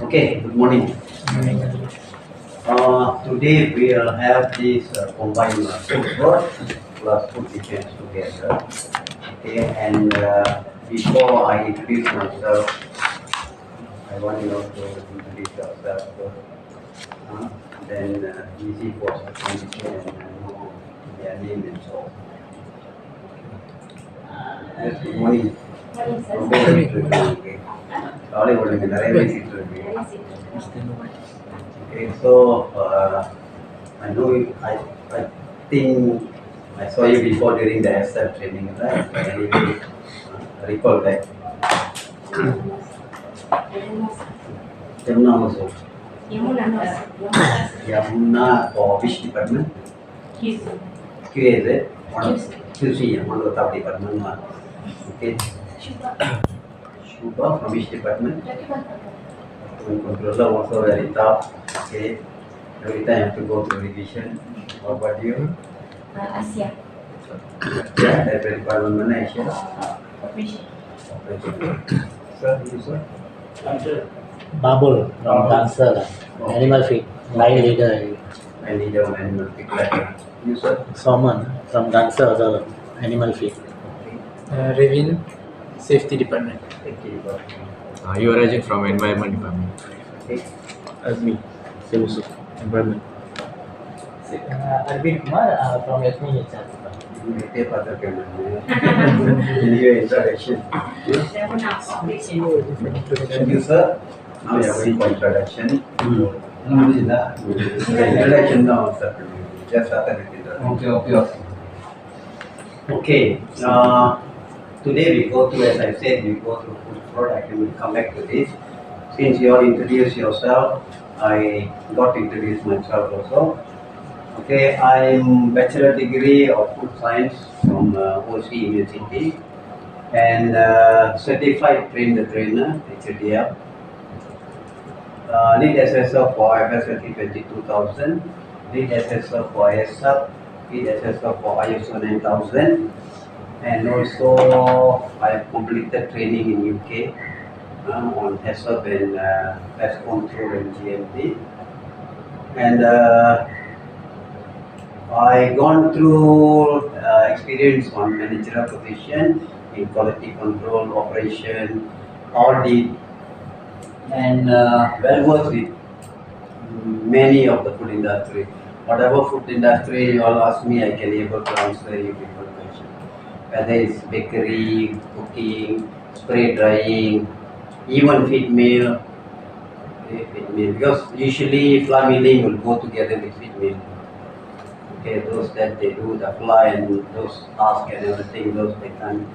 Okay, good morning. Today we'll have this combined food fraud plus food defense together. Okay, and before I introduce myself, I want you all to introduce yourself first. Then easy for condition and know their name and so on. Yes, good morning. ரொம்ப பேசிட்டு இருக்கு. காலை ஒழுங்கு நிறைய பேசிட்டு இருக்கு. Okay, so I know I think I saw you before during the SL training, right? Anyway, recall that. Yamuna also. Yamuna for which department? QA is it? QC, one of the department. Okay. Shubha from which department? Controller also very tough. Okay. Every time I have to go to revision. How about you? Asia. Yeah, that department mana Asia? Operation. Sir, you sir? Babul from Dancer, animal feed, line leader. I need a manual pick letter. You sir? Soman from Dancer, also animal feed. Revin, Safety Department. Okay, You are Rajan from Environment Department. okay. Azmi, Selusu, Environment. Arvind Kumar from Yasmin HR. Meeting pada kemana? Anyway, introduction. Thank you, sir. Now we are going for introduction. Introduction now, sir. Just after the introduction. Okay. Today we go to, as I said, we go to food fraud. I will come back to this. Since you all introduce yourself, I got to introduce myself also. Okay, I'm bachelor degree of food science from OC University and certified train the trainer, HDF. Lead assessor for FSLT 22000, lead assessor for ISAP, lead assessor for ISO 9000, and also I have completed training in UK on HACCP and pest control and GMP. And I gone through experience on managerial position in quality control, operation, audit, and well versed with many of the food industry. Whatever food industry you all ask me, I can able to answer you people question. Whether it's bakery, cooking, spray drying, even feed mill, because usually fly milling will go together with feed mill. Okay, those that they do the fly and those tasks and everything, those they can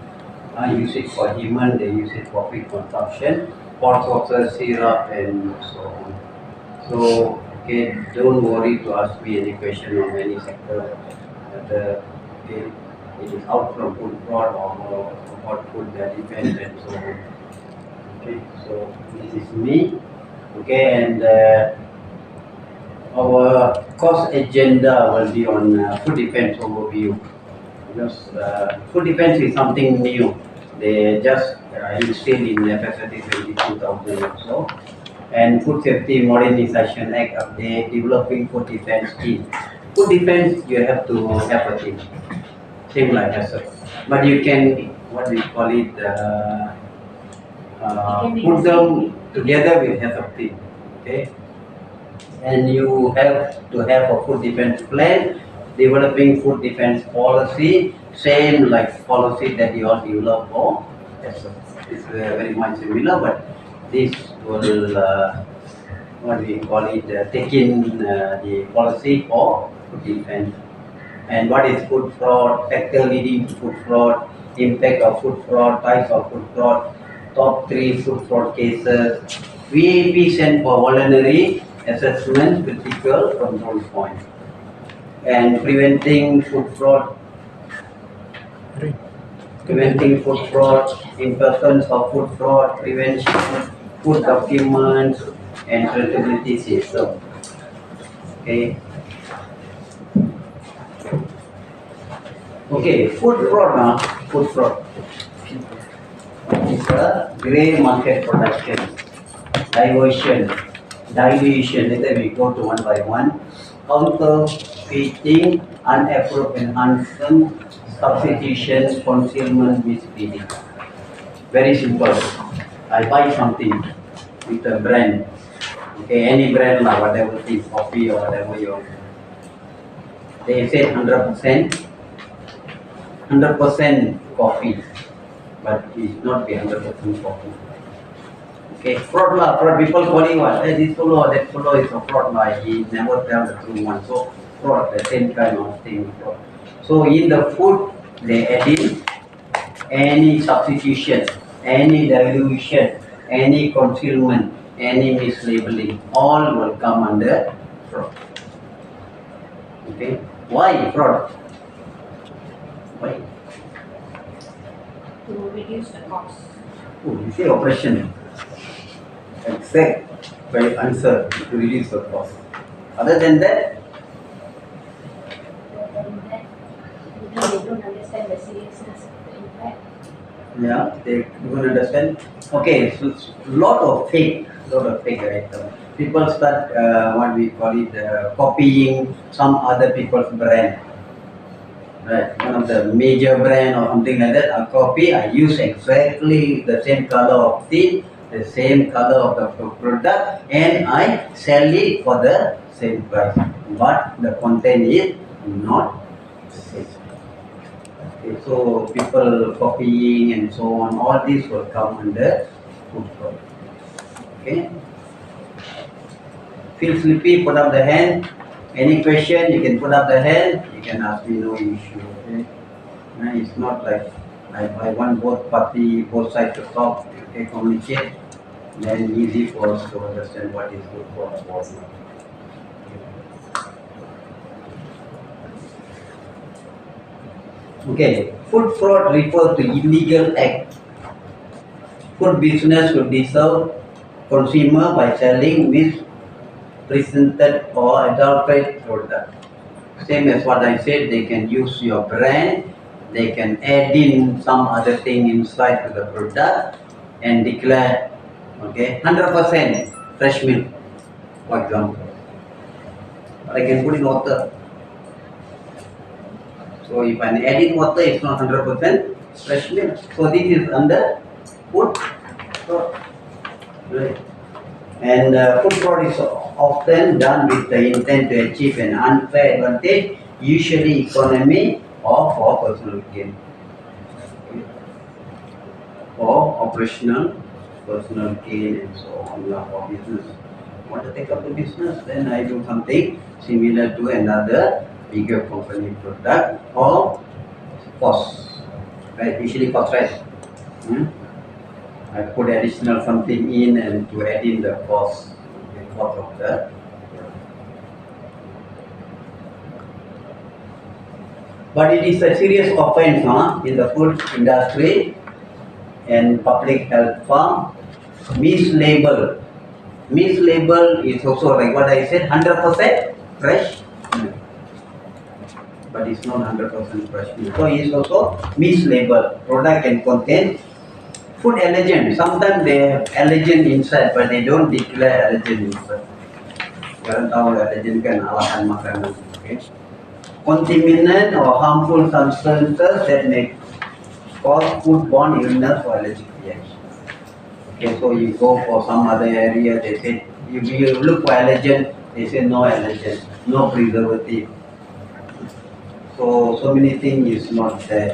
use it for human, they use it for feed consumption, pot saucer, syrup and so on. So, okay, don't worry to ask me any question on any sector. Okay, it is out from food fraud or what food that depends and so on. Okay, so this is me. Okay, and our course agenda will be on food defense overview. Because food defense is something new. They just instilled in FSLT 22000 also. And Food Safety Modernization Act update, developing food defense team. Food defense, you have to have a team. Same like HACCP. But you can, what we call it, put them together with HACCP team. Okay? And you have to have a food defense plan, developing food defense policy, same like policy that you all develop for. Yes, it's very much similar, but this will, what we call it, take in the policy for food defense. And what is food fraud, factor leading to food fraud, impact of food fraud, types of food fraud, top 3 food fraud cases, VAP sent for voluntary assessment, critical control point, and preventing food fraud, in persons of food fraud, prevention, food documents, and traceability system. Okay. Okay, food fraud now. Food fraud. It's a grey market production. diversion, dilution. Later we go to one by one. Counterfeiting, unappropriate enhancement, substitution, concealment, misleading. Very simple. I buy something with a brand. Okay, any brand like whatever thing, coffee or whatever you want. They say 100% coffee, but it not be 100% coffee. Okay, fraud lah, fraud people calling what? Hey, this fellow, that fellow is a fraud lah. He never tell the true one. So fraud, the same kind of thing. So in the food, they add in any substitution, any dilution, any concealment, any mislabeling, all will come under fraud. Okay, why fraud? Why? To reduce the cost. Oh, you say operation. Exact by answer to reduce the cost. Other than that, Maybe they don't understand the seriousness of the impact. yeah, they don't understand. Okay, so lot of fake item. People start what we call it copying some other people's brand. Right, one of the major brand or something like that. I copy. I use exactly the same color of tin, the same color of the product, and I sell it for the same price. But the content is not the same. Okay, so people copying and so on, all this will come under food fraud. Okay. Feel sleepy, put up the hand. Any question, you can put up the hand. You can ask me, no issue. Okay. It's not like I want both party, both sides to talk, okay, communicate. Then easy for us to understand what is good for us, what not. Okay, food fraud refers to illegal act. Food business will deceive consumer by selling misrepresented or adulterated product. Same as what I said, they can use your brand, they can add in some other thing inside to the product and declare, okay, 100% fresh milk, for example. But I can put in water. So if I add in water, it's not 100% fresh milk. So this is under food fraud. Right. And food fraud is often done with the intent to achieve an unfair advantage, usually economy or for personal gain. Okay. For operational, personal gain and so on, for business. Want to take up the business, then I do something similar to another bigger company product or cost. Right? Usually cost, right? I put additional something in and to add in the cost of the. But it is a serious offense in the food industry and public health farm. Mislabel. Mislabel is also like what I said, 100% fresh milk. But it's not 100% fresh milk. So it's also mislabel. Product can contain food allergen. Sometimes they have allergen inside, but they don't declare allergen inside. Jangan tahu allergen kan alasan makanan. Okay. Contaminant or harmful substances that may cause foodborne illness or allergic reaction. Okay, so you go for some other area, they say, you look for allergen, they say no allergen, no preservative. So many things is not there.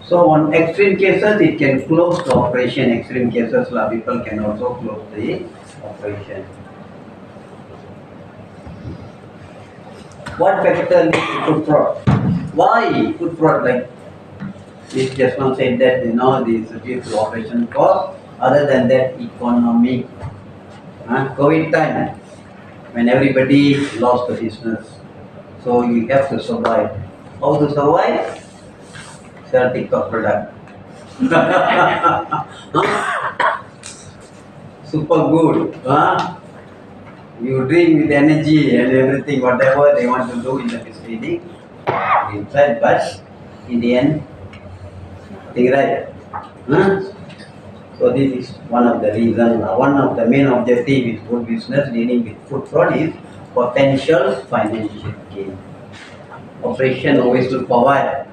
So on extreme cases, it can close the operation. Extreme cases, people can also close the operation. What factor leads to food fraud? Why food fraud? Like this just now said that this is due to operation cost. Other than that, economic. COVID time, when everybody lost the business, so you have to survive. How to survive? Sell TikTok product. Super good. You drink with energy and everything, whatever they want to do in the misleading inside, but in the end, Nothing, right? Huh? So this is one of the reasons. One of the main objective is food business dealing with food fraud is potential financial gain. Operation always will provide.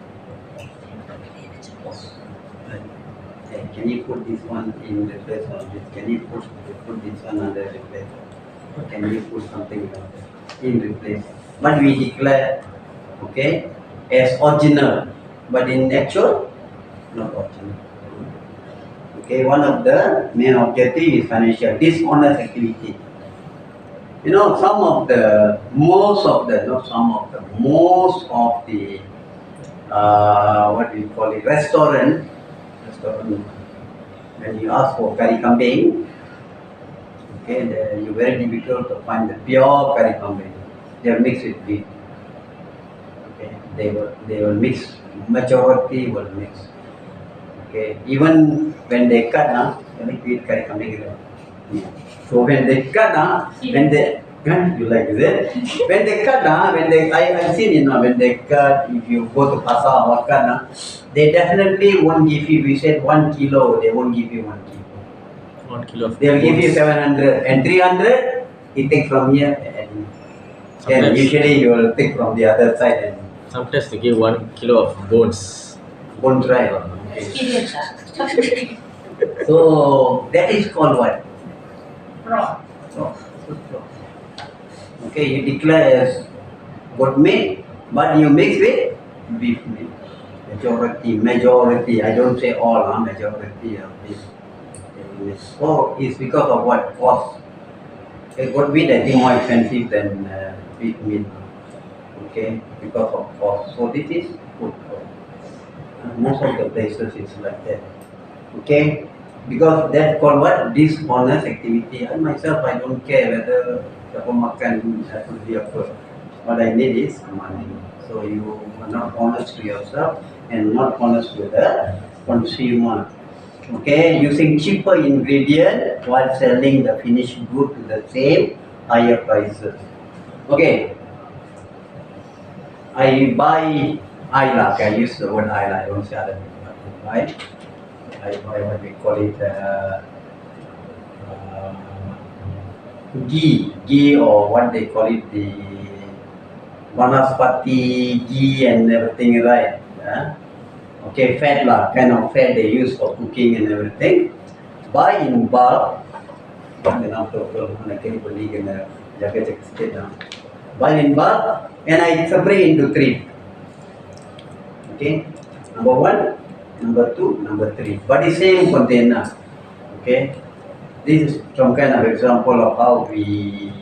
Can you put this one in the place of this? Can you put this one under the place? Can you put something in replace? But we declare, okay, as original, but in actual, not original. Okay, one of the main objective is financial dishonest activity. You know, most of the what do you call it, restaurant, when you ask for curry kambing, okay, you very difficult to find the pure curry kambing. They are mixed with beef. Okay, they will mix. Majority will mix. Okay, even when they cut now, they eat curry kambing. So when they cut now, when they you like it? When they cut now, I've seen it now. When they cut, if you go to pasar or cut now, they definitely won't give you. We said 1 kilo, they won't give you 1 kilo. 1 kilo of They will give you bones. 700 and 300. You take from here and Sometimes- usually you will take from the other side and Sometimes they give 1 kilo of bones. won't try. Experience, So that is called what? fraud. So, okay, you declare as goat meat, but you mix with beef meat. Majority. I don't say all, majority of beef. So it's because of what cost. Okay, goat meat I think more expensive than beef meat. Okay, because of cost. So this is food cost. Most of the places is like that. Okay, because that's called what? Dishonest activity. I myself, I don't care whether siapa makan satu dia apa. What I need is money. So you are not honest to yourself and not honest to the consumer. Okay, using cheaper ingredient while selling the finished good to the same higher prices. Okay, I buy Ayla. Okay, I use the word Ayla. I don't say other thing. Right? I buy what we call it ghee or what they call it, the vanaspati ghee and everything, right? Okay, fat lah, kind of fat they use for cooking and everything. Buy in bulk. Buy in bulk and I separate into 3. Okay, number 1, number 2, number 3, but the same container. Okay, this is some kind of example of how we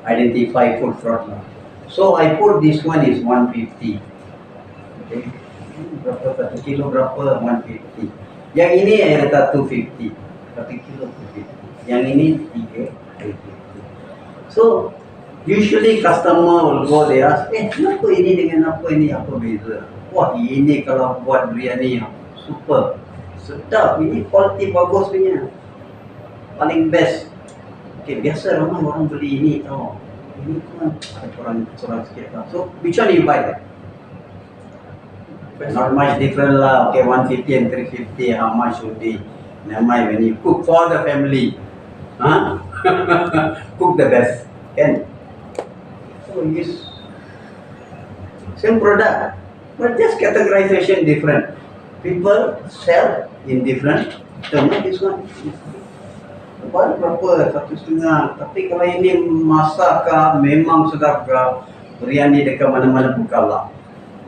identify food fraud. So I put this one is 150. Okay, berapa 1 kilo berapa 150. Yang ini saya letak 250. 1 kilo 250. Yang ini 350. So usually customer will go there ask, kenapa ini dengan apa ini, apa beza? Wah, ini kalau buat biryani super, sedap, ini quality bagus punya, paling best. Okay, biasa ramai orang beli ini tau. Ini kan ada kurang sikit lah. So which one you buy? Not much different lah. Okay, 150 and 350, how much would be? Never mind, when you cook for the family, cook the best, can. So use same product, but just categorization different. People sell in different term. This one berapa 1.5, tapi kalau ini masak memang sedap biryani dekat mana-mana buka lah.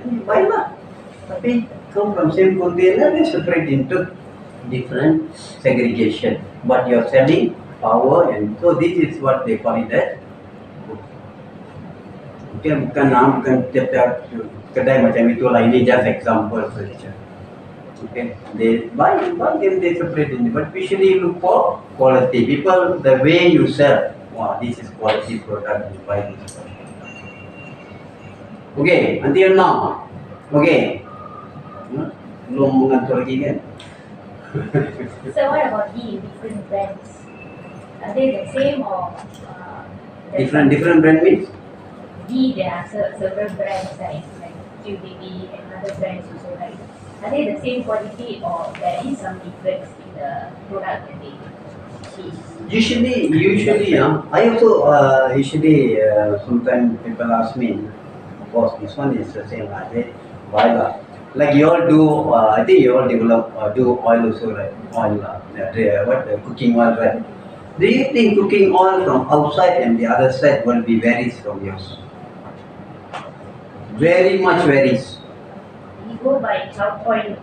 Ini buy lah. Tapi come from same container, they separate into different segregation. But you're selling power, and so this is what they call it as. Okay, bukan tiap-tiap kedai macam itulah. Ini just example saja. Okay, they buy them, they separate in, but usually look for quality. People, the way you sell, wow, this is quality product, you buy this. Okay, until now, okay. Belum mengatur lagi kan? So what about the different brands? Are they the same or Different brand means? there are several brands like QBB and other brands also, right? Are they the same quality or there is some difference in the product that they achieve? Usually, I also usually sometimes people ask me, boss, this one is the same. I say, why not? Like you all do, I think you all develop do oil also, right? Oil, cooking oil, right? Do you think cooking oil from outside and the other side will be varies from yours? Very much varies. We go by cloud point.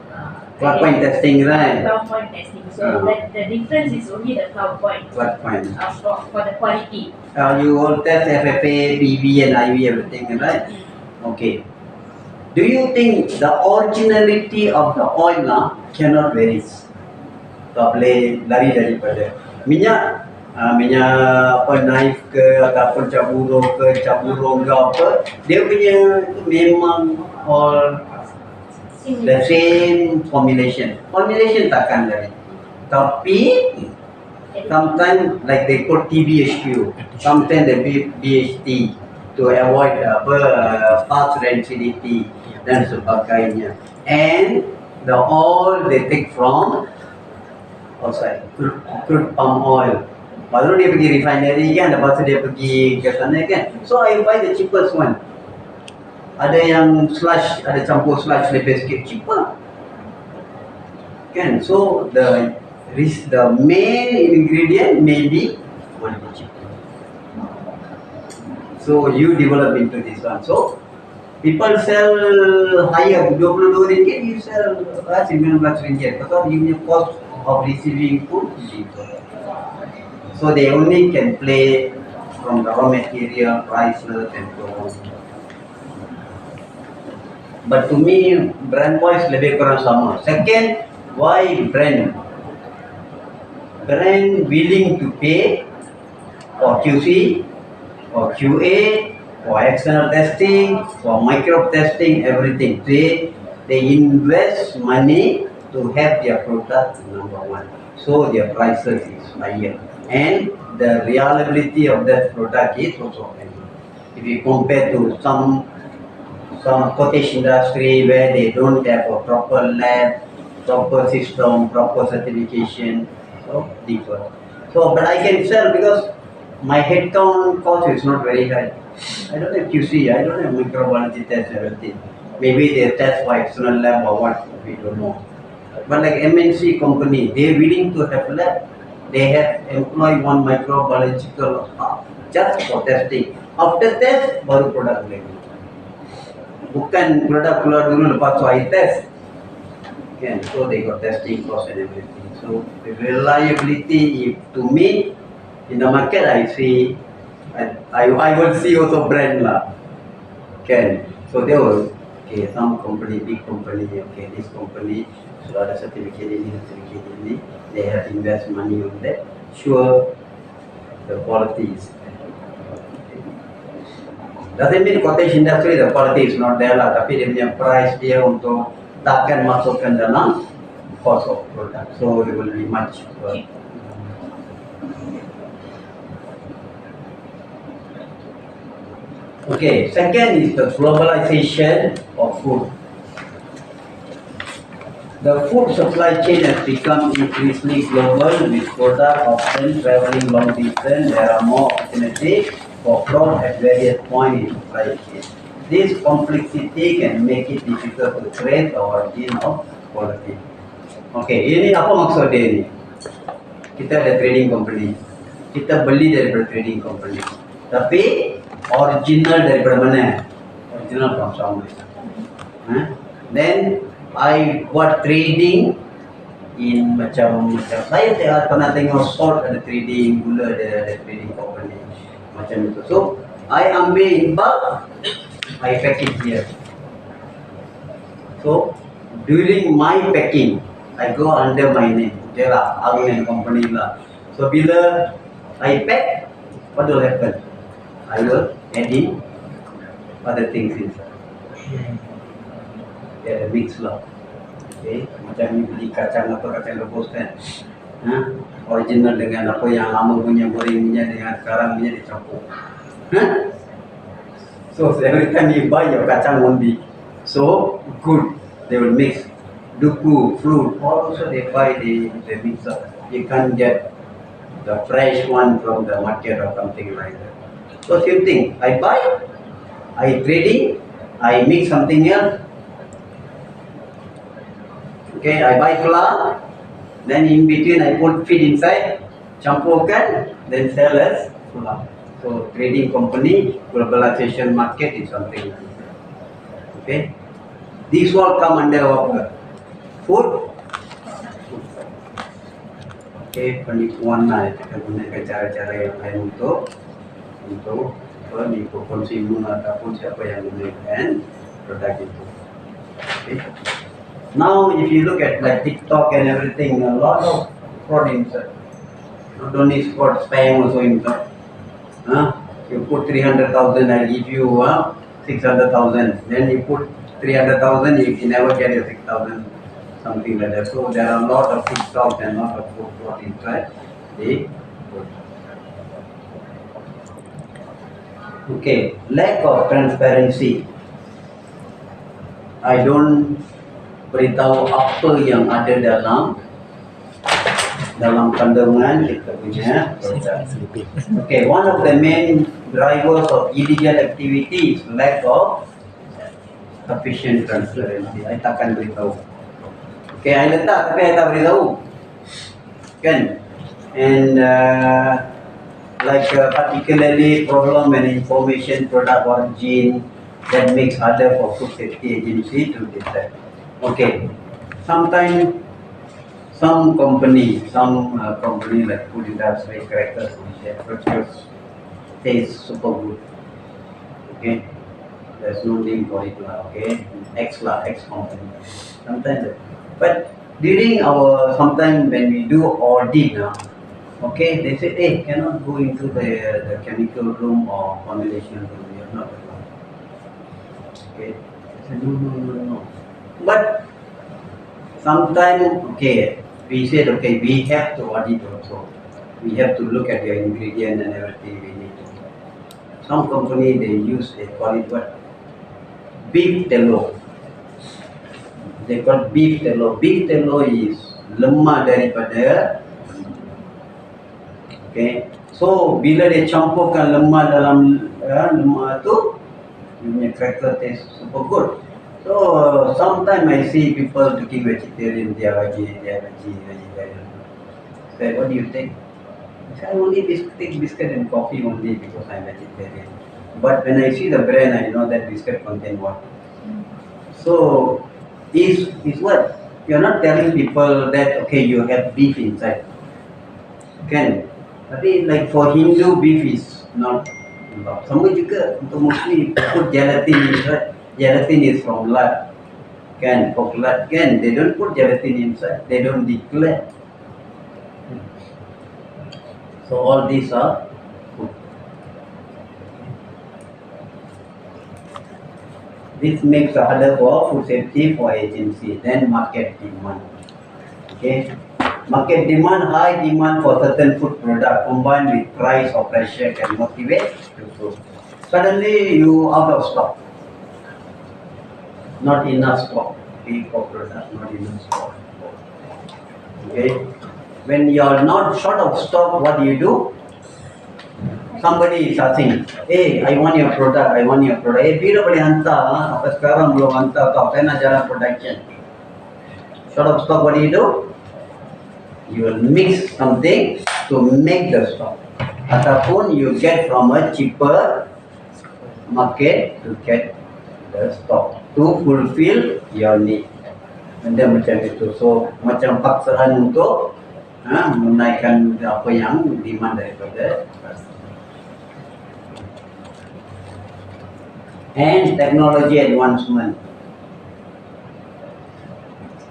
Cloud point testing, right? Cloud point testing. So that the difference is only the cloud point Cloud point. for the quality. You all test FFA, PV and IV, everything, right? Okay. Do you think the originality of the oil cannot vary? Tak boleh lari daripada minyak, minyak apa knife ke ataupun cap burung ke apa, dia punya tu memang all the same formulation. Formulation takkan lari. Tapi sometimes like they put TBHQ, sometimes they put BHT to avoid fast rancidity dan sebagainya. And the oil they take from outside, crude palm oil. Baru dia pergi refinery kan, lepas tu dia pergi ke sana kan. So I buy the cheapest one. Ada yang slush, ada campur slush lebih sikit cheaper. Kan, so the main ingredient maybe will be cheaper. So you develop into this one. So people sell higher, 22 ringgit, you sell 19 ringgit because you punya cost of receiving food is cheaper. So they only can play from the raw material, prices and so on. But to me, brand wise lebih kurang sama. Second, why brand? Brand willing to pay for QC, for QA, for external testing, for microbe testing, everything. They invest money to have their product number one. So their prices is higher. And the reliability of that product is also higher. If you compare to some cottage industry where they don't have a proper lab, proper system, proper certification, so differ. So, but I can sell because my headcount cost is not very high. I don't have QC, I don't have microbiology test, everything. Maybe they test for external lab or what, we don't know. But like MNC company, they are willing to have lab. They have employed one microbiological just for testing. After test, baru product lagi. Bukan produk keluar dulu lepas tu I test. Kan? So they got testing cost and everything. So the reliability, if to me in the market I see, I will see also brand lah. Can so they will some company, big company, this company sudah ada certificate ini, they have invest money on that. Sure, the quality is. Doesn't mean cottage industry the quality is not there lah, tapi dia punya price dia untuk takkan masukkan dalam cost of product, so it will be much cheaper. Okay, second is the globalization of food. The food supply chain has become increasingly global with products often traveling long distance. There are more opportunities for fraud at various points in supply chain. This complexity can make it difficult to trace the origin of quality. Okay, ini apa maksud dia ni? Kita ada trading company, kita beli daripada trading company, tapi original daripada mana? Original from somewhere. Then I buat trading in macam saya pernah tengok salt ada trading, gula ada trading company macam itu. So I ambil in bulk, I pack it here. So during my packing, I go under my name. Okay lah, Arun company lah. So bila I pack, what will happen? I will add in other things inside. Yeah, mix lah. Okay, macam ni beli kacang atau kacang rebus kan, original dengan apa yang lama punya goreng minyak dengan sekarang punya dicampur. So every time you buy your kacang won't be so good. They will mix duku, fruit, also they buy the mixer. You can't get the fresh one from the market or something like that. So same thing, I buy, I trading, I mix something else. Okay, I buy flour, then in between I put feed inside, campurkan, then sell as flour. So trading company, globalization market is something like that. Okay, these all come under our food. Okay, penipuan lah kita gunakan cara-cara yang lain untuk penipu konsumen ataupun siapa yang gunakan produk itu. Okay. Now, if you look at like TikTok and everything, a lot of fraud inside. Not only fraud, spam also inside. You put 300,000, I give you 600,000. Then you put 300,000, you can never get your 6,000, something like that. So there are a lot of TikTok and a lot of fraud inside the food. Okay, lack of transparency. I don't beritahu apa yang ada dalam kandungan kita punya produk. Okay, one of the main drivers of illegal activity is lack of sufficient transparency. I takkan beritahu. Okay, I letak tapi I tak beritahu. Kan? And particularly problem and information product origin that makes harder for food safety agency to detect. Okay, sometimes some company like food industry, crackers, produce taste super good. Okay, there's no name for it lah. Okay, X company. Sometimes, but during sometimes when we do audit okay, they say, hey, cannot go into the chemical room or formulation room. We are not allowed. Okay, I said no. But sometimes, okay, we said, okay, we have to audit also. We have to look at your ingredient and everything we need to do. Some company, they call it what? Beef tallow. They call beef tallow. Beef tallow is lemah daripada. Okay, so bila dia campurkan lemak dalam lemak tu, you punya cracker taste super good. So sometimes I see people taking vegetarian, they are vegetarian. Say, what do you take? I say, I only take biscuit and coffee only because I'm vegetarian. But when I see the brand, I know that biscuit contain what. So is what? You're not telling people that okay, you have beef inside. Can? Tapi like for Hindu, beef is not allowed. Sama juga untuk Muslim, put gelatin inside. Gelatin is from lard. Can pork lard can? They don't put gelatin inside. They don't declare. So all these are food. This makes it harder for food safety for agency. Then market demand. Okay. Market demand, high demand for certain food product combined with price or pressure can motivate to grow. Suddenly you out of stock. Not enough stock. Beef or product, not enough stock. Okay. When you are not short of stock, what do you do? Somebody is asking, hey, I want your product. Hey, bila boleh hantar? Apa sekarang belum hantar tau? Saya nak jalan production. Short of stock, what do? You will mix something to make the stock. Ataupun you get from a cheaper market to get the stock to fulfill your need. Benda macam itu. So macam paksaan untuk menaikkan apa yang demand daripada customer. And technology advancement.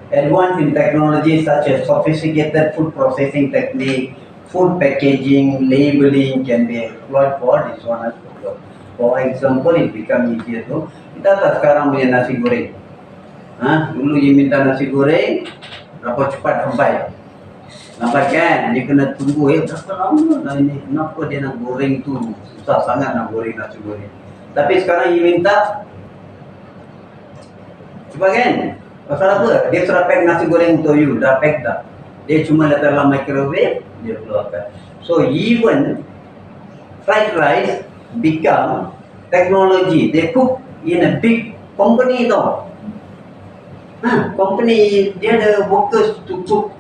Advance in technology such as sophisticated food processing technique, food packaging, labeling can be employed for dishonest purpose. For example, it become easier to. Kita tak sekarang punya nasi goreng. Dulu you minta nasi goreng, berapa cepat sampai? Lambat kan? Dia kena tunggu berapa lama lah ini. Kenapa dia nak goreng tu? Susah sangat nak goreng nasi goreng. Tapi sekarang you minta cepat kan? Pasal apa? Dia sudah pack nasi goreng untuk you, dah pack dah. Dia cuma letak dalam microwave, dia keluarkan. So even fried rice become technology. They cook in a big company tau. Company dia ada workers to cook.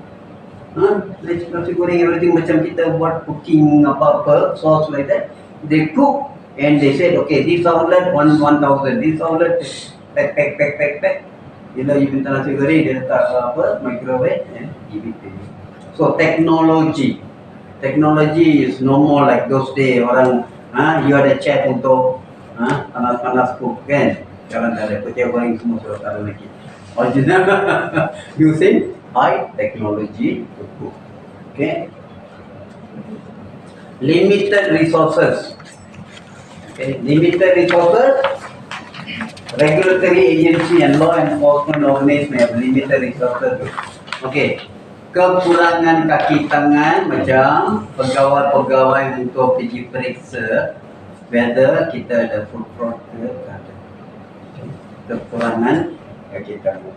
Nasi goreng everything macam kita buat cooking apa-apa, sauce like that. They cook and they said, okay, this outlet 1,000, this outlet pack. Bila you minta nasi goreng, dia letak apa, microwave and give it to you. So technology is no more like those days orang you ada chef untuk panas-panas cook kan. Sekarang dah ada pecah goreng semua sudah tak ada lagi. Original using high technology to cook. Okay. Limited resources. Okay. Limited resources. Regulatory agency and law enforcement organizations may have limited resources. Okay. Kekurangan kaki tangan macam pegawai-pegawai untuk pergi periksa whether kita ada food fraud ke tak ada. Kekurangan kaki tangan.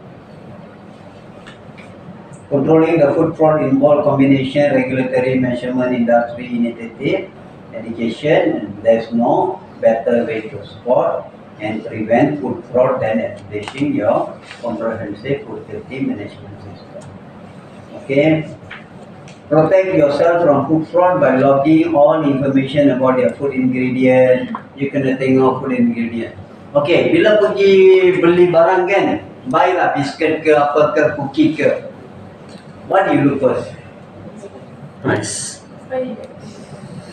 Controlling the food fraud involve combination regulatory measurement industry initiative education, and there's no better way to spot and prevent food fraud than establishing your comprehensive food safety management system. Okay. Protect yourself from food fraud by logging all information about your food ingredient. You kena tengok food ingredient. Okay, bila pergi beli barang kan, buy lah biscuit ke apa ke, cookie ke. What do you look first? Price.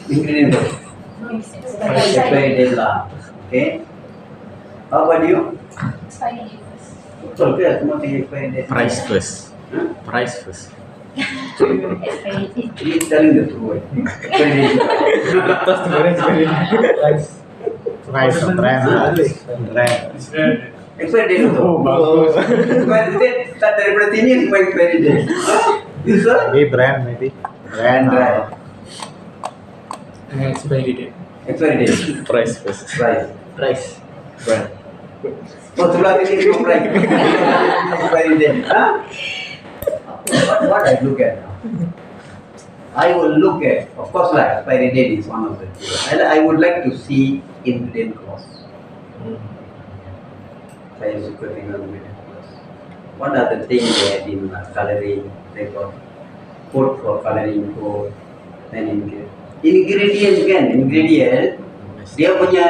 Ingredient first. Expiry date lah. Okay. How about you? Betul ke? Semua tinggal expiry date. Price first. Price first. He's telling the truth. Expiry date. Price of brand. Expiry date betul. bagus. Expiry date start daripada sini semua expiry date. You sir? Maybe brand, maybe. Brand. Right. Expiry date. Expiry date. Price first. Price. Price. Brand. Oh, sebelah sini semua price. Expiry date. What I look at now? I will look at, of course, like expiry date is one of the two. I would like to see ingredient cost. Saya suka tengok ingredient cost. What are the things they add in coloring? They got food for coloring code, then ingredient kan? Ingredient dia punya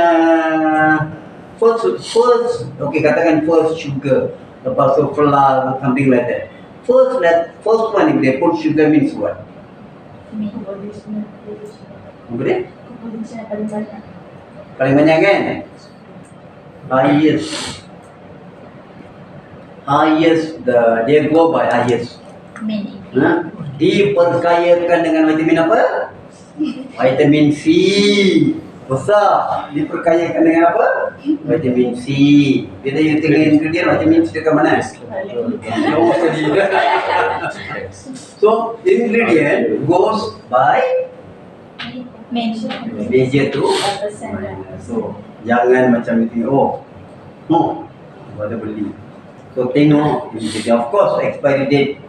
first, okay, katakan first sugar, lepas tu flour, something like that. First one, if they put sugar means what? Boleh? Paling banyak kan? Highest, dia go by highest. Diperkayakan dengan vitamin apa? Vitamin C. Besar. Diperkayakan dengan apa? Vitamin C. Bila you tengok ingredient, vitamin C dekat mana? So, ingredient goes by major to minor. So, jangan macam itu. Ada beli. So, tengok ingredient. Of course, expiry date.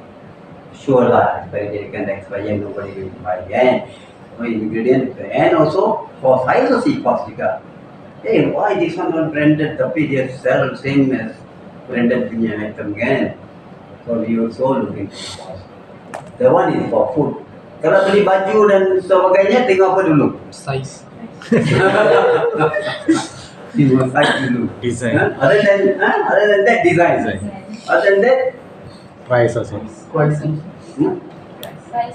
Sure lah, expiry date kan expire, nobody will buy kan. Ingredient and also cost. I also see cost juga. Hey, why this one not branded tapi dia sell same as branded punya item kan? So we also looking for cost. The one is for food. Kalau beli baju dan sebagainya, tengok apa dulu? Size. Tengok size dulu. Design. Other than that, design. Other than that, Price also. Quality.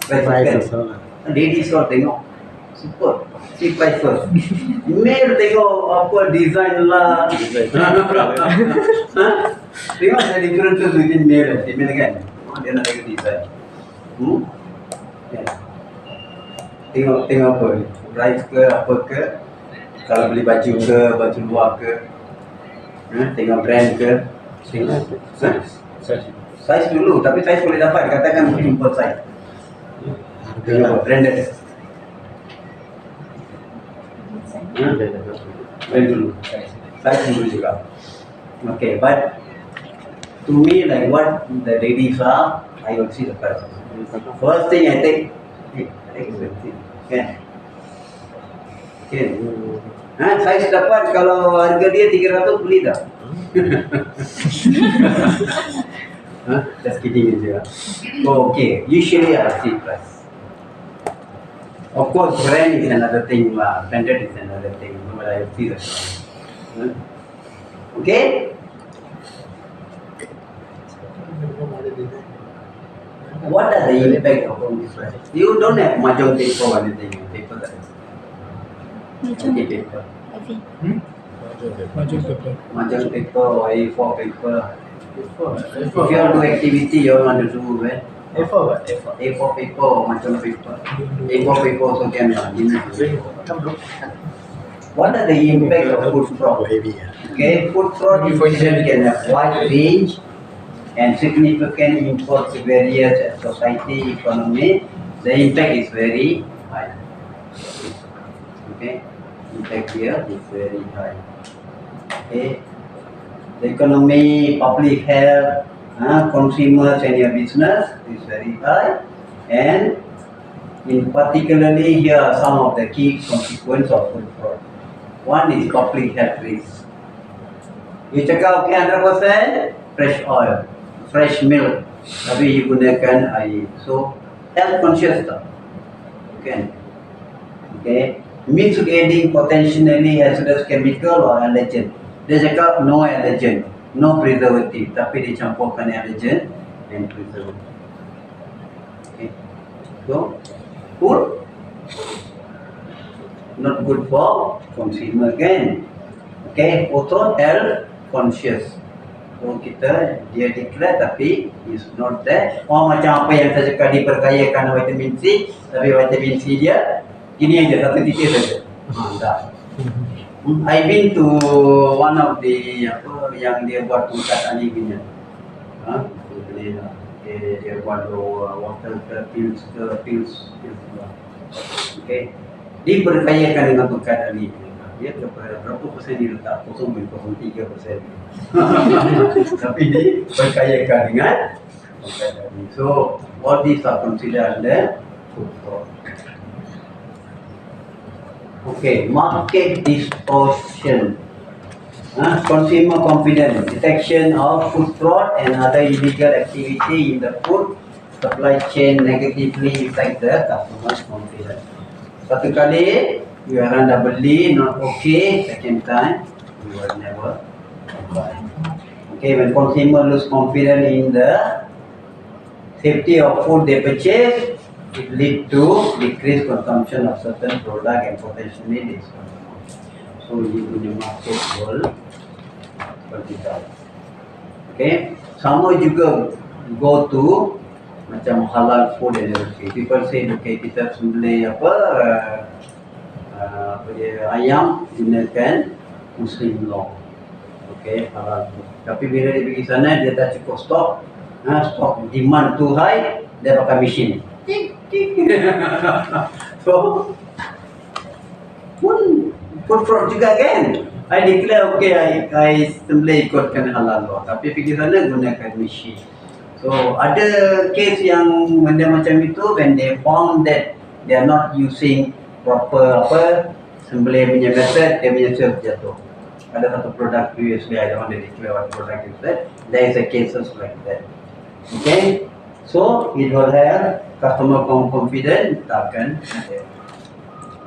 Price also. Ladies all tengok. Super. See price first. Male tengok apa design lah. Tengok ada differences between male and female kan? Dia nak tengok design. Tengok apa? Price ke apa ke? Kalau beli baju ke, baju luar ke? Tengok brand ke? Tengok size dulu, tapi size boleh dapat. Katakan mungkin import size. Tengok branded. Brand dulu. Size dulu juga. Okay, but to me, like what the ladies are, I will see the price. First thing I take, expensive. Kan? Kan? Saya dapat kalau harga dia 300 beli dah. Just kidding aja. So, okay, usually I see price. Of course, brand is another thing, branded is another thing. But I see the price. Okay? What are the impact of all this price? You don't have mahjong paper or anything, paper that is. Okay, paper. Mahjong paper. Mahjong paper or A4 paper. If you want to do activity, you want to do where? A4 what? A4 paper or mahjong paper. A4 paper also can be. What are the impact of food fraud? Heavy. Okay, food fraud information can have wide range and significant import to various society, economy. The impact is very high. Okay, impact here is very high. Okay, the economy, public health, consumers and your business is very high, and in particularly here are some of the key consequences of food fraud. One is public health risk. You cakap okay 100% fresh oil, fresh milk, tapi you gunakan air. So health conscious tak? Kan? Okay. Misleading potentially hazardous chemical or allergen. Dia cakap no allergen, no preservative, tapi dia campurkan allergen and preservative. Okay. So food not good for consumer kan? Okay, also health conscious. So kita dia declare tapi is not there. Macam apa yang saya cakap diperkayakan vitamin C, tapi vitamin C dia gini aja, satu titik saja. Dah. I been to one of the apa yang dia buat tingkat Ali punya. Dia buat water pills. Okay. Diperkayakan dengan tingkat Ali. Dia berapa persen dia letak? 0.03%. Tapi diperkayakan dengan tingkat Ali. So all these are considered under food fraud. Okay, market distortion, consumer confidence, detection of food fraud and other illegal activity in the food supply chain negatively affect the customer's confidence. Satu kali, you orang dah beli, not okay, second time, you will never buy. Okay, when consumer lose confidence in the safety of food they purchase, it lead to decreased consumption of certain product and potentially discontinuation. So you punya market will berkisar. Okay, sama juga go to macam halal food and everything. People say okay kita sembelih ayam gunakan Muslim law. Okay, halal food. Tapi bila dia pergi sana dia tak cukup stok, stok demand too high, dia pakai mesin. So food fraud juga kan. I declare okay, I sembelih ikutkan halal law, tapi pergi sana gunakan mesin. So ada case yang benda macam itu when they found that they are not using proper sembelih punya method, dia punya sales jatuh. Ada satu produk previously, I don't want to declare what product is that. There is a cases like that. Okay, so it will have customer confidence takkan ada.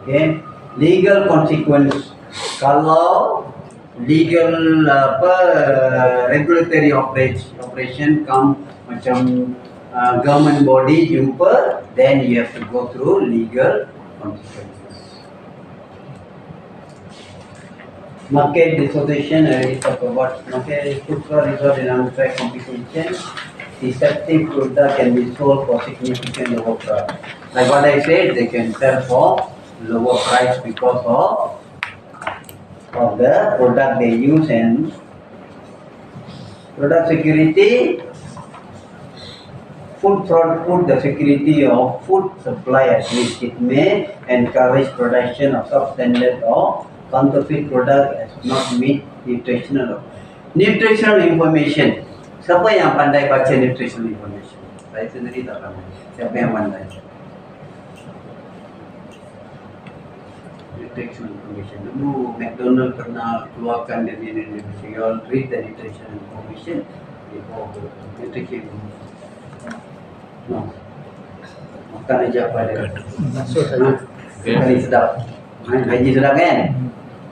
Okay, legal consequence. Kalau legal regulatory operation come macam government body jumpa, then you have to go through legal consequences. Market distortion, I already talked about. Market food fraud result in unfair competition. Deceptive product can be sold for significant lower price. Like what I said, they can sell for lower price because of the product they use. And product security, food fraud put the security of food supply at risk. It may encourage production of substandard or counterfeit product as not meet nutritional information. Siapa yang pandai baca nutritional information? Saya sendiri tak pandai. Siapa yang pandai? Nutritional information. Dulu McDonald pernah keluarkan dari Indonesia. You all read the nutritional information before nutrition. No. Makan aja apa dia. Kali sedap. Gaji sedap kan?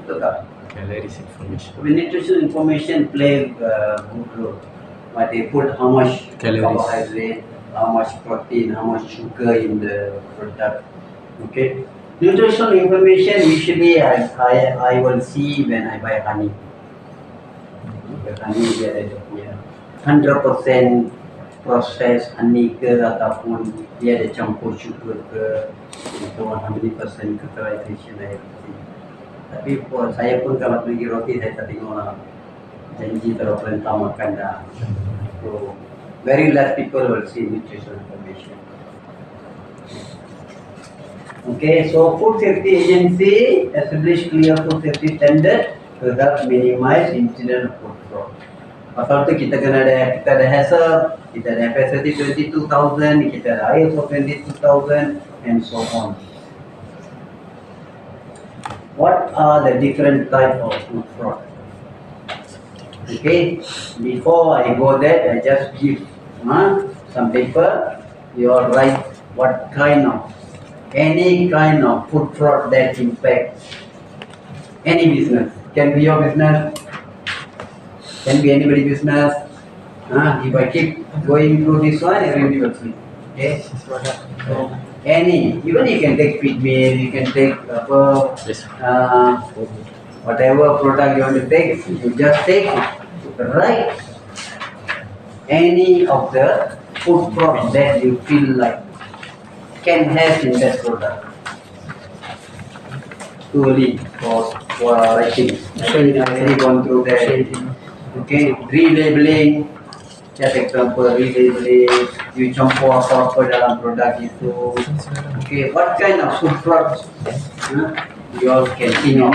Betul tak? Calories information. When nutritional information play good role. But they put how much Calories. carbohydrate, how much protein, how much sugar in the product. Okay. Nutritional information usually I will see when I buy honey. Honey dia ada punya 100% proses honey ke ataupun dia ada campur sugar ke, itu 100% fertilization I have to see. Tapi saya pun kalau beli roti saya tak tengok lah. Janji terlalu perintah makan dah. So very less people will see nutritional information. Okay, so Food Safety Agency establish clear food safety standard to help minimize incident of food fraud. Pasal tu kita ada HACCP, kita ada FSSC 22000, kita ada ISO 22000 and so on. What are the different type of food fraud? Okay, before I go there, I just give some paper. You all write what kind of, any kind of food fraud that impacts any business. Can be your business, can be anybody's business. If I keep going through this one, everybody will see. Okay, so any, even you can take feed meal, you can take Yes. whatever product you want to take, you just take it. Right? Any of the food products that you feel like can have in that product. Truly for writing. I already gone through that. Okay, relabeling. Just example, relabeling. You campur apa-apa dalam produk itu. Okay, what kind of food products you all can think of?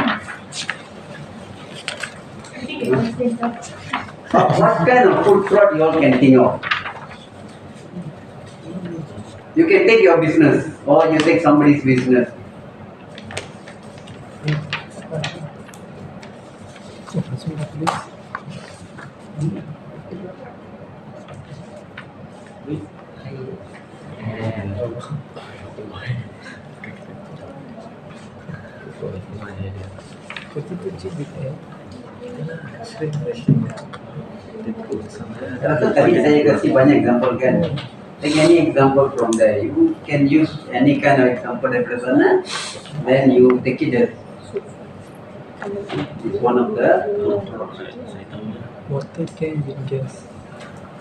What kind of food fraud you all can think of? You can take your business or you take somebody's business. Tadi saya kasih banyak example kan. Take any example from there. You can use any kind of example dari sana. Then you take it as it's one of the Water can be gas.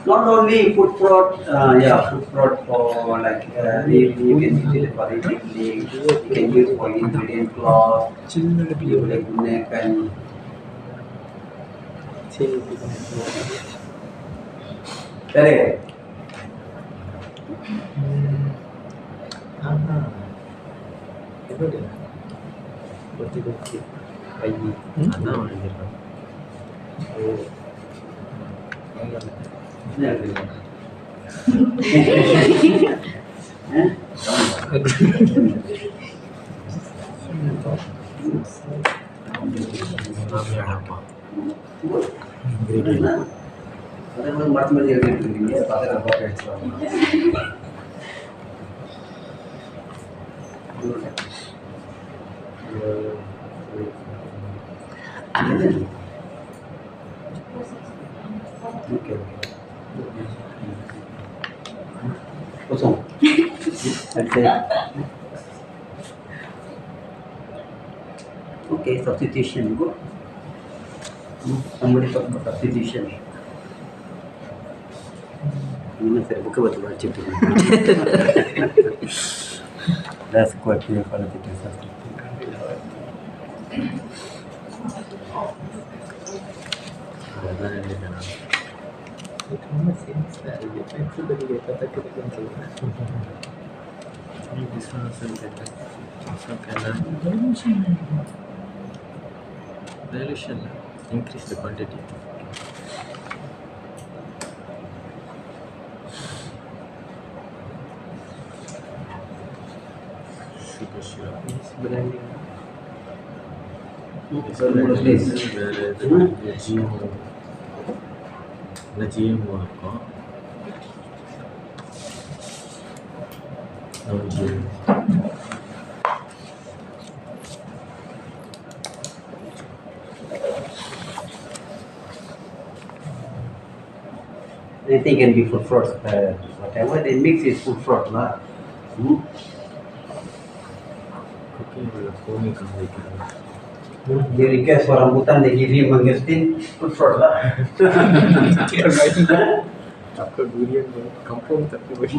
not only food fraud, food fraud for like you can use it for labeling, you can use for ingredient clause, you boleh gunakan. Correct. Itu dia. Berarti pagi. Ada orang yang dia. Ini ada. Namanya apa? Ingredient. Ada orang macam dia ingredient ya, pakai apa extra. Okay. Kosong. Okay, substitution. Good. Somebody talk about substitution. Ini saya buka betul baca tu. That's quite clear qualitative substitution. Dilution, increase the quantity. Super syrup. Ini sebenarnya ada GMO apa? No GMO. Anything can be food fruit. Whatever they mix is food fruit lah. Cooking with a foamy combination. You request for rambutan, they give you mangosteen, food fruit lah. apa durian kampung tapi bagi.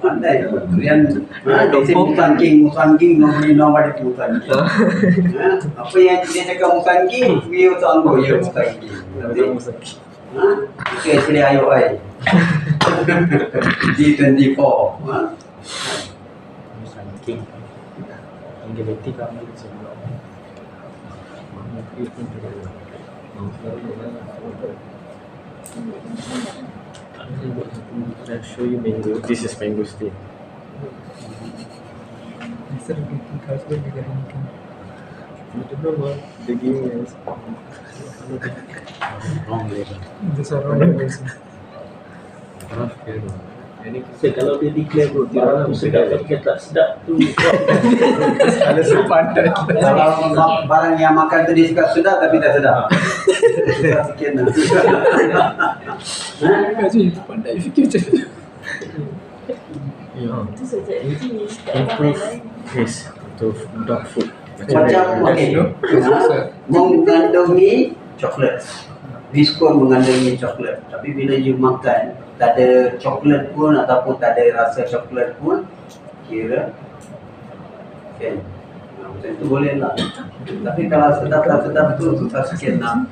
Pandai durian. They say musangking, nobody musangking. Apa yang dia cakap musangking, we also anggo ya musangking. Musaki. Itu actually IOI. G24. Musaki. Anggapti kami sebelum. I'll show you mango. This is mangosteen. Sir, kita sudah diganti. I don't know what the game is. Wrong label. This are wrong ways. Kalau dia declare bro, dia sedap tapi dia tak sedap tu. Ada sepantai. Kalau barang yang makan tu dia suka sedap tapi tak sedap. Sikit nak. Kasi pandai fikir macam tu. Yeah. Itu saja. Improve taste to dog food. Macam okey. Mengandungi coklat. Biskut mengandungi coklat. Tapi bila you makan tak ada coklat pun ataupun tak ada rasa coklat pun, kira kan. Macam tu boleh lah. Tapi kalau sedap tak sedap tu susah sikit nak.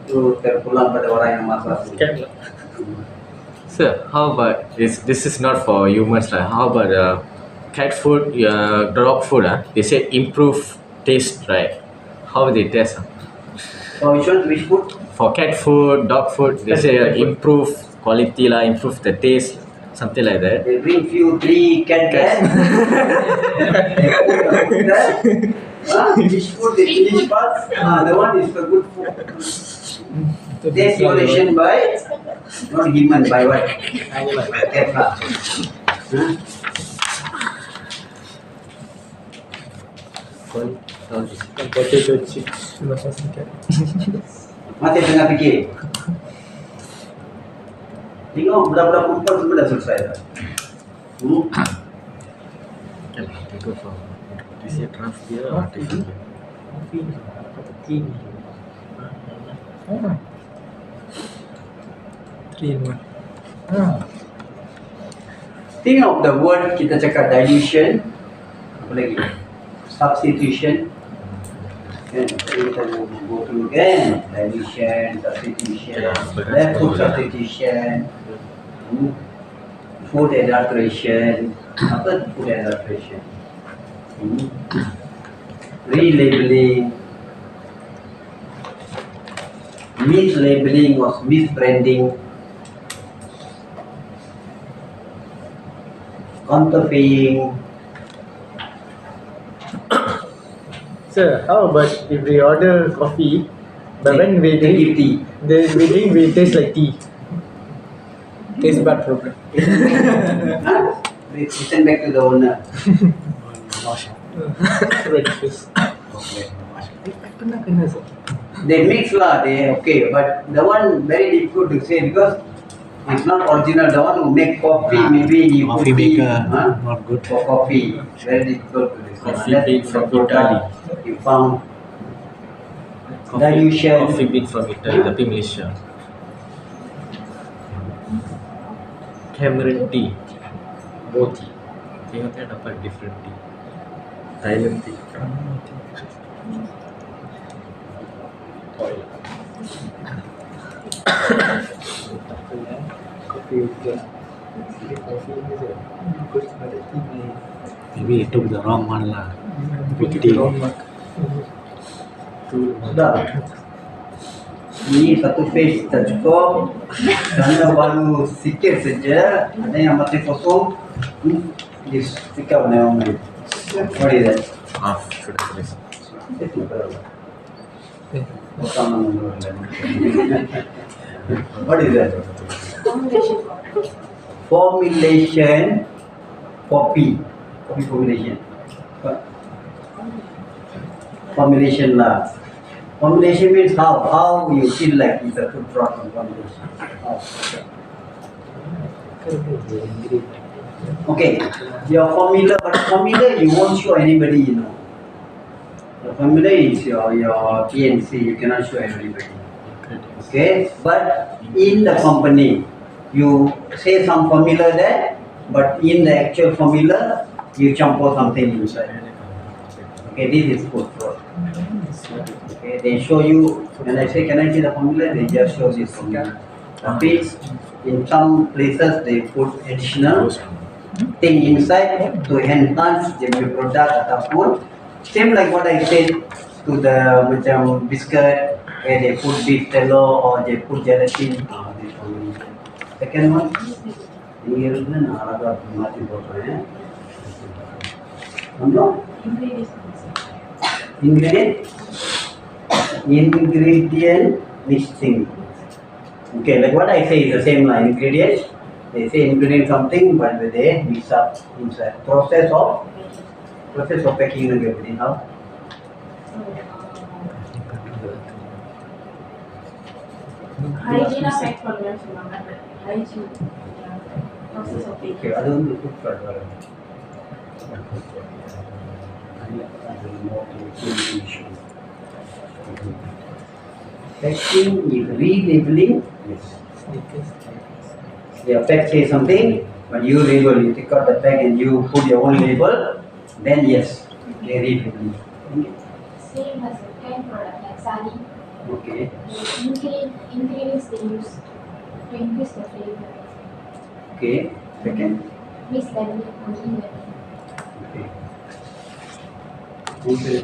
Itu terpulang pada orang yang masak. Sir, how about this is not for humans lah. How about cat food, dog food? They say improve taste, right? How they taste? So which food? For cat food, dog food, they say improve quality lah, improve the taste, something like that. They bring few 3 cat. They put that. Which food they finish first? The one is the good food. Taste evaluation by not human, by what? Cat lah. Potato chips. Masa sikit. Masih tengah fikir. Tengok budak-budak perempuan semua dah selesai dah. Can go for this year draft beer or different beer? Tea. 3 in 1. Think of the word kita cakap dilution, apa lagi? Substitution. Kan, kita go through kan, dilution, substitution, food substitution, food adulteration. Apa tu food adulteration? Relabeling, mislabeling or misbranding, counterfeiting. Sir, how about if we order coffee, but when we They give drink, tea. we taste like tea. Taste bad problem. We send back to the owner. Pernah kena sir. They mix lah, they okay, but the one very difficult to say because it's not original. The one who make coffee, maybe he put Coffee tea, maker, not good. for coffee. Very difficult to say. Coffee Unless made it's from a product Italy. You found dilution. Coffee bean from Italy, tapi Malaysia. Cameron tea. Tea. Tengok dapat different tea. Thailand tea. Kopi juga. Kopi ni sir. Because ada tea ni. Maybe you took the wrong one lah. Sudah. Ini satu page tak cukup. Karena baru sikit saja. Ada yang masih kosong. This pick up never mind. What is that? Ah, should I please? What is that? Formulation. Formulation, copy formulation. Formulation lah. Formulation means how you feel like it's a food product formulation. How? Okay, your formula, but formula you won't show anybody, you know. The formula is your PNC, you cannot show everybody. Okay, but in the company, you say some formula there, but in the actual formula, you campur something inside. Okay, this is food product. Okay, they show you, when I say, can I see the formula? They just show this formula. Tapi in some places, they put additional thing inside to enhance the product ataupun same like what I said to the macam biscuit where they put beef tallow or they put gelatin. This combination. Second one, here is an Arab mati bola. Ingredient mixing. Okay, like what I say is the same line. Ingredient. They say ingredient something, but they mix up inside. Process of packing and everything. How? Hygiene pack பண்ணனும்னு சொன்னாங்க. Hygiene. Process of Okay, baking. அது வந்து food product. Packing is relabeling. Yes. The pack says something, but you label. You take out the pack and you put your own label. Then yes, they relabeling. Same as a canned product like sari. Okay. The ingredients they use to increase the flavor. Okay. Second. Mix level and level. Okay.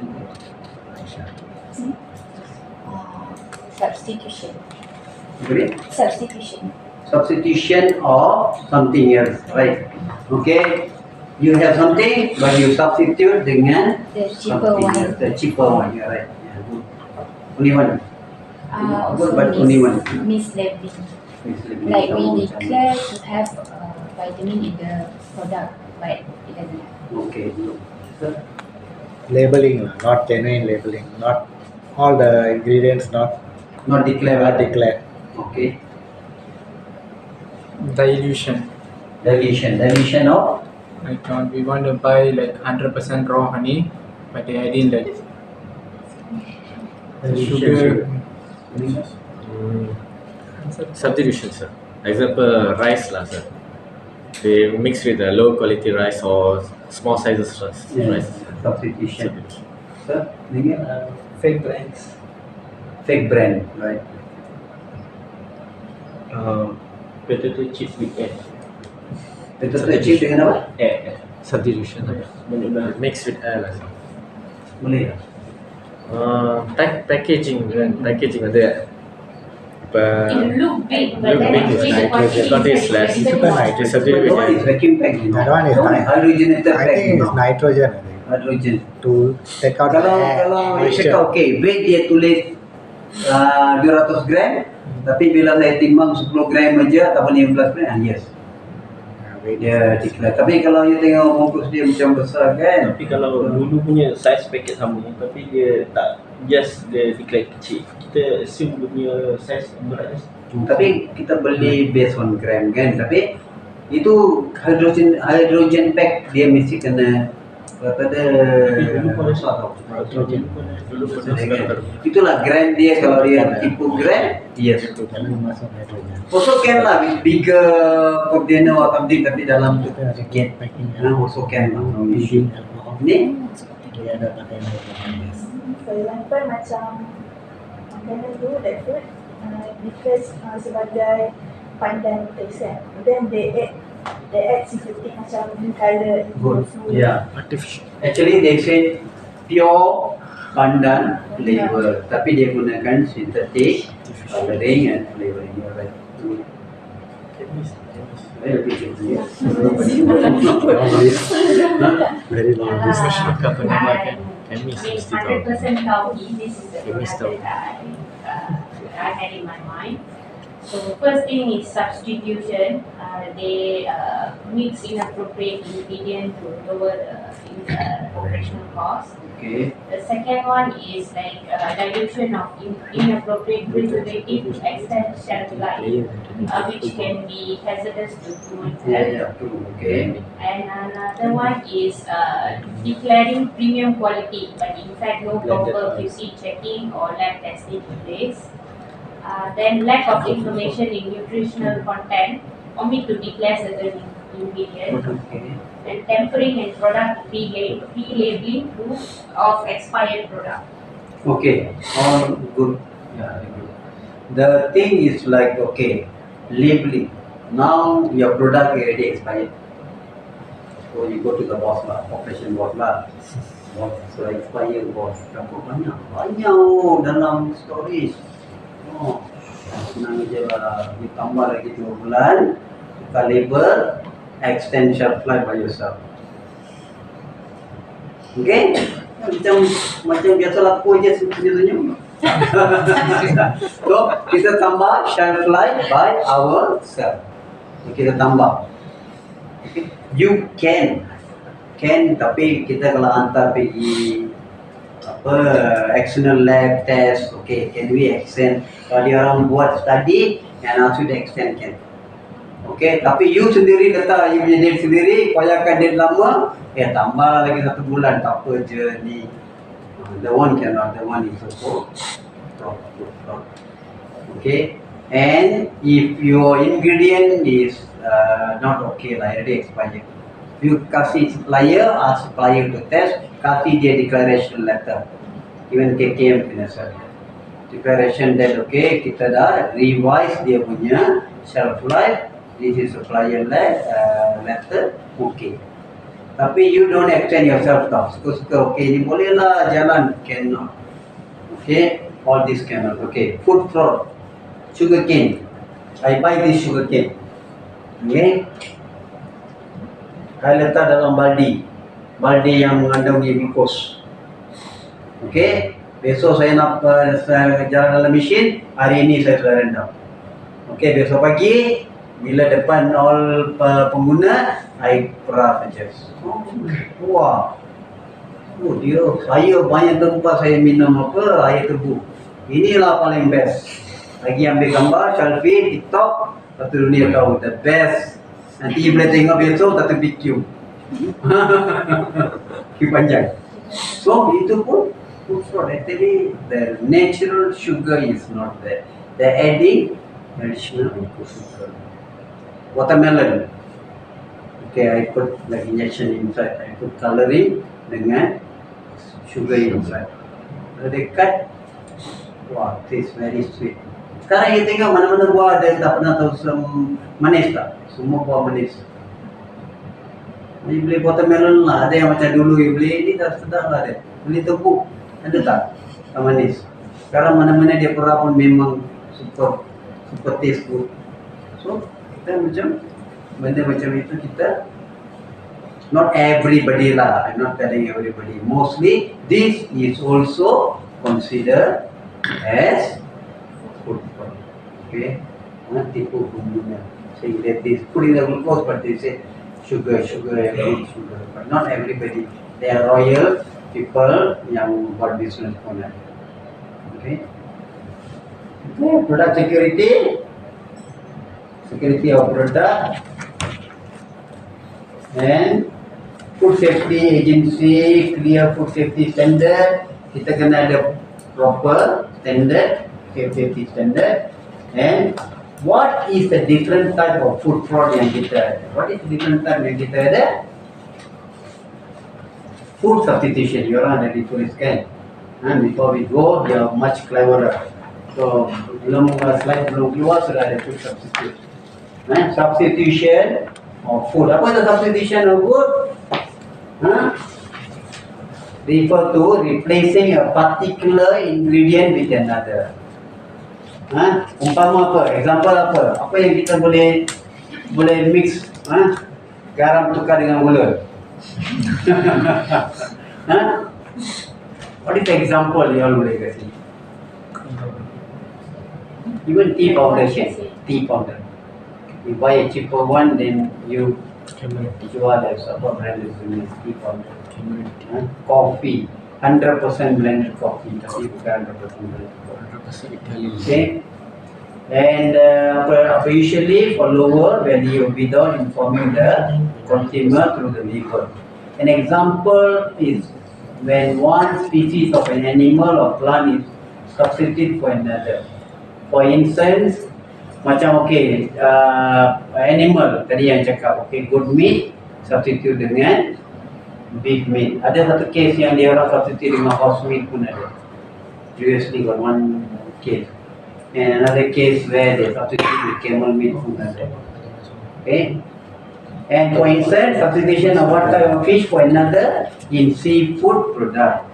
Substitution. Great. Substitution. Substitution of something else, right? Okay, you have something, but you substitute dengan The cheaper something one. else, the cheaper one. You're right. Yeah, good. Only one. Also But only one. mislabeling. Like we declare to have vitamin in the product, but it doesn't have. Okay. Sir? Labeling, not genuine labeling, not all the ingredients not Not declared. Okay. Dilution. Dilution of Like we want to buy like 100% raw honey, but they add in like sugar. Substitution, sir. Example, rice lah, sir. They mix with a low quality rice or small sizes rice. substitution. Sir, again? Fake brands. Fake brand, right? Potato chips with egg. Potato chip dengan apa? Egg. Substitution. Banyak Mix with air lah, sir. Boleh tak? Packaging வந்து இப்போ It look big, but look then big is actually the nitrogen, quantity but it's is less. very small. It's substituted What is with vacuum pack? You know? That one is No, nice. hydrogenated I pack. think You it's know? nitrogen. I think. Hydrogen. To take out Kalau the air, kalau you moisture. cakap okay, weight dia tulis 200 gram, tapi bila saya timbang 10 gram aja ataupun 15 gram, yes. Dia declare. Tapi kalau you tengok bungkus dia macam besar kan. Tapi kalau dulu punya size paket sama, tapi dia tak just dia declare kecil. Kita assume dia punya size berat. Tapi kita beli based on gram kan. Tapi itu hydrogen pack dia mesti kena kata dia Dulu pun besar tau. Dulu pun Itulah gram dia, kalau dia tipu gram, yes. Jangan masuk nitrogen. Also can lah with bigger container or something, tapi dalam tu Kita ada sikit. packing. Also can lah. No issue. Alcohol. Ni Dia ada pakai nitrogen. For example, macam makanan tu, that food, because sebagai pandan taste kan. Then they add synthetic macam green colour, good. food. Yeah. artificial. Actually they say pure pandan flavor, tapi dia gunakan synthetic coloring and flavoring. Right. Very big. Yes. Very long list. Kau pernah makan I Kami mean, mesti tahu. 100% Tauhi, this is the Kami product tahu. that I had in my mind. So first thing is substitution. They mix inappropriate ingredient to lower operational cost. Okay. The second one is like dilution of inappropriate preservative to extend shelf life, which can be hazardous to human health. Yeah, true. Okay. And another one is declaring premium quality, but in fact no proper QC checking or lab testing in place. Then lack of information in nutritional content, omit to declare certain ingredients, Okay. and tempering and product pre-labeling proof of expired product. Okay, all good. Yeah, good. The thing is like, okay, labeling. Now your product already expired. So you go to the boss lah, operation boss lah. Boss, so expired boss. Berapa banyak? Banyak dalam storage. Oh, senang je lah. Ditambah lagi 2 bulan. Tukar label, extend shelf life by yourself. Okay? Macam biasalah aku je senyum-senyum. So, kita tambah shelf life by ourselves. So, kita tambah. Okay. You can tapi kita kalau hantar pergi external lab test, okay, can we extend? Kalau dia orang buat study and also they extend can. Okay, tapi you sendiri letak you punya date sendiri, koyakan date lama, tambah lagi 1 bulan, tak apa je ni. The one cannot, the one is also wrong. Okay, and if your ingredient is not okay, like already expired, you kasih supplier, ask supplier to test, kasih dia declaration letter, even KKM kena share declaration that okay, kita dah revise dia punya shelf life, this is supplier letter, okay. Tapi you don't extend yourself tau, suka-suka okay ni boleh lah jalan, cannot. Okay, all this cannot. Okay, food fraud, sugar cane, I buy this sugar cane, okay, I letak dalam baldi yang mengandungi glucose. Okay, besok saya nak saya jalan dalam mesin, hari ini saya sudah rendam. Okay, besok pagi bila depan all pengguna, I perah saja. Wah, dia saya banyak tempat saya minum air tebu. Inilah paling best. Lagi ambil gambar, selfie, TikTok, satu dunia tahu the best. Nanti boleh tengok besok satu BQ. Queue panjang. So itu pun food fraud. Actually the natural sugar is not there. They're adding additional sugar. Watermelon. Okay, I put like injection inside. I put coloring dengan sugar inside. So they cut. Wow, tastes very sweet. Sekarang kita tengok mana-mana buah ada tak pernah tahu manis tak? Semua buah manis. You beli watermelon lah, ada yang macam dulu you beli ni dah sedap lah dia. Beli tebu, ada tak? Tak manis. Sekarang mana-mana dia perah pun memang super taste good. So kita macam benda macam itu kita, not everybody lah, I'm not telling everybody. Mostly this is also considered as food fraud. Okay, tipu pengguna. Say that this put in the glucose, but they say sugar, good sugar. But not everybody. They are royal people yang buat business owner. Okay. Okay, product security of product, and food safety agency, clear food safety standard. Kita kena ada proper standard, safety standard. And what is the different type of food fraud yang kita ada? What is the different type yang kita ada? Food substitution, orang ada dituliskan. And before we go, they are much cleverer. So, slide belum keluar sudah ada food substitution. Substitution of food. Apa itu substitution of food? Refer to replacing a particular ingredient with another. Umpama apa? Example apa? Apa yang kita boleh boleh mix garam tukar dengan gula. What is the example you all boleh kasih? Even tea powder, tea powder. You buy a cheaper one, then you are the support brand is tea powder. Coffee, 100% blended coffee, tapi bukan 100% blended coffee. Okay. And usually for lower value without informing the consumer through the label. An example is when one species of an animal or plant is substituted for another. For instance, macam animal tadi yang cakap, good meat substitute dengan beef meat. Ada satu case yang dia orang substitute dengan horse meat pun ada. Previously got one case. And another case where they substitute with camel meat pun ada. Okay. And for instance, substitution of one type of fish for another in seafood product.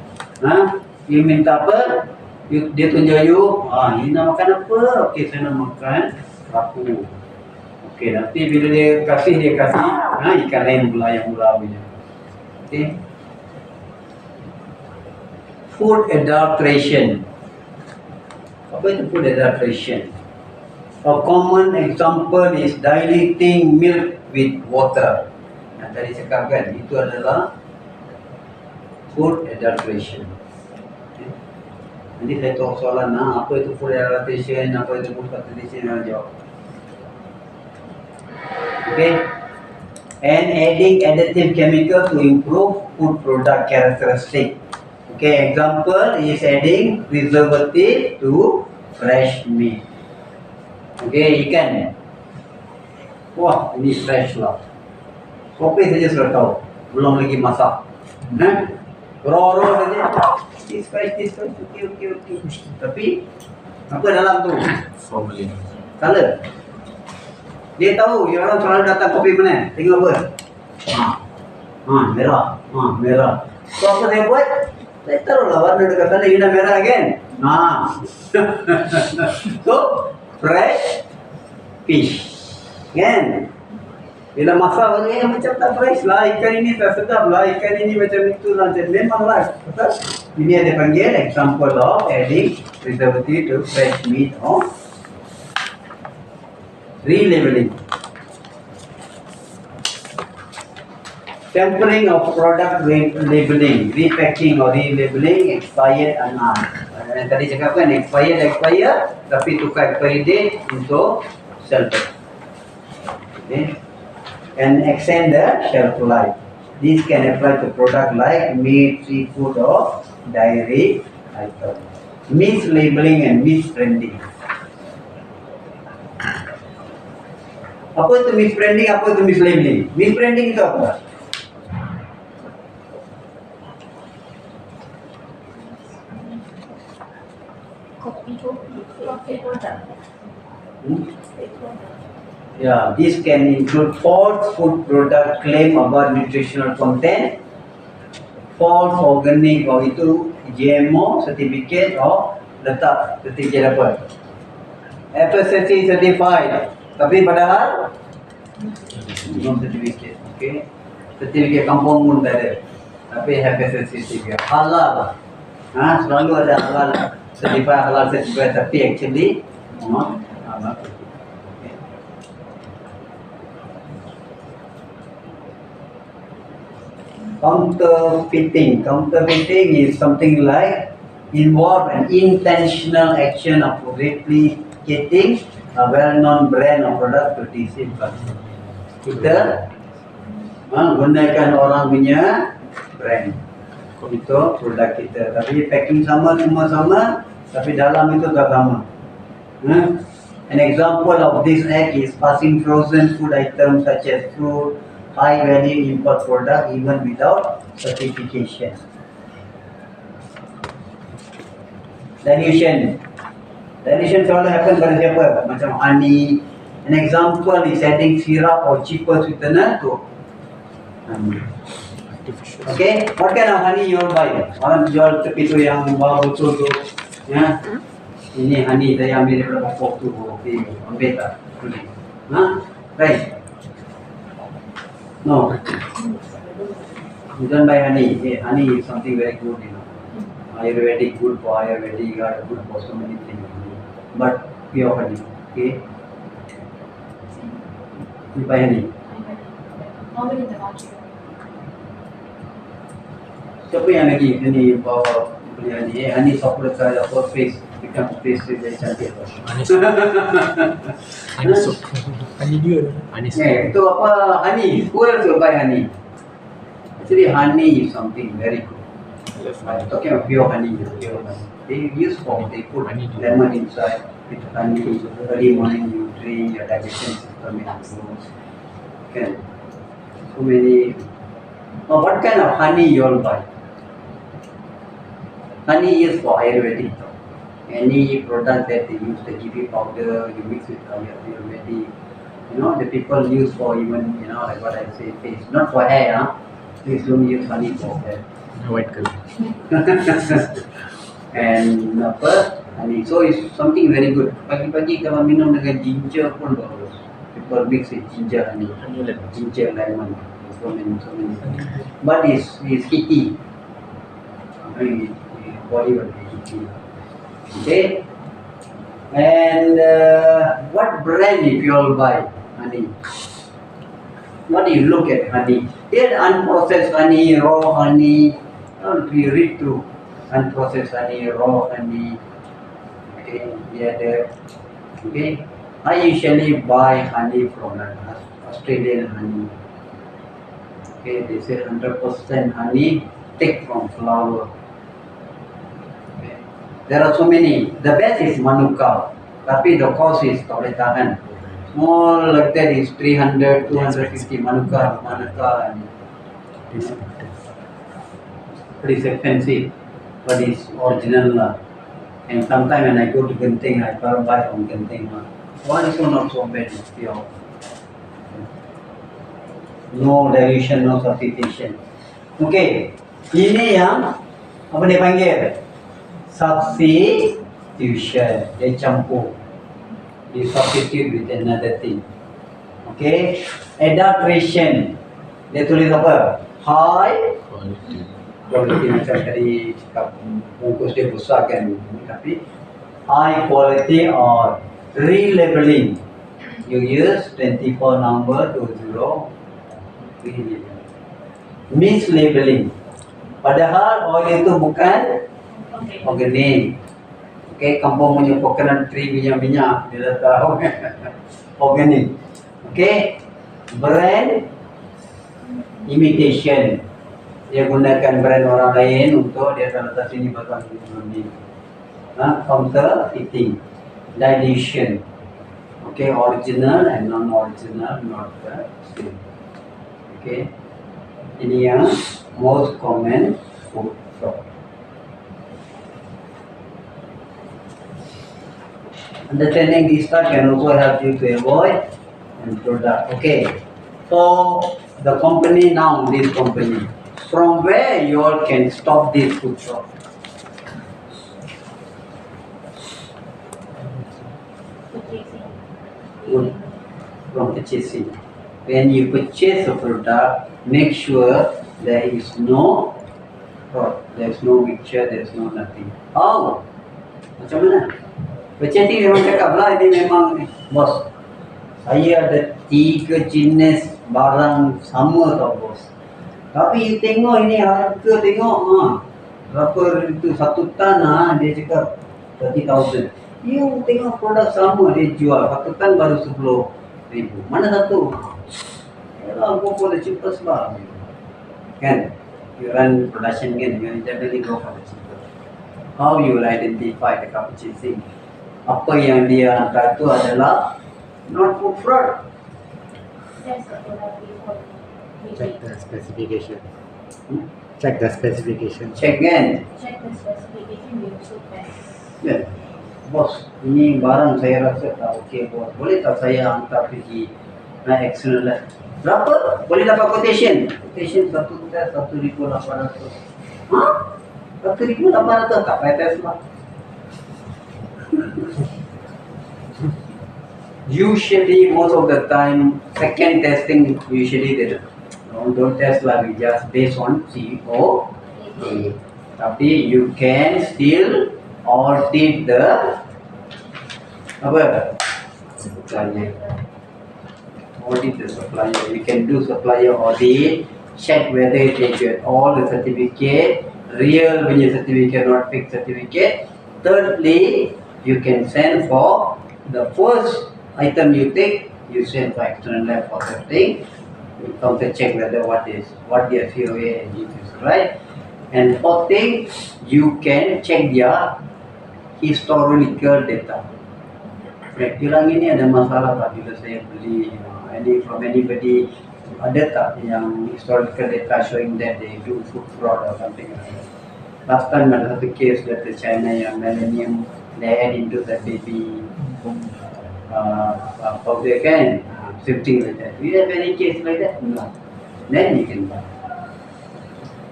You minta apa? Dia tunjuk you, you nak makan apa? Okay, saya nak makan rapu. Okay, nanti bila dia kasih ikan lain pula yang murah punya. Okay. Food adulteration. Apa itu food adulteration? A common example is diluting milk with water. Yang tadi cakap kan, itu adalah food adulteration. Okay. Nanti saya tahu soalan, apa itu food adulteration, apa itu food adulteration, yang jawab. Okay. And adding additive chemical to improve food product characteristic. Okay, example is adding preservative to fresh meat. Okay, ikan. Wah, ini fresh lah. Kopi saja sudah tahu, belum lagi masak. Raw saja. This fresh. Okay. Tapi apa dalam tu? Formalin. Color. Dia tahu, dia orang selalu datang kopi mana? Tengok apa? Merah. So apa saya buat? Saya taruhlah warna dekat sana, ini dah merah kan? So, fresh fish. Kan? Bila masak, macam tak fresh lah, ikan ini tak sedap lah, ikan ini macam itu lah. Memanglah. Ini ada panggil example of adding preservative to fresh meat or relabeling. Tempering of product labeling, repacking or relabeling, expired and tadi cakap kan expired, tapi tukar expiry date untuk shelf life. Okay. And extend the shelf life. This can apply to product like meat, seafood or dairy items. Mislabeling and misbranding. Apa itu misbranding? Apa itu mislabeling? Misbranding itu apa? Coffee product. Yeah, this can include false food product claim about nutritional content, false organic or itu GMO certificate or letak certificate apa? FSSC certified, tapi padahal belum certificate. Okay, certificate kampung pun tak ada, tapi FSSC certificate halal. Selalu ada halal certified, halal certified, tapi actually not halal. Counterfeiting. Counterfeiting is something like involve an intentional action of replicating a well-known brand or product to deceive customer. Kita menggunakan orang punya brand itu produk kita, tapi packing sama, semua sama, tapi dalam itu tak sama. An example of this act is passing frozen food items such as fruit, high value import product even without certification. Dilution selalu happen pada siapa? Macam honey. An example is adding syrup or cheaper sweetener to honey. Okay, what kind of honey you all buy? Orang jual tepi tu yang bawah botol tu, ya. Ini honey saya ambil daripada pokok tu, okay, ambil tak? Right. No. You don't buy honey. Hey, honey is something very good, you know. Ayurvedic, good for Ayurvedic, good for so many things. But pure honey, okay? You buy honey. Normally in the market. Siapa yang lagi honey bawa beli honey? Honey supplement saya for face, become face very cantik. Anis. Anis soup. Honey dia. Anis. Itu apa honey? Who else will buy honey? Actually, honey is something very good. I'm talking of pure honey. Pure honey. They use they put Honey. lemon inside with honey. Early morning you drink, your digestion system improves. Can so many. Now, what kind of honey you all buy? Honey is for Ayurvedic. Any product that they use, the GB powder, you mix with Ayurvedic. You know, the people use for even, you know, like what I say, face. Not for hair, huh? Please don't use honey for hair. White color. And apa, honey. So it's something very good. Pagi-pagi kalau minum dengan ginger pun bagus. People mix with ginger honey. Ginger lemon. So many. But it's heaty. I mean, body will be heaty. Okay. And what brand if you all buy honey? What do you look at honey? They had unprocessed honey, raw honey. Don't we read through unprocessed honey, raw honey. Okay, okay. I usually buy honey from Australian honey. Okay, they say 100% honey take from flower. Okay. There are so many. The best is Manuka, tapi the cost is tak boleh tahan. Small like that is 300, 250 Manuka, and pretty expensive, but it's original. And sometimes when I go to Genting, I buy from Genting. One is not so bad, it's pure. No dilution, no substitution. Okay, ini yang apa dia panggil? Substitution. Dia campur. They substitute with another thing. Okay, adulteration. Dia tulis apa? High quality macam tadi cakap bungkus dia besar kan, tapi high quality or relabeling. You use 24 number to 0. Mislabeling. Padahal oil itu bukan organik. Okay, kampung punya coconut tree minyak dia dah tahu organik. Okay, brand imitation. Dia gunakan brand orang lain untuk dia akan letak sini batang ini. Counterfeiting, dilution. Okay, original and non-original, not the same. Okay, ini yang most common food fraud. Understanding this stuff can also help you to avoid and product. Okay, for the company now, this company, from where you all can stop this food fraud? From purchasing. When you purchase a product, make sure there is no fraud, there is no mixture, there is no nothing. How? Macam mana? Purchasing memang cakap lah, ini memang bos, saya ada 3 jenis barang sama tau bos. Tapi you tengok ini harga, tengok berapa itu 1 tan dia cakap 30,000. You tengok produk sama dia jual 1 tan baru 10,000. Mana satu? Yalah, go for the cheapest lah. Kan? You run production kan, you generally go for the cheapest. How you will identify the purchasing? Apa yang dia hantar itu adalah not food fraud. That's what we call Check the specification. Check the specification. Check kan? Check the specification, we also test. Ya. Bos, ini barang saya rasa tak okey bos. Boleh tak saya hantar pergi external lab? Berapa? Boleh dapat quotation? Quotation 1,800. 1,800 tak payah test lah. Usually, most of the time, second testing usually Don't test lagi just based on CO. Tapi you can still audit the apa? Supplier. Audit the supplier. You can do supplier audit, check whether they get all the certificate, real punya certificate, not fake certificate. Thirdly, you can send for the first item you take, you send for external lab for testing. You come to check whether what their COA and it is right. And fourth thing, you can check their historical data. Kilang ini ada masalah tak bila saya beli from anybody, ada tak yang historical data showing that they do food fraud or something like that. Last time ada satu case dari China yang millennium they add into the baby powder kan, something like that. We have any case like that? No. Then you can buy.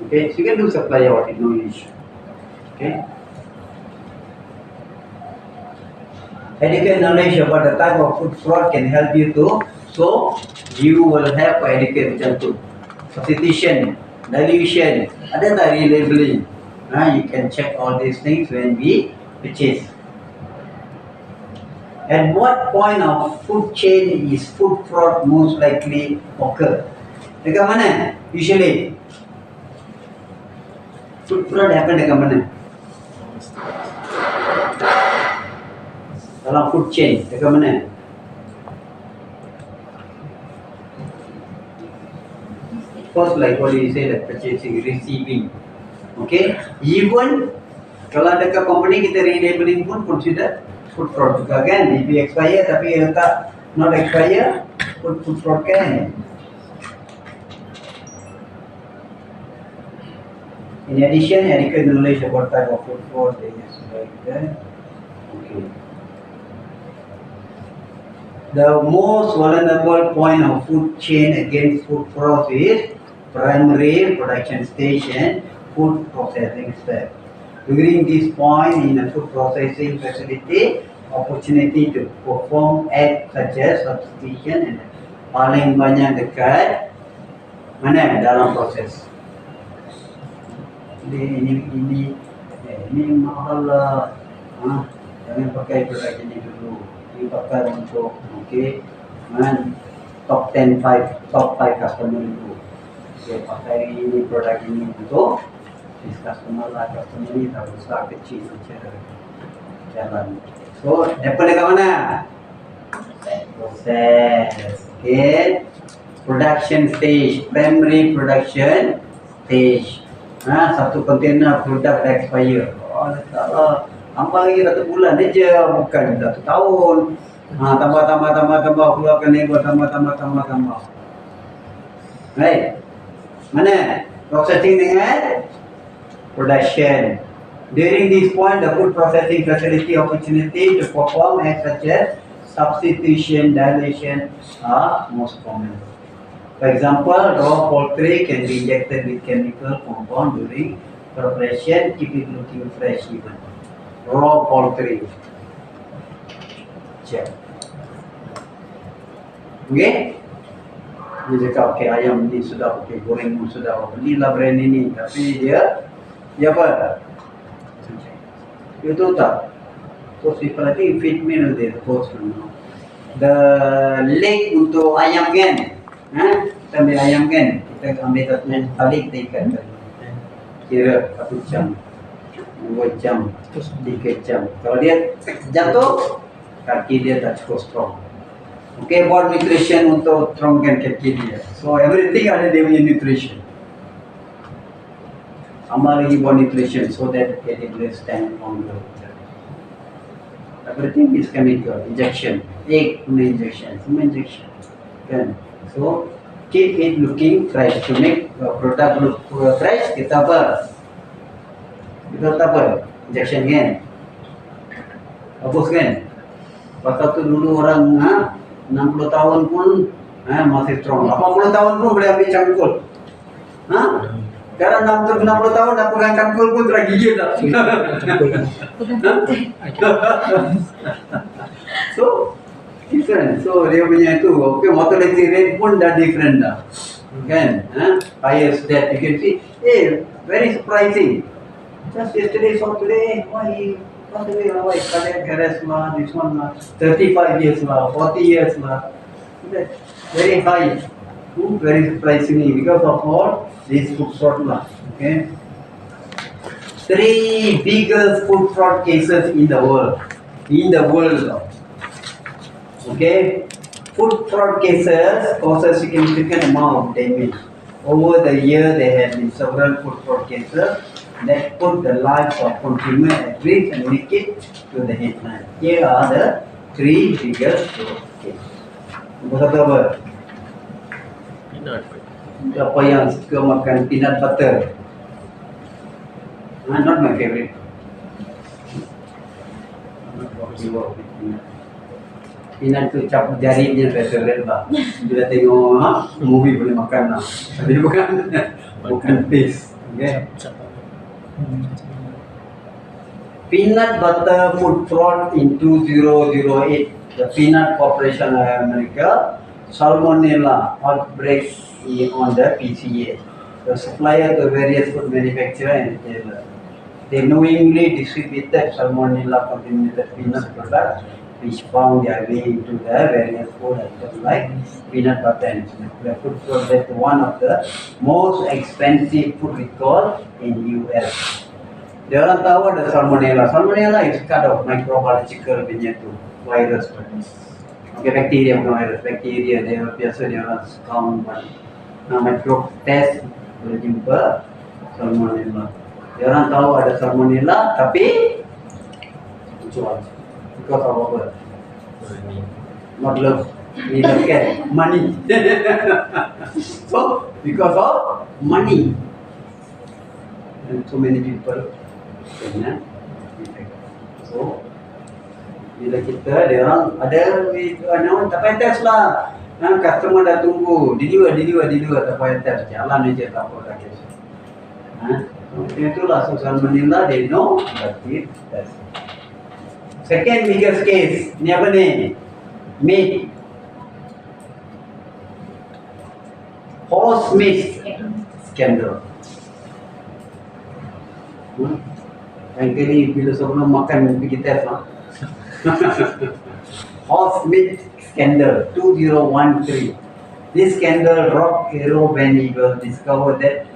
Okay, so you can do supply audit, no issue. Okay. Adequate knowledge about the type of food fraud can help you to, so you will have adequate macam tu. Substitution, dilution, ada tak relabeling? You can check all these things when we purchase. At what point of food chain is food fraud most likely occur? Dekat mana? Usually, food fraud happen dekat mana? Dalam food chain, dekat mana? First, like what you say, that purchasing, receiving. Okay, even kalau dekat company kita relabeling pun consider food fraud juga kan. If you expire tapi letak not expire, food fraud kan. In addition, adequate knowledge about type of food fraud is like that. Okay. The most vulnerable point of food chain against food fraud is primary production station, food processing step. During this point in a food processing facility, opportunity to perform acts such as substitution and paling banyak dekat mana dalam proses. Ini mahal lah. Jangan pakai produk ini dulu. Ini pakai untuk top 5 customer dulu. Okay, pakai ini produk ini untuk customer lah, customer ni tak besar kecil saja jalan. So, dapat dekat mana? Proses. Okay. Production stage, primary production stage. Satu kontainer produk dah expire. Letaklah tambah lagi 1 bulan aja, bukan 1 tahun. Tambah, keluarkan label, tambah. Right? Mana? Processing dengan production. During this point, the food processing facility opportunity to perform acts such as substitution, dilution are most common. For example, raw poultry can be injected with chemical compound during preparation, keep it looking fresh even. Raw poultry. Check. Okay? Dia cakap, okay, ayam ni sudah, okay, goreng pun sudah, belilah brand ini. Tapi dia apa? You tahu tak? So, people, I think feed meal they supposed to know. The leg untuk ayam kan? Kita ambil ayam kan? Kita ambil satu tali, kita ikat tali. Kira 1 jam, 2 jam, 3 jam. Kalau dia jatuh, kaki dia tak cukup strong. Okay, buat nutrition untuk strongkan kaki dia. So everything ada dia punya nutrition. Tambah lagi buat nutrition so that dia boleh stand longer. Everything is chemical, injection, egg injection, semua injection. Kan? So keep it looking fresh. To make product look fresh, kita apa? Kita apa? Injection kan? Hapus kan? Pasal tu dulu orang 60 tahun pun masih strong. 80 tahun pun boleh ambil cangkul. Sekarang 60 tahun dah pegang cangkul pun tergigil dah. So different. So dia punya itu, okay, mortality rate pun dah different dah. Again, highest that you can see. Hey, very surprising. Just yesterday, so today, why he passed away? Why cardiac arrest lah? This one lah, 35 years lah, 40 years lah. That's very high. Very surprisingly because of all these food fraud lah. Okay. 3 biggest food fraud cases in the world. Okay. Food fraud cases cause a significant amount of damage. Over the year, there have been several food fraud cases that put the lives of consumers at risk and make it to the headline. Here are the 3 biggest fraud cases. Apa? Peanut. Siapa yang suka makan peanut butter? Not my favorite. Peanut tu cap jari punya favorite lah. Bila tengok movie boleh makan lah. Tapi bukan taste. Okay. Peanut butter food fraud in 2008. The Peanut Corporation of America Salmonella outbreak on the PCA. The supplier to various food manufacturer and retailer. They knowingly distributed salmonella contaminated peanut products which found their way into the various food items like peanut butter and the food fraud is one of the most expensive food recall in US. Dia orang tahu ada salmonella. Salmonella is kind of microbiological punya tu virus. Okay, bacteria bukan virus. Bacteria dia biasa dia orang count micro test boleh jumpa salmonella. Dia orang tahu ada salmonella tapi jual. Because of apa? Not love. We love get money. So because of money, and so many people kena effect. So bila kita dia orang ada tak payah test lah. Customer dah tunggu, deliver tak payah test. Jalan aja tak apa lagi. Itulah salmonella they know but it test. Second biggest case, ni apa ni? Meat. Horse meat scandal. Yang kali bila sebelum makan pergi test lah. Horse meat scandal 2013. This scandal rocked Hero when he was discovered that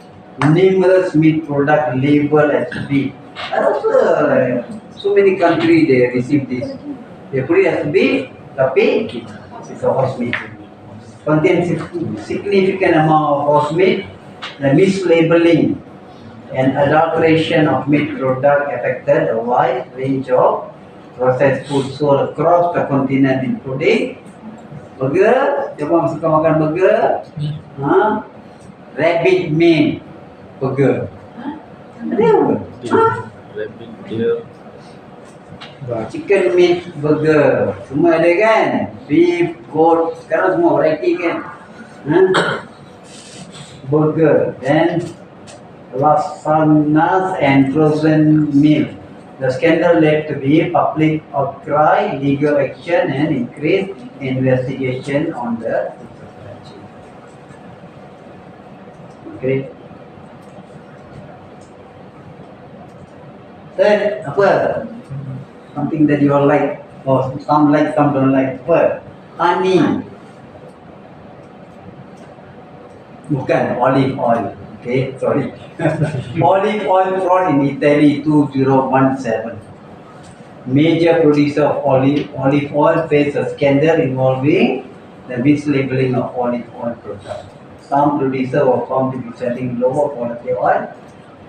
numerous meat product labeled as beef. And also, so many countries they receive this. They put it as beef, tapi it's a horse meat. Contains significant amount of horse meat. The mislabeling and adulteration of meat product affected a wide range of processed food sold across the continent, including burger. Siapa suka makan burger? Rabbit meat burger. Ada apa? Rabbit deer. Chicken meat burger. Semua ada kan? Beef, goat. Sekarang semua variety kan? Burger. Then lasagnas and frozen meal. The scandal led to be public outcry, legal action and increased investigation on the supply chain. Okay. Third, apa? Something that you all like, or some like, some don't like. What? Honey. Bukan, olive oil. Okay, sorry. Olive oil fraud in Italy 2017. Major producer of olive oil faced a scandal involving the mislabeling of olive oil products. Some producers were found to be selling lower quality oil,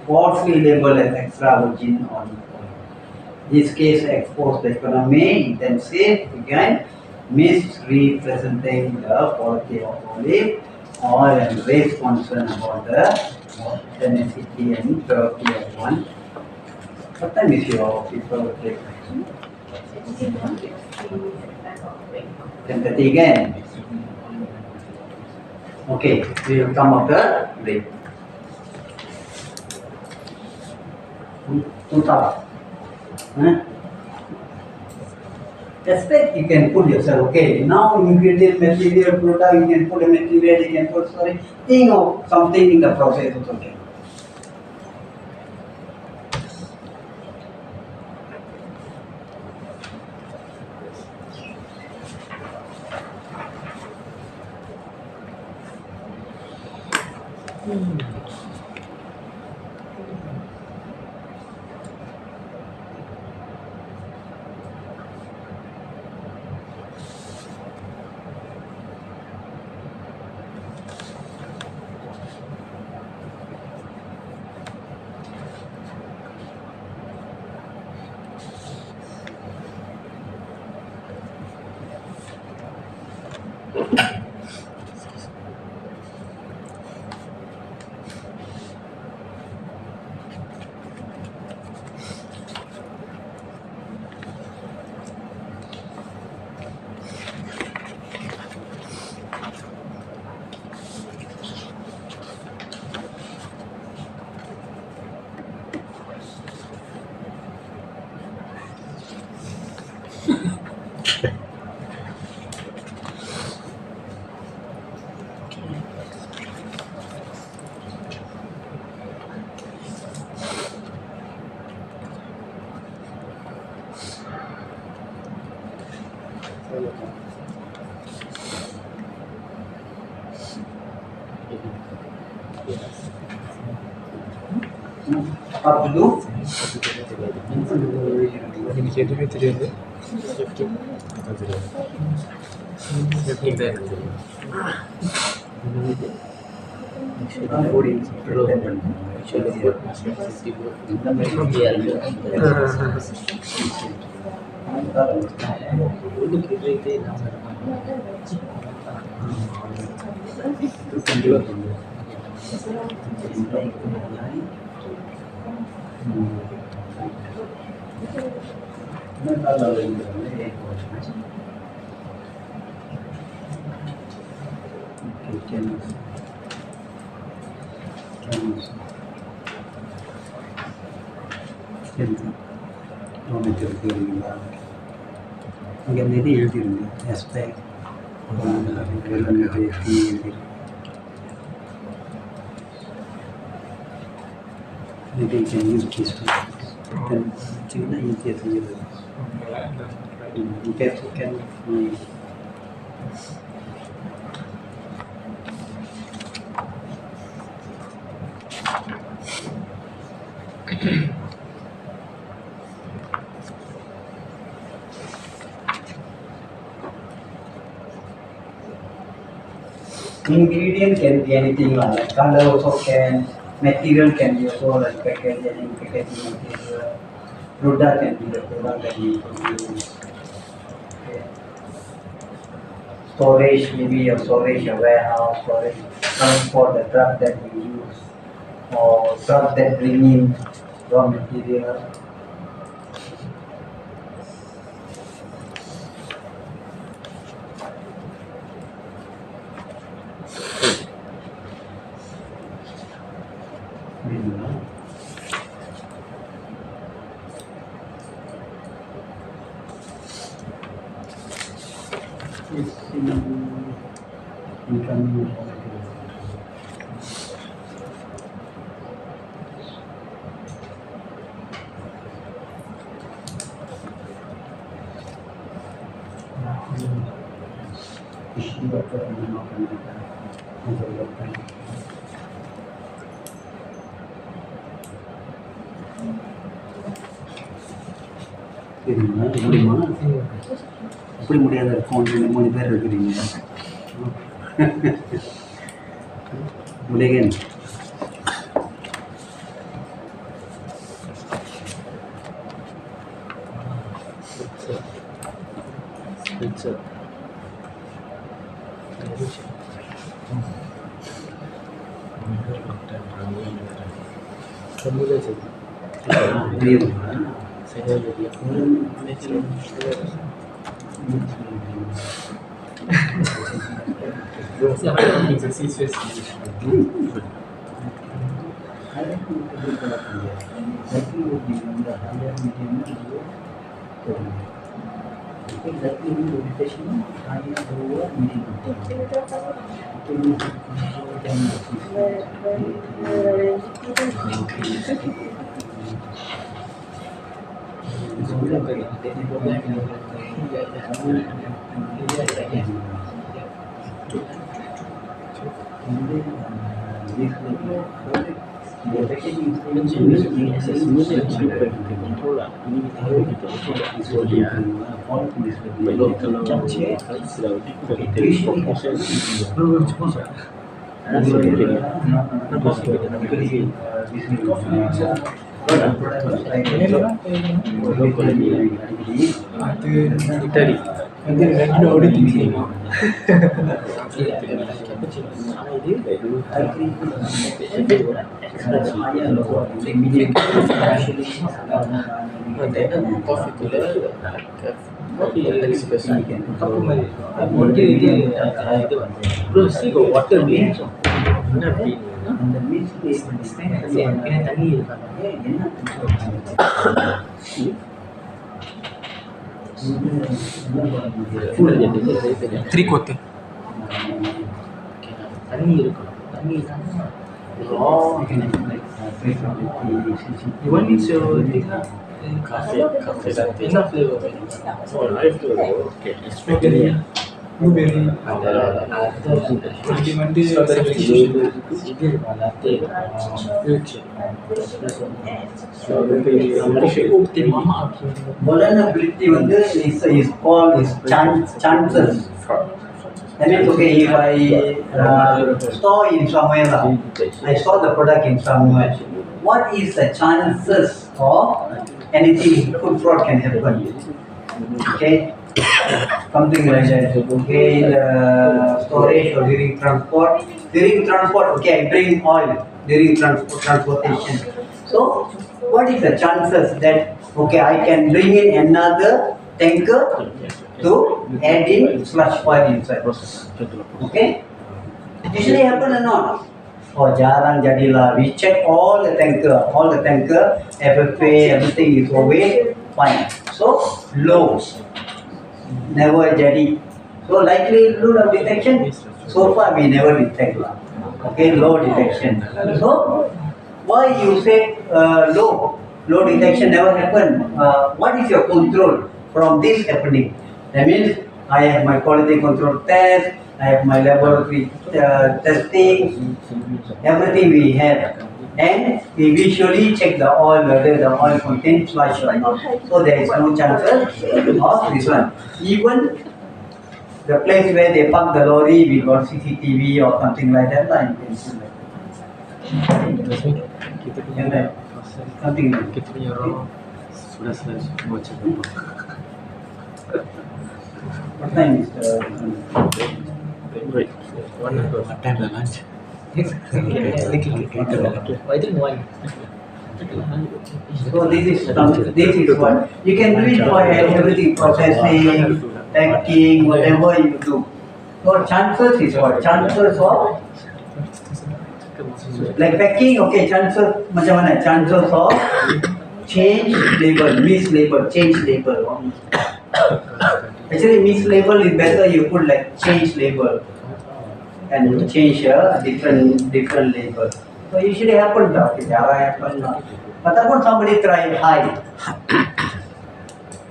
falsely labeled as extra virgin olive oil. This case exposed the economy intensive, again, misrepresenting the quality of olive oil and raised concern about the authenticity and purity of one. What time is your people break? 10:30 again. Okay, we will come after break. Tuntas. aspect you can put yourself. Okay, now ingredient, material, product, you can put a material, you can put sorry, think of something in the process also. Okay. Up to do? എനിക്ക് എതുவுமே தெரியாது Again, maybe எழுதிருங்க aspect maybe you can use this one. You can easier to use. You can ingredient can be anything like color also can, material can be also like packaging material, product can be the product that you produce. Okay. Storage, maybe your storage, a warehouse, storage, transport the truck that you use, or truck that bring in raw material. முடியுமா அப்படி முடியாத இருக்கும் 3 பேர் இருக்கிறீங்க Murugan Exactly the rotation, higher, lower, minimum. Kira berapa lama? Itu ni control dan Control lah. Ini kita tahu kita control dia. Belum kalau sudah kita proses. Tadi. Nanti lagi dah audit ini. Bro, see got water being. Full je dia. 3/4. Tani இருக்கும். Tani sama. Oh, You want me to take that? Cafe latte. Enough flavor. Oh, live flavor. Okay. Strawberry. Blueberry. Nanti Nanti latte. vulnerability is called chances. That means okay, if I store in somewhere, I store the product in somewhere. What is the chances of anything food fraud can happen? Okay, something like that. Okay, the storage or during transport. During transport, okay, I bring oil during transportation. So, what is the chances that okay, I can bring in another tanker to add in slush oil inside? Okay, usually happen or not? Oh, jarang jadilah. We check all the tanker, FFA, everything is always fine. So low, never jadi. So likelihood of detection, so far we never detect lah. Okay, low detection. So why you say low detection never happen? What is your control from this happening? That means I have my quality control test, I have my laboratory testing, everything we have, and we visually check the oil whether the oil contains slush or not. So there is no chances of this one. Even the place where they park the lorry, we got CCTV or something like that. Like something like kita punya raw sudah selesai baca. what time is the Wait. What time the lunch? I think one. so this is what you can do it for everything, processing, packing, whatever you do. So chances is what? Chances of like packing, okay, chances macam mana? Chances of change label, mislabel, change label. Actually mislabel is better, you put like change label and you change a different label. So usually happen lah, jarang happen lah. Ataupun somebody try high.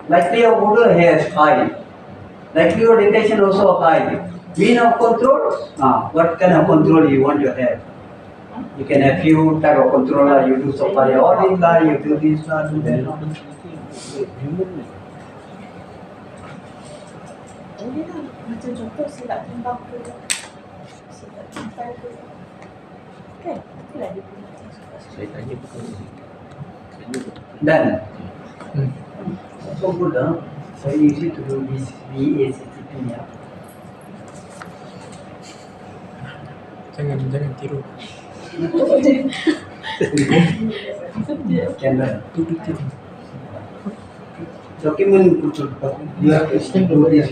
Likelihood of odor has high. Likelihood of detection also high. Mean of control, what kind of control you want to have? You can have few type of controller, you do supply oil lah, you do this lah, do that lah. Boleh lah, macam contoh silap timbang ke, silap timbang ke. Kan? Itulah dia punya macam suka-suka. Saya tanya bukan. Done. So good lah. So easy to do this VACCP ya. Jangan tiru. Can done. Document put you have to do this.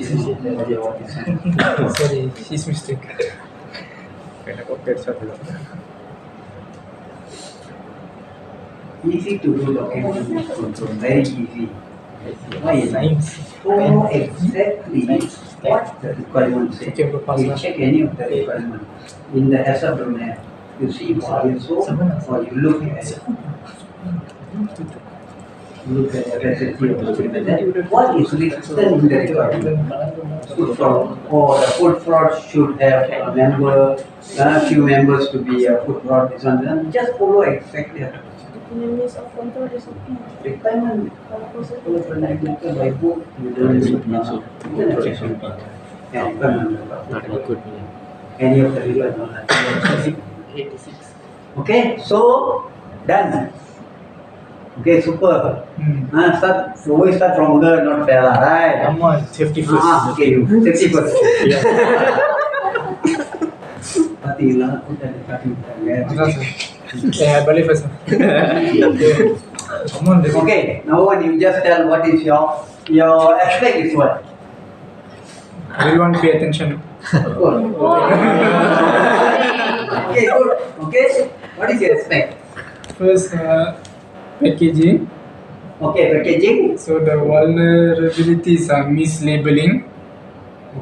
Sorry, his mistake. Kena compare satu lah. Easy to do document control, very easy. Why is that? Follow exactly what the requirement says. Okay, we'll pass You now. check any of the requirement. In the HACCP domain, you see what you saw or you look at it. Look at the facility of the then what is written in the requirement? Food fraud, or the food fraud should have a member, a few members to be a food fraud, this one, then just follow exactly that. Means of control is okay. Requirement, follow the by book, you don't need to. Yeah, requirement. Not a good. Any of the requirement. 86. Okay, so done. Okay, super. Start, always start from her, not Bella, right? Come on, safety first. Okay, you safety first. Patilah, aku dah dekat balik first. Come on, Okay, now what you just tell what is your aspect is what? everyone pay attention. Good. Okay, good. Okay, what is your aspect? First, packaging. Okay, packaging. So the vulnerabilities are mislabeling.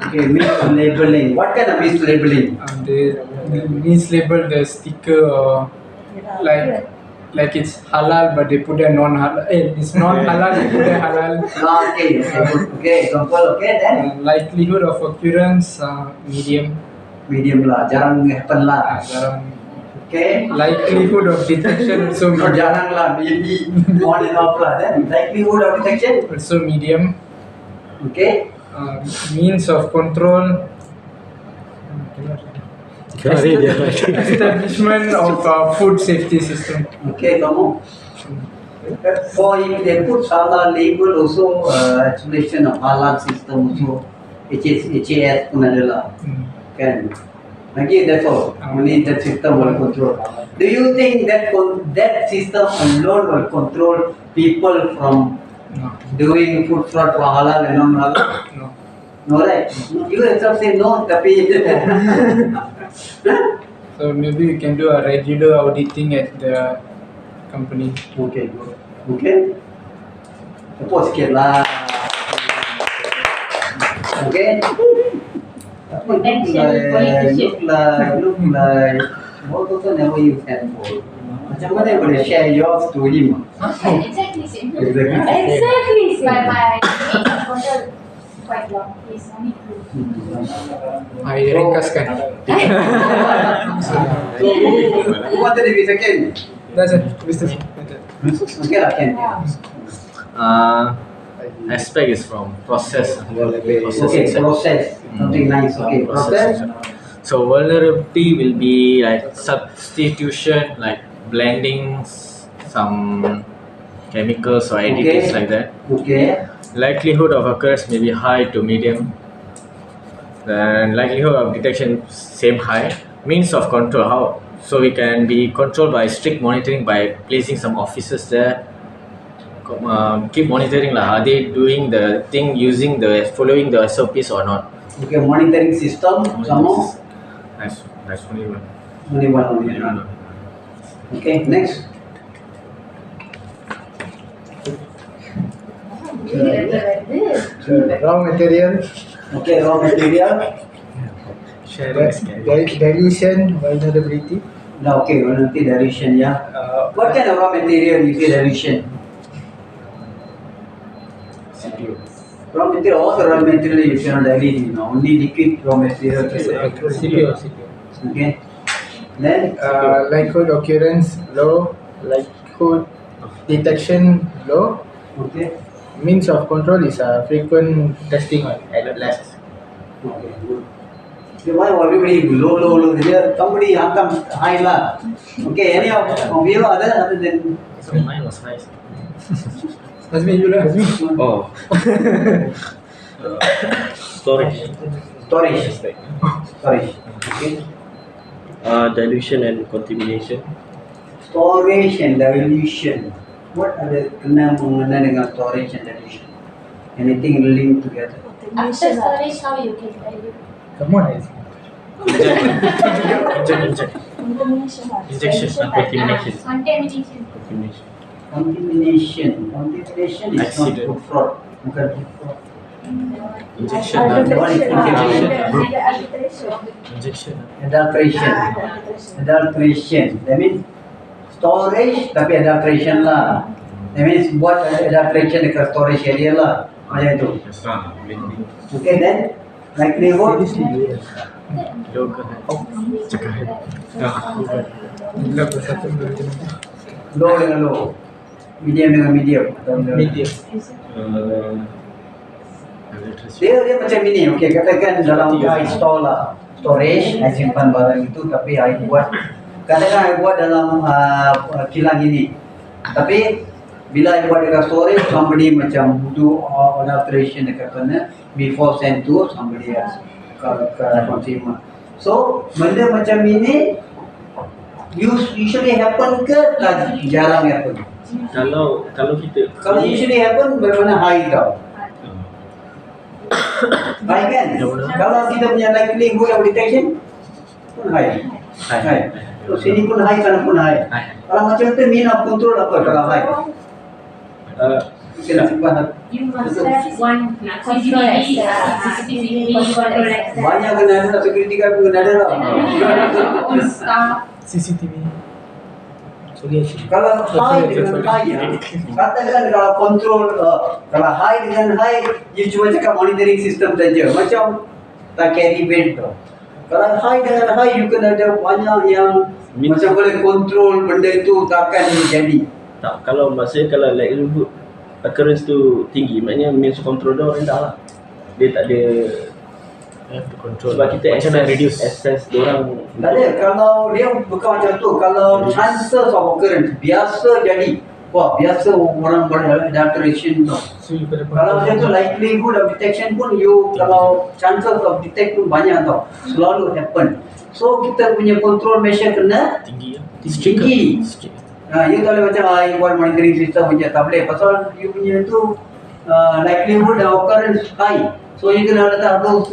Okay, mislabeling. What kind of mislabeling? They mislabel the sticker or like it's halal but they put a non-halal. It's not halal, they put a halal. Okay, good. Okay, example. Okay, then Likelihood of occurrence medium. medium lah, jarang happen lah. Around Okay. likelihood of detection also So medium. jarang lah, maybe on and off lah. Then likelihood of detection. Also medium. Okay. Means of control. Establishment of food safety system. Okay, come on. For if they put halal label also, explanation of halal system also, HAS pun ada lah. Kan? Okay, that's all. Only that system will control. Do you think that that system alone will control people from No. doing food fraud for halal and non-halal? No. No, right? You yourself say no, tapi So maybe you can do a regular auditing at the company. okay, good. Okay. Tepuk sikit lah. Okay. Attention, politician. Look like, what also never use handphone. Macam mana boleh share yours to him? Exactly same. Exactly. Exactly same. My control quite long. It's only two. I ringkaskan. So, who wanted to be second? That's it. Mr. Okay lah, Ken. Aspect is from process. Okay, process. Something nice. Okay, process. So vulnerability will be like substitution, like blending some chemicals or additives Okay. like that. Okay. Likelihood of occurrence may be high to medium. Then likelihood of detection same high. Means of control, how? So we can be controlled by strict monitoring by placing some officers there. Keep monitoring lah. Are they doing the thing using the following the SOPs or not? Okay, monitoring system. Some more. That's only one. Only one. Okay, next. Raw material, Okay, raw material. dilution, vulnerability. No, okay, nanti dilution ya. What kind of raw material you say dilution? Raw material, all the raw material you cannot dilute, only liquid raw material. CPO. Okay. Then, Likelihood occurrence low. Likelihood detection low. okay. Means of control is frequent testing at lab. Okay, good. Okay, why everybody low? Here, somebody come high lah. Okay, any of you other than So mine was high. Azmi, you lah. Oh. Storage. storage. Okay. Dilution and contamination. Storage and dilution. What are the kena mengena dengan storage and dilution? Anything linked together? After storage, how you can dilute? Come on, Azmi. Injection. Contamination lah. Injection and contamination. Contamination. Contamination. Contamination is not Accident. food fraud. Bukan food fraud. Injection. Injection. Adulteration. Adulteration. That means storage tapi adulteration lah. That means buat adulteration dekat storage area lah. Macam itu. Okay then, likelihood Yoga. Cakap. Bila bersatu macam low dengan low, medium dengan medium. Atau Medium. Dia macam ini. Okay, katakan dalam I store lah, storage, I simpan barang itu, tapi I buat, katakan I buat dalam kilang ini. Tapi bila I buat dekat storage, somebody macam do adulteration dekat sana before send to somebody else, ke consumer. So benda macam ini usually happen ke jarang happen? Kalau kita Usually happen bagaimana high tau. High kan? Kalau kita punya likelihood of detection pun high. High. So sini pun high, sana pun high. Kalau macam tu mean of control apa kalau high? Kita simpan You must have one CCTV control access. banyak kena ada, security guard pun kena ada lah. On staff. CCTV. Kalau high dengan high, katakan kalau control, kalau high dengan high, you cuma cakap monitoring system saja, macam tak carry weight tau. Kalau high dengan high, you kena ada banyak yang macam boleh control benda itu takkan jadi. tak, kalau maksudnya kalau likelihood occurrence tu tinggi, maknanya means control dia rendah lah. Dia tak ada, Have to control. sebab kita Macam nak reduce. access diorang. Tak ada, kalau dia bukan macam tu, kalau chances of occurrence biasa jadi, wah biasa orang adulteration tau. So you kena Kalau macam tu likelihood of detection pun you, kalau chances of detect pun banyak tau, selalu happen. So kita punya control measure kena Tinggi. tinggi. You tak boleh macam you buat monitoring system macam tak boleh, pasal you punya tu likelihood of occurrence high. So you kena letak tu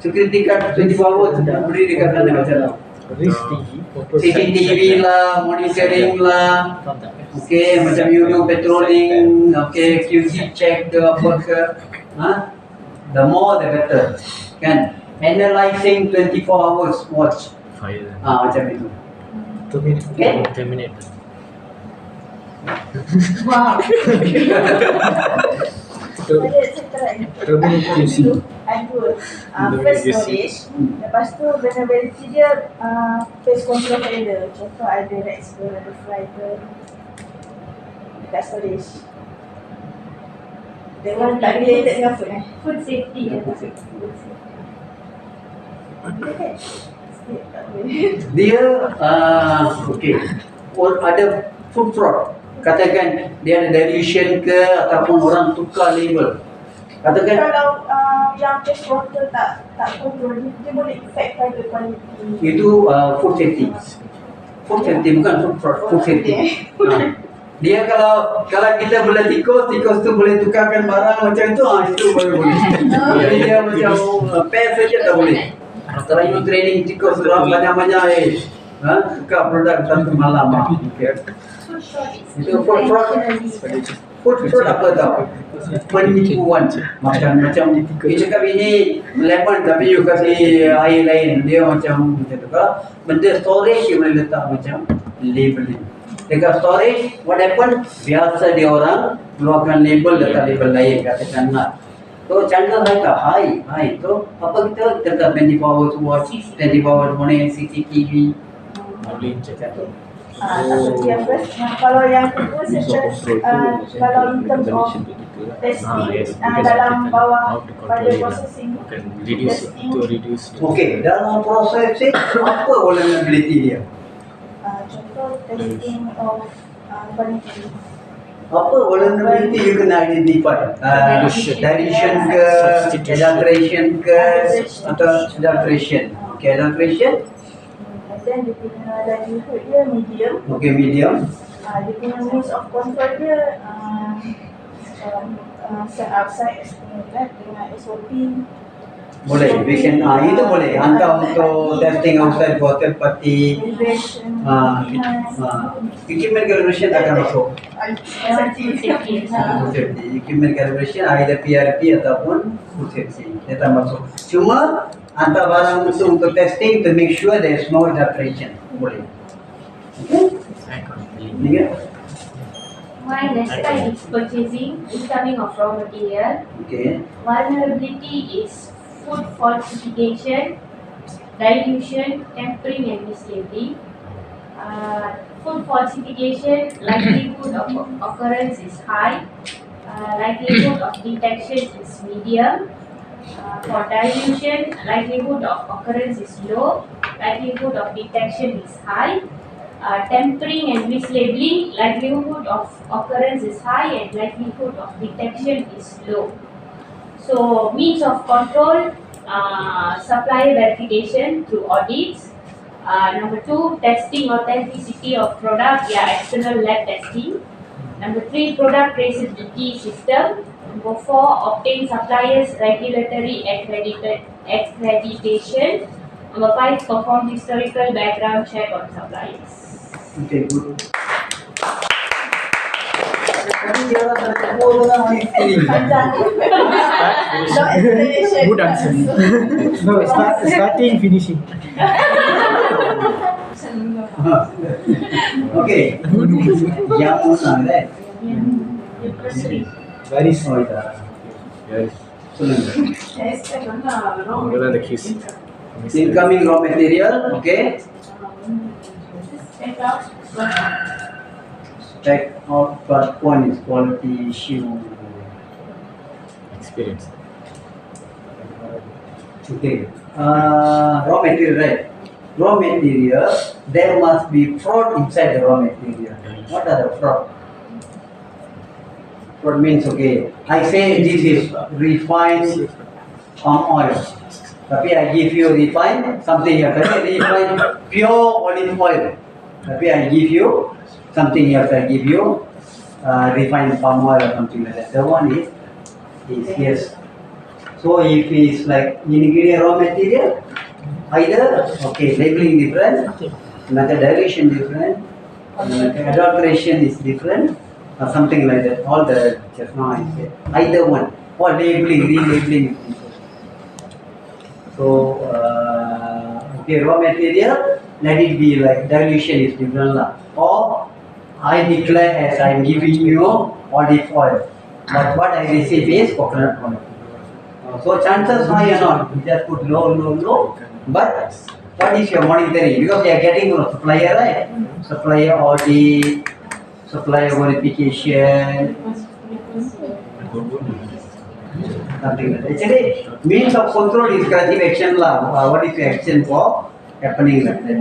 security guard 24 hours beri dekat sana macam tu. Risk tinggi. CCTV lah, monitoring lah. Okay, macam you do patrolling, okay, QC check ke apa ke. The more the better. Kan? Analyzing 24 hours watch. Fire. Macam itu. Okay? Terminate. Wow. Terminate QC. First storage, lepas tu vulnerability dia face control failure. Contoh ada Rex ke, ada Fly ke dekat storage. Dengan tak related dengan food Food safety. Dia okay. Ada food fraud. Katakan dia ada dilution ke ataupun orang tukar label. Katakan Kalau yang face control tak control, dia boleh affect pada quality. itu food safety. Food safety bukan food fraud, food safety. Dia kalau kita boleh tikus tu boleh tukarkan barang macam itu, itu boleh. Jadi dia macam pair saja tak boleh. Kalau you training tikus orang banyak-banyak tukar produk satu malam. Okay. Itu food fraud. Food fraud apa tau? Penipuan. Macam you cakap ini lemon tapi you kasih air lain, dia macam tu. Kalau benda storage you boleh letak macam labeling. Dekat storage, what happen? Biasa dia orang keluarkan label, letak label lain, katakan nak. So chances high. So apa kita letak 24 hours watch, 24 hours morning, CCTV. Boleh check. Tak seperti yang first. Kalau yang kedua kalau in terms of testing dalam bawah pada processing, Reduce to reduce. Okay, dalam processing apa vulnerability dia? contoh testing of quality. Apa vulnerability you kena identify? Dilution ke, adulteration ke, atau adulteration. Okay, adulteration. And then dia punya likelihood dia medium. Okay, medium. Dia punya means of control dia set outside dengan SOP. Boleh, we can, itu boleh. Hantar untuk testing outside for third party. Calibration, Equipment calibration takkan masuk. Safety. Food safety. Equipment calibration either PRP ataupun food safety. Dia tak masuk. Cuma hantar barang itu untuk testing to make sure there is no adulteration. Boleh. Okay? My next type is purchasing, incoming of raw material. Okay. Vulnerability is food falsification, dilution, tempering and mislabeling. Food falsification, likelihood of occurrence is high. Likelihood of detection is medium. For dilution, likelihood of occurrence is low. Likelihood of detection is high. Tempering and mislabeling, likelihood of occurrence is high and likelihood of detection is low. So means of control, supplier verification through audits. Number 2, testing authenticity of product via external lab testing. Number 3, product traceability system. Number 4, obtain suppliers regulatory accreditation. Number 5, perform historical background check on suppliers. Okay, good. Tadi dia orang tak ada orang ini. panjang. No explanation. Good answer. No, starting, finishing. Okay. Yang mana kan? Very Oh, itu. Yes. சொல்லுங்க. You're the keys. Incoming raw material, okay. Check out first one is quality issue. Experience. Okay. Raw material, right? Raw material, there must be fraud inside the raw material. What are the fraud? Fraud means, okay, I say this is refined palm oil. Tapi I give you refined something else. Tapi refined pure olive oil. Tapi I give you something else. I give you refined palm oil or something like that. The one is yes. So if it's like ingredient raw material, either okay labeling different, another dilution different, another adulteration is different, or something like that. All the just now I said either one or labeling, relabeling. So okay, raw material, let it be like dilution is different lah. Or I declare as I'm giving you olive oil, but what I receive is coconut oil. So chances are you not, you just put low. But what is your monitoring? Because they are getting from supplier, right? Supplier audit, supplier verification, something like that. Actually, means of control is corrective action lah. What is the action for happening like that?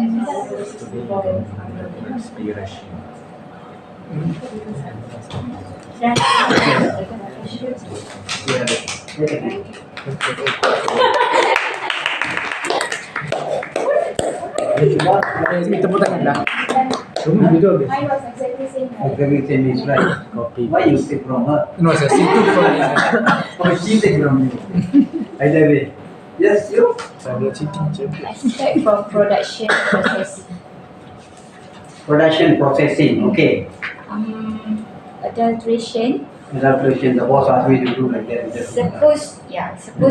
Inspiration. Tepuk tangan lah. I was exactly saying that. Everything is right. Copy. Why you take from her? No, sir. Situ from me. Oh, she take from you. Either way. Yes, you. I start from production process. Production processing. Okay. Adulteration. Adulteration. The boss asked me to do like that. Supposed to Yes, be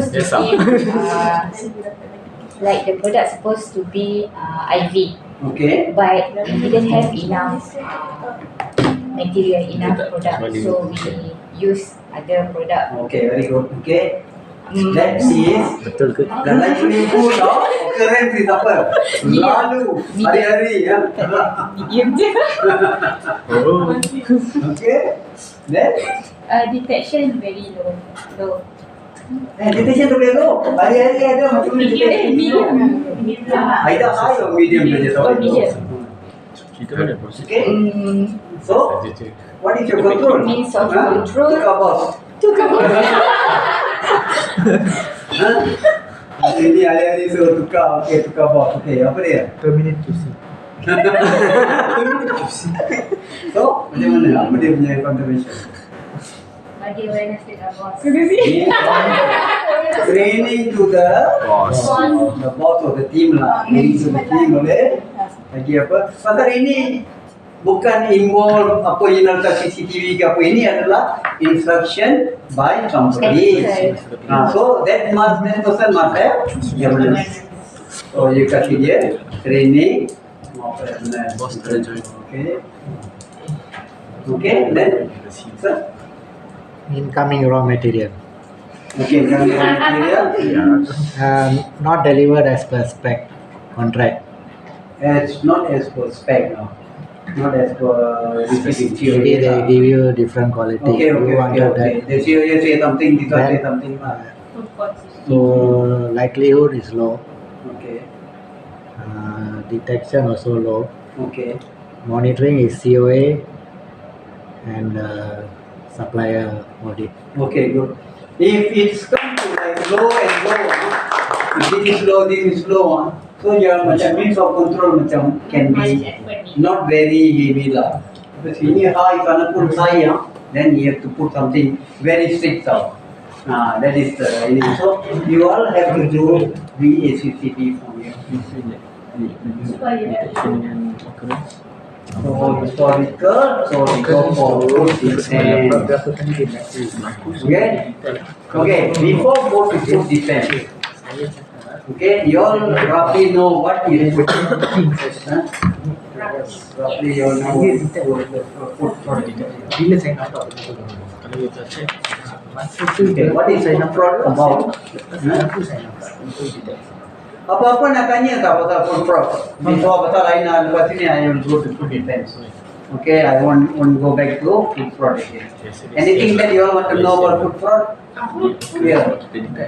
like the product supposed to be IV, Okay. but we didn't have enough material, enough product, so we use other product. Okay, very good. Okay. That is Betul ke? the likelihood of occurrence is apa? Lalu hari-hari ya. Oh. Okay. Then Detection very low. detection tu boleh low. Hari-hari ada macam ni detection. Either high or medium saja. Kita ada proses. Okay. So what is your control? Means of control. Tukar bos. Ini hari-hari suruh tukar. Okay, tukar bos. Okay, apa dia? Terminate QC. So, macam mana? Apa dia punya contribution? Bagi awareness dekat bos. Ini training to the Boss. the boss of the team lah. Training to the team boleh. Lagi apa? Pasal ini bukan involve apa yang letak CCTV ke apa, ini adalah instruction by somebody. So that person must have governance. So you kasih dia training. Boss terjoin. Okay. Okay, then sir. Incoming raw material. Okay, material. Not delivered as per spec contract. It's not as per spec now. Not as per receiving Maybe they give you different quality. Okay, You okay, okay, wanted okay. that. They say something, this one say Then- something. Food consistence. So likelihood is low. Okay, Detection also low. okay. Monitoring is COA and supplier audit. Okay, good. If it's come to like low and low, if this is low, so your macam means of control macam can Much be effort needed. not very heavy lah. Because ini high, kana put high, then you have to put something very strict out. That is the so you all have to do VACCP from here. Super you have to Dengan occurrence. So historical, so we go for food defense. Okay? Okay, before go to food defense. Okay, you all roughly know what is food defense. Roughly you all know food defense. Bila saya nampak Kalau kita check, masa tu Okay, what is food fraud about? Aku saya nampak untuk tidak. Apa-apa nak tanya tak pasal food fraud? Before pasal lain lepas ini I will go to food defense. Okay, I won't go back to food fraud again. Anything that you all want to know about food fraud? Yeah.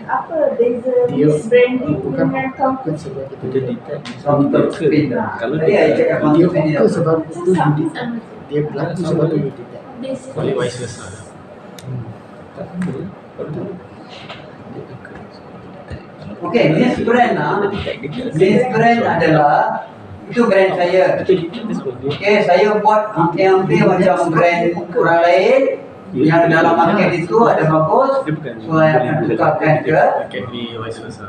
Apa beza Dia misbranding bukan dengan counter? bukan sebab itu kita detect Counter feed. Kalau Tadi I cakap dia counter feed. fokus sebab itu dia berlaku sebab itu tidak. Only vice versa. Okay, this brand brand adalah itu brand saya. Okay, saya buat hampir macam brand orang lain yang dalam market itu ada bagus, so saya akan tukarkan ke Can be vice versa.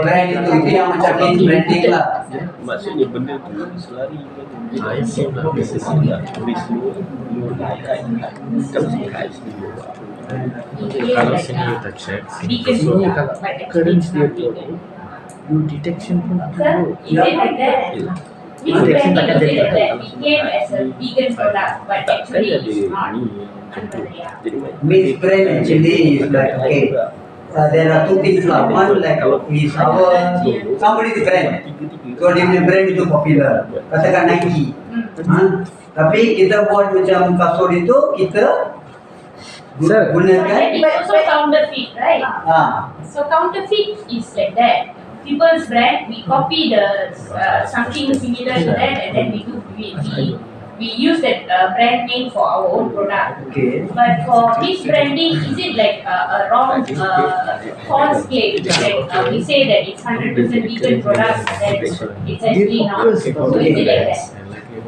brand itu yang macam ini branding lah. Maksudnya benda tu selari I see lah. bisnes tak tulis dulu kalau saya sendiri Kalau sini kita check. Vegan Ini product, kalau but actually occurrence it's dia not tu, vegan. you detection pun Sir, perlu. is it like that? Misbranding is it like that? It came as a vegan product, but actually it's not. Yeah. Misbrand actually is like okay. There are two things lah. One like is our somebody's brand. So dia punya brand itu popular. Katakan Nike. Tapi kita buat macam kasut itu kita Sir. But gunakan. that is also counterfeit, right? So counterfeit is like that. People's brand, we copy the something similar to that, and then we use that brand name for our own product. Okay. But for misbranding, is it like a wrong false claim? Like we say that it's 100% vegan product, then it's actually not. So is it like that?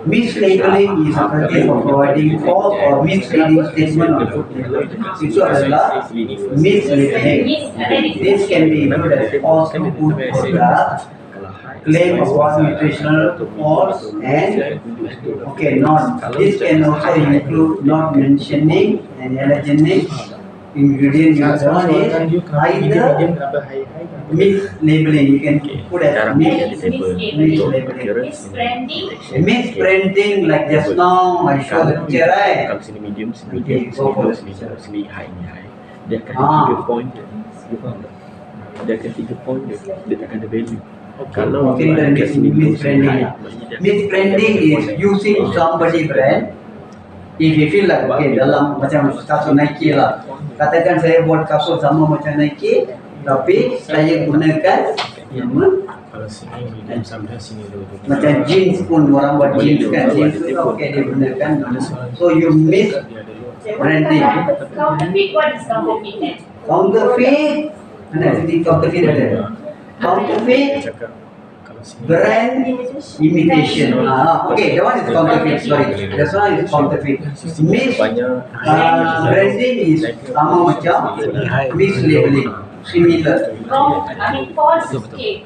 Mislabeling is a case of providing false or misleading statement on food label. Itu adalah mislabeling. This can be included as false food product, claim about nutritional false, and okay, not. This can also include not mentioning and allergenic ingredient used. One is either mislabeling. You can put as That is mislabeling. misbranding. Misprinting like just now I show the picture, right? Kalau sini medium, sini Okay, medium, go for it. sini high ni high. Dia akan ada 3 point dia. You faham tak? Dia akan 3 point dia. Dia tak ada value. Kalau Okay, then kat sini misbranding. Misbranding is using somebody brand. If you feel like okay dalam macam kasut Nike lah, katakan saya buat kasut sama macam Nike, tapi saya gunakan nama Kalau sini medium, sometimes sini low. macam jeans pun orang buat jeans kan, jeans tu okay dia gunakan nama. So you miss branding. Counterfeit, what is counterfeit then? Counterfeit, mana sini counterfeit ada? Counterfeit Cakap kalau brand imitation. Okay, that one is counterfeit. Sorry, that one is counterfeit. Branding is sama macam mislabeling, similar. Wrong, I mean false claim.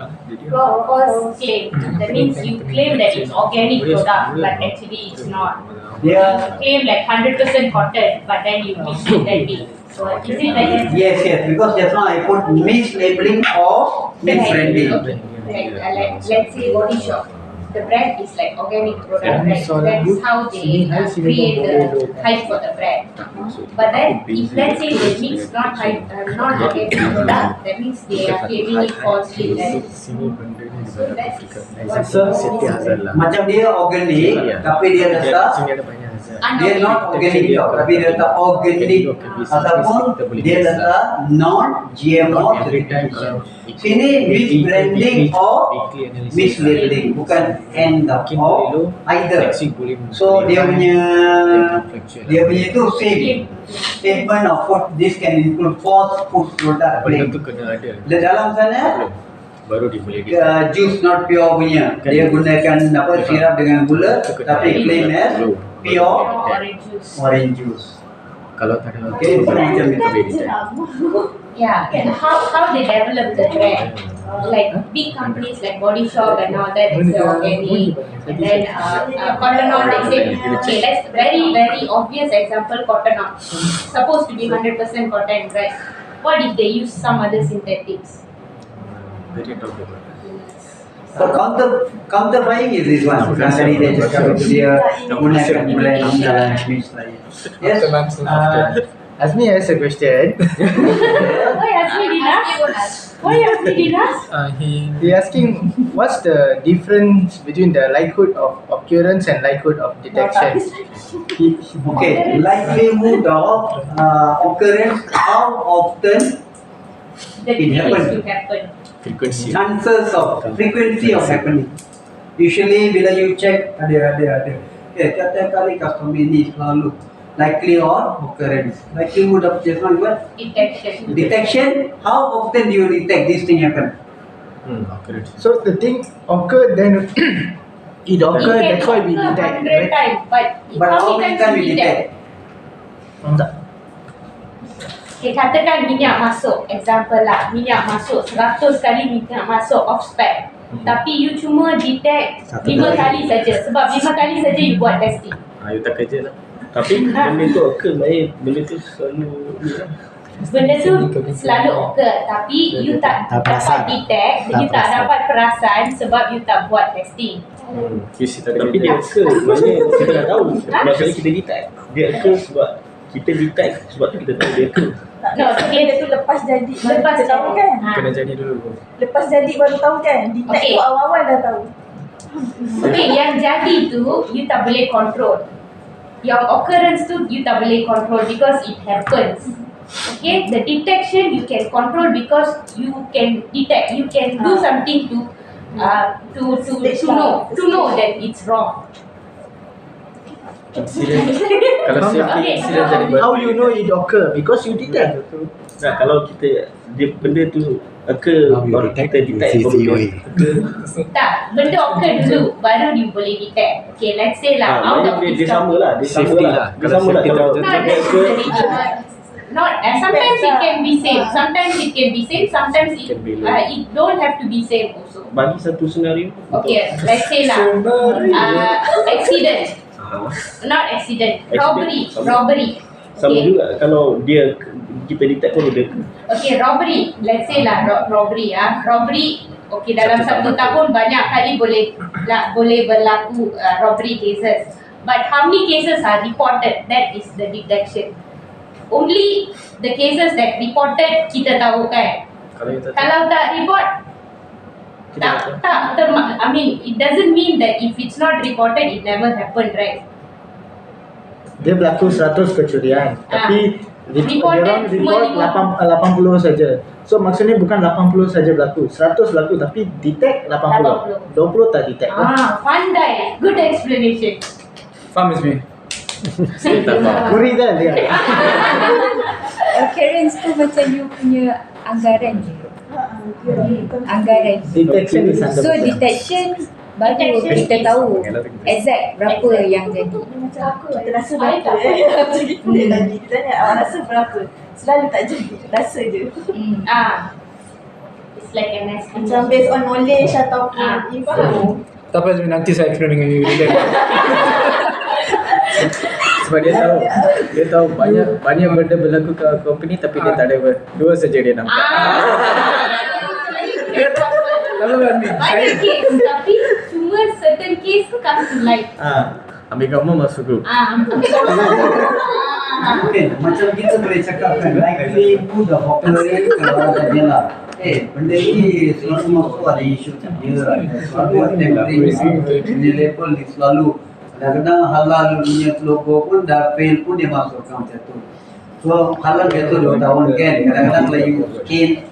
False claim. That means you claim that it's organic product, but actually it's not. They are You claim like 100% cotton, but then you mix it that way. So is it like that? yes, because just now I put mislabeling or misbranding. Okay. Like let's say Body Shop. The brand is like organic product, right? That's how they create the hype for the brand. But then, if let's say they mix not organic product, that means they are claiming it falsely, right? So that's Macam dia organic, tapi dia letak dia not organic tau, tapi dia letak organic ataupun dia letak non GMO certification. Sini misbranding or mislabeling, bukan and or either. So dia punya itu same statement of food. This can include false food product claim. Dalam sana baru dia boleh juice not pure punya. Dia gunakan sirap dengan gula, tapi claim as pure orange juice. Kalau tak ada Okay, macam itu. Yeah, and how they develop the brand. Like big companies like Body Shop and all that, they say organic. And then Cotton On, they say, okay, that's very obvious example, Cotton On. Supposed to be 100% cotton, right? What if they use some other synthetics? So counter buying is this one. Tadi dia cakap dia gunakan brand yes. Ask me as a question. Why ask me, Dinas? Why ask me, Dinas? They asking what's the difference between the likelihood of occurrence and likelihood of detection. Okay, likelihood of occurrence, how often The it thing is happens. to happen. frequency. Chances of frequency of happening. Usually bila you check ada. Okay, tiap-tiap kali customer ni selalu likely or occurrence. Likelihood of just one what? Detection. Detection. How often do you detect this thing happen? Occurrence. So the thing occurred, then it occurred. That's why we detect. 100 Right? times, but How many times you detect? Okay, katakan minyak masuk, example lah, minyak masuk 100 kali minyak masuk off spec. Tapi you cuma detect 5 kali saja, sebab 5 kali saja you buat testing. You tak kerja lah. Tapi benda tu occur, benda tu selalu Benda tu selalu occur, tapi you tak dapat detect, you tak dapat perasan sebab you tak buat testing. QC tak ada tapi dia occur, maknanya kita dah tahu. Maksudnya kita detect. Dia occur sebab kita detect, sebab tu kita tahu dia occur. No, Benda tu lepas jadi baru lepas kita tahu kan. Kena jadi dulu. Lepas jadi baru tahu kan. Detect Okay. tu awal-awal dah tahu. Okay, yang jadi tu you tak boleh control. Yang occurrence tu you tak boleh control because it happens. Okay, the detection you can control because you can detect, you can do something to know that it's wrong. Kalau Okay, How you know it occur? Because you detect. Nah, kalau kita benda tu occur, baru kita detect tak, benda occur dulu baru you boleh detect. Okay, let's say lah out of dia this sama lah. Dia sama lah. Dia sama lah kalau Not dia occur. necessarily. Sometimes it can be same. Sometimes it can be same. Sometimes it don't have to be same also. Bagi satu senario. Okay, let's say lah accident. Not accident. Robbery. Sama Okay. juga kalau dia kita detect pun dia. Okay, robbery. Let's say lah robbery. Robbery. Okay, dalam satu tahun banyak kali boleh berlaku robbery cases. But how many cases are reported? That is the detection. Only the cases that reported kita tahu kan. Kalau tak report, I mean, it doesn't mean that if it's not reported, it never happened, right? Dia berlaku 100 kecurian, tapi dia orang report 80 saja. So maksudnya bukan 80 saja berlaku, 100 berlaku tapi detect 80. 20 tak detect. Pandai. Good explanation. Faham is me. Worry dah dia. Occurrence tu macam you punya anggaran je. Anggaran. Detection is 100%. So detection baru kita tahu exact berapa yang jadi. Macam aku, kita rasa berapa macam gitu lagi. Kita tanya, awak rasa berapa? Selalu tak jadi, rasa je. It's like an estimation. Macam based on knowledge ataupun info. Tak apa, nanti saya explain dengan you. Sebab dia tahu banyak benda berlaku ke company tapi dia tak ada dua saja dia nampak. Banyak case tapi cuma certain case tu come to light. Ambil gambar masuk group. Okay, macam kita boleh cakap kan, likelihood of occurrence kalau ada je lah. Benda ni selalu masuk ada isu dia, selalu ada temporary, dia level ni selalu. Kadang-kadang halal punya logo pun dah fail pun dia masuk macam tu. So halal dia tu 2 tahun kan, kadang-kadang kalau you skin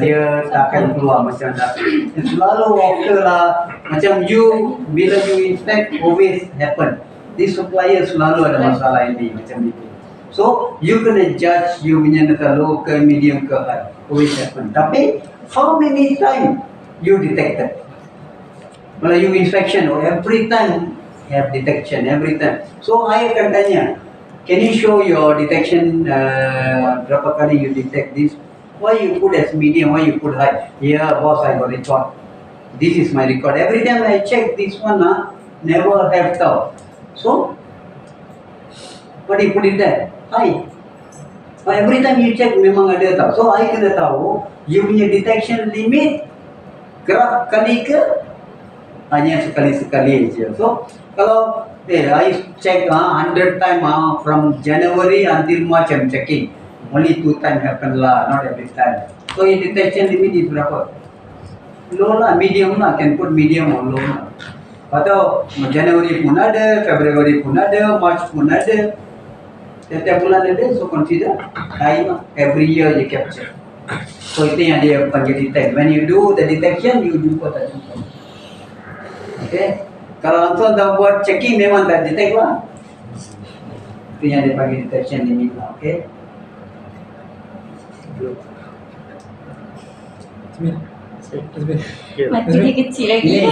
dia tak akan keluar macam dah. Selalu occur lah, macam you, bila you inspect always happen. This supplier selalu ada masalah ini macam itu. So you kena judge you punya data low ke medium ke high, always happen. Tapi how many time you detected? Kalau you inspection every time have detection every time. So I akan tanya, can you show your detection berapa kali you detect this? Why you put as medium? Why you put high? Yeah, boss, I got record. This is my record. Every time I check this one, never have tau. So what do you put it there? High. But every time you check memang ada tau. So I kena tahu you punya detection limit kerap kali ke hanya sekali-sekali je. So kalau I check 100 time from January until March I'm checking. Only 2 times happen lah, not every time. So your detection limit is berapa? Low lah, medium lah, can put medium or low lah. Atau January pun ada, February pun ada, March pun ada. Setiap bulan ada, so consider high lah. Every year you capture. So itu yang dia panggil detect. When you do the detection, you jumpa tak jumpa. Okay. Kalau langsung dah buat checking memang tak detect lah. Itu yang dia panggil detection limit lah. Okay. Mati dia kecil lagi.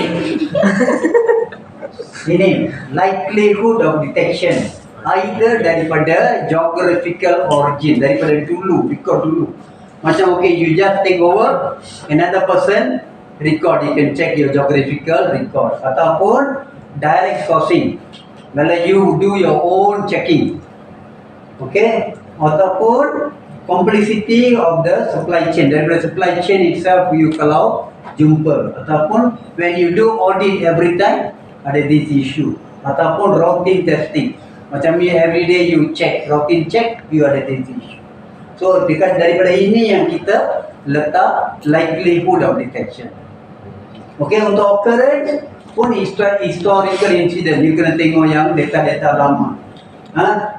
Ini likelihood of detection either daripada geographical origin, daripada dulu, record dulu. Macam okay, you just take over another person record, you can check your geographical record. Ataupun direct sourcing, kalau you do your own checking. Okay. Ataupun complicity of the supply chain, daripada supply chain itself you kalau jumpa. Ataupun when you do audit every time ada this issue. Ataupun routine testing, macam ni every day you check, routine check, you ada this issue. So dekat daripada ini yang kita letak likelihood of detection. Okay, untuk occurrence pun historical incident, you kena tengok yang data-data lama.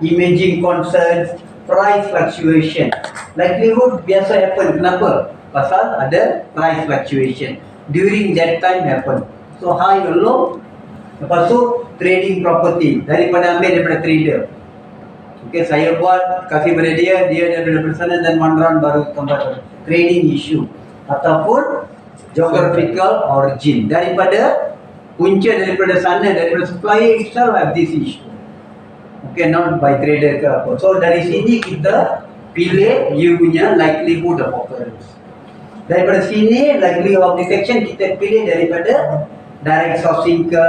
Imaging concerns, price fluctuation. Likelihood biasa happen. Kenapa? Pasal ada price fluctuation. During that time happen. So high or low. Lepas tu trading property, daripada ambil daripada trader. Okay, saya buat kasih pada dia daripada sana dan one round baru tambah trading issue. Ataupun geographical origin, daripada punca daripada sana, daripada supplier itself have this issue. Okay, not by trader ke apa. So dari sini kita pilih you punya likelihood of occurrence. Daripada sini likelihood of detection kita pilih daripada direct sourcing ke,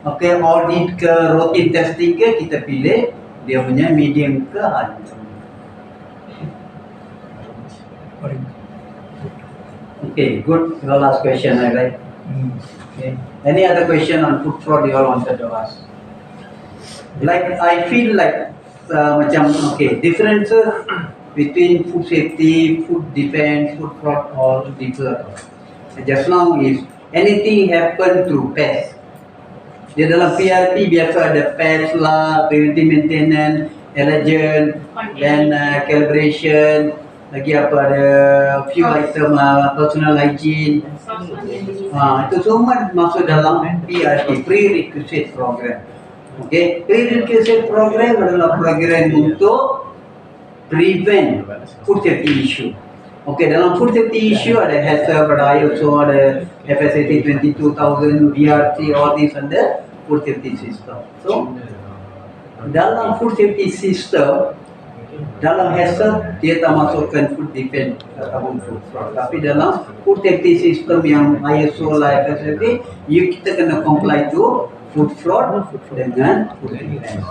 okay, audit ke, routine testing ke, kita pilih dia punya medium ke high. Okay, good. The last question, right? Okay. Any other question on food fraud you all wanted to ask? Like I feel like macam okay, differences between food safety, food defense, food fraud all differ. Just now is anything happen through pest. Di dalam PRP biasa ada pest lah, preventive maintenance, allergen, then calibration, lagi apa ada few item personal hygiene. Itu semua masuk dalam PRP, prerequisite program. Okay, prerequisite program adalah program untuk prevent food safety issue. Okay, dalam food safety issue ada HACCP, ada ISO, ada FSSA 22000, BRC, all these under food safety system. So, dalam food safety system, dalam HACCP dia tak masukkan food defense ataupun food fraud. Tapi dalam food safety system yang ISO lah FSSA, kita kena comply to food fraud dengan food defense.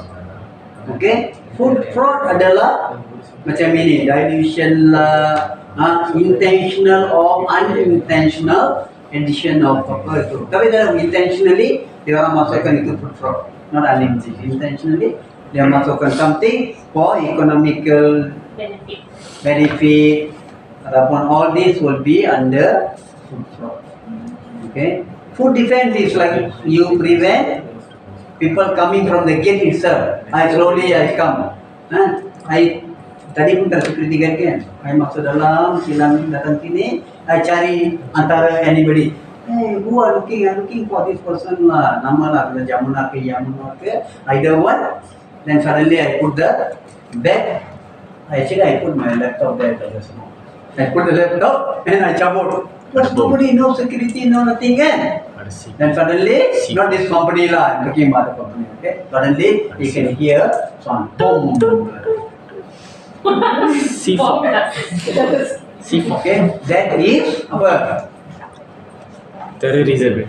Okay, food fraud adalah macam ini, dilution lah, intentional or unintentional addition of apa itu. Tapi dalam intentionally dia orang masukkan itu food fraud, not unintentionally. Intentionally dia masukkan something for economical benefit ataupun all this will be under food fraud. Okay, food defense is like you prevent people coming from the gate itself. I come. Tadi pun tak security guard kan, I masuk dalam, silang datang sini, I cari antara anybody. Hey, who are looking? I'm looking for this person lah, nama lah, bila Jamuna ke Yamuna ke, either one. Then suddenly I put the bag, actually I put my laptop there. I put the laptop and I cabut. But nobody, no security, no nothing kan. Then suddenly, not this company lah, I'm looking about the company, okay. Suddenly, you can hear sound, boom. C4. C4. Okay, that is apa? Terrorism.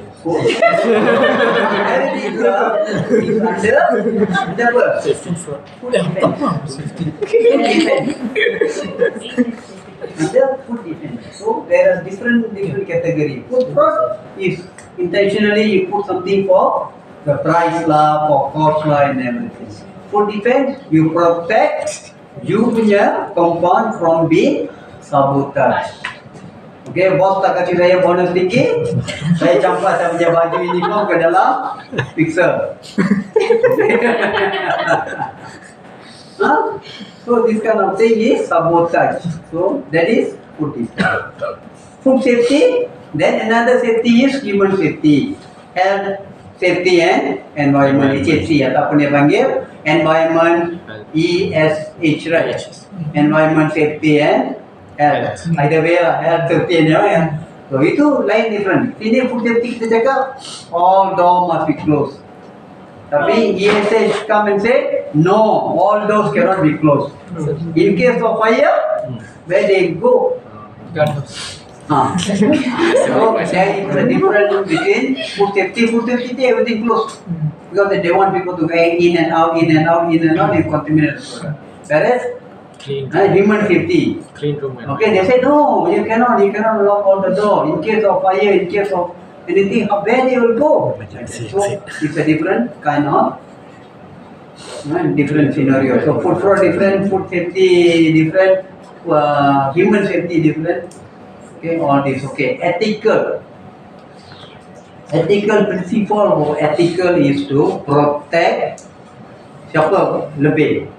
Under apa? Under food defense. So there are different category. Food fraud is intentionally you put something for the price lah, for cost lah and everything. Food defense you protect you punya compound from being sabotaged. Okay, bos tak kasih saya bonus sedikit, saya campak saya punya baju uniform ke dalam pixel. So this kind of thing is sabotage. So that is food defense. Food safety, then another safety is human safety, health safety and environment, HSC ataupun dia panggil environment ESH, right? Environment safety and health. Either way lah, health safety and environment. So itu lain different. Sini food safety kita cakap all door must be closed. Tapi ESH come and say no, all doors cannot be closed. In case of fire, where they go? So there is a difference between food safety. Food safety everything closed because they want people to go in and out, in and out, in and out, and contaminate the product. Whereas human safety, clean room. Okay, they say no, you cannot lock all the door. In case of fire, in case of anything, where they will go? So it's a different kind of different scenario. So food fraud different, food safety different, human safety different. Okay, all this. Okay, ethical principle of ethical is to protect siapa lebih?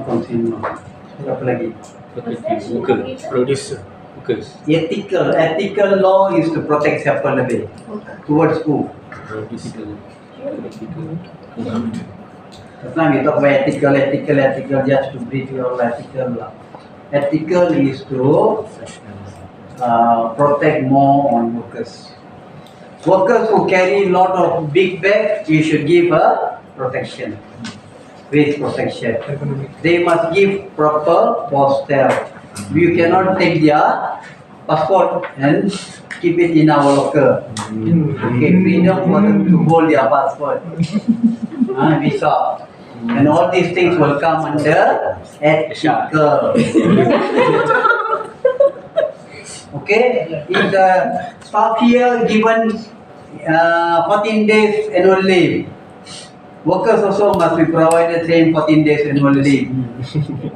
Consumer. Apa lagi? Producer. Ethical law is to protect siapa lebih? Towards who? Just now we talk about ethical, just to brief you all ethical law. Ethical is to protect more on workers. Workers who carry lot of big bags, you should give a protection. With protection. They must give proper postal. You cannot take their passport and keep it in our locker. Okay, freedom for them to hold their passport. Visa. And all these things will come under ethical. Okay, if the staff here given 14 days annual leave, workers also must be provided same 14 days annual leave.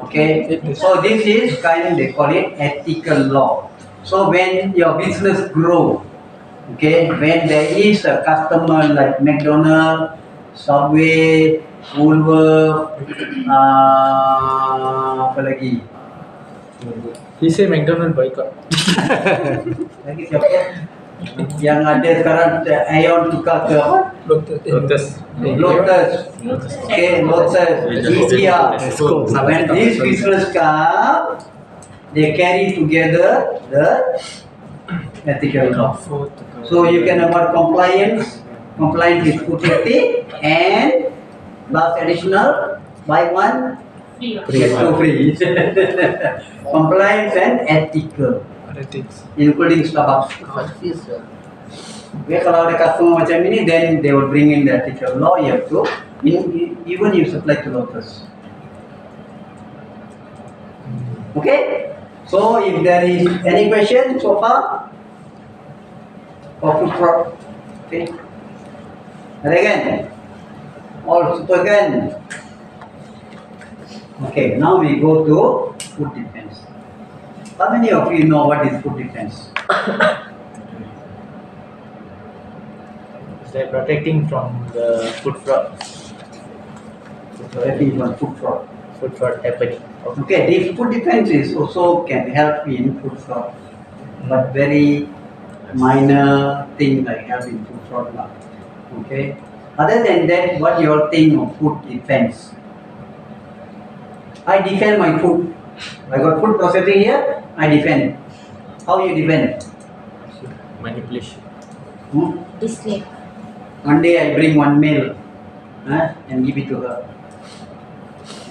Okay, so this is they call it ethical law. So when your business grow, okay, when there is a customer like McDonald's, Subway, Woolworth, apa lagi? He say McDonald's boycott. Lagi siapa? Yang ada sekarang Aeon tukar ke apa? Lotus. Okay, Lotus, IKEA. When this business come, they carry together the ethical law. So you can avoid compliance with food safety, and plus additional buy one Free. get two free. Compliance and ethical, Ethics. including Starbucks. Okay, kalau ada customer macam ini, then they will bring in the ethical law. You have to, even you supply to Lotus. Okay, so if there is any question so far for food fraud, okay. And again, all super again. Okay, now we go to food defense. How many of you know what is food defense? It's like protecting from the food fraud. Protecting from food fraud. Food fraud happening. Okay, the food defense is also can help in food fraud, but very minor thing like help in food fraud. Okay. Other than that, what you all think of food defense? I defend my food. I got food processing here. I defend. How you defend? Manipulation. Display. One day I bring one meal and give it to her.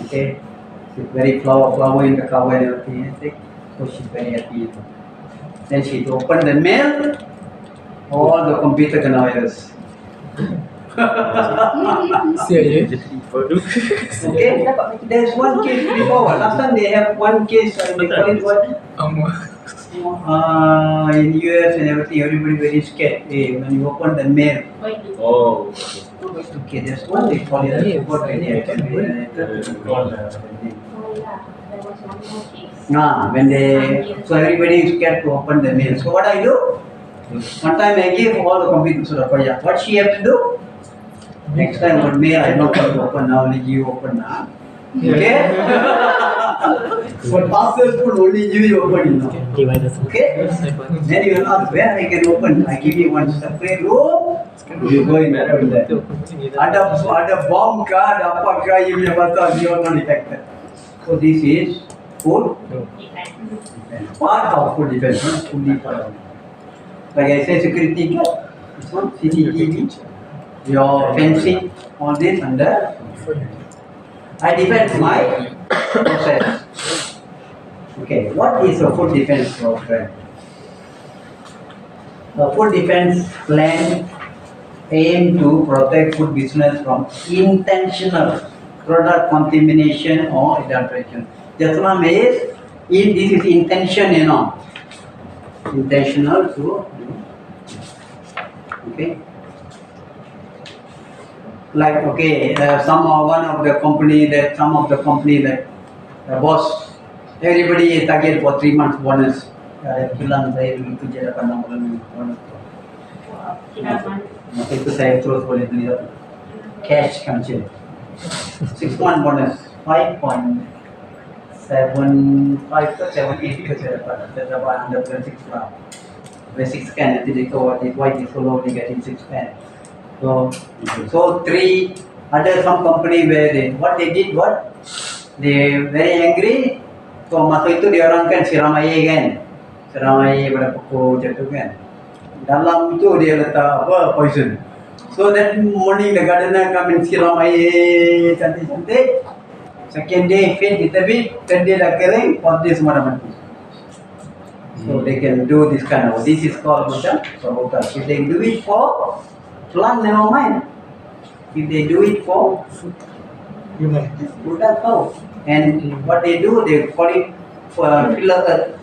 Okay. With very flower in the cover and everything. So she's very happy. Then she open the mail. All the computer kena virus. CIA. Okay. There's one case before. Last time they have one case. They call it what? In US and everything, everybody very scared. Hey, when you open the mail. Oh. Okay, there's one they call it. I forgot the name. When they, so everybody is scared to open the mail. So what I do? One time I gave all the computers to Rafaja. What she have to do? Next time what mail I don't want to open now, only you open now. Okay? What parcels could only you open now. Okay? Then you will ask where I can open. I give you one separate room. You go in there. Ada bomb ka, ada apa ka, you will not you are not detected. So this is food defense. Part of food defense, not fully part of it. Like I said, security guard, this one, CCTV, your fencing, all this under. I defend my process. Okay, what is a food defense program? A food defense plan aims to protect food business from intentional product contamination or adulteration. Just one is, this is intention, intentional to, okay. Like, okay, one of the company that the boss, everybody target for 3 months bonus. Itu saya terus boleh beli cash kecil. 6 month bonus, 5.75 ke 7.8 ke saya dapat under 6 lah. When 6 can, nanti they go why they so low, they getting 6 can. So ada some company where they very angry. So masa itu dia orang kan siram air pada pokok jatuh kan. Dalam itu dia letak poison. So that morning the gardener come and siram air cantik-cantik. Second day faint little bit, third day dah kering, fourth day semua dah mati. So they can do this kind of, this is called macam sabotage. If they do it for plant, never mind. If they do it for human, product how? And what they do, they call it for filler earth.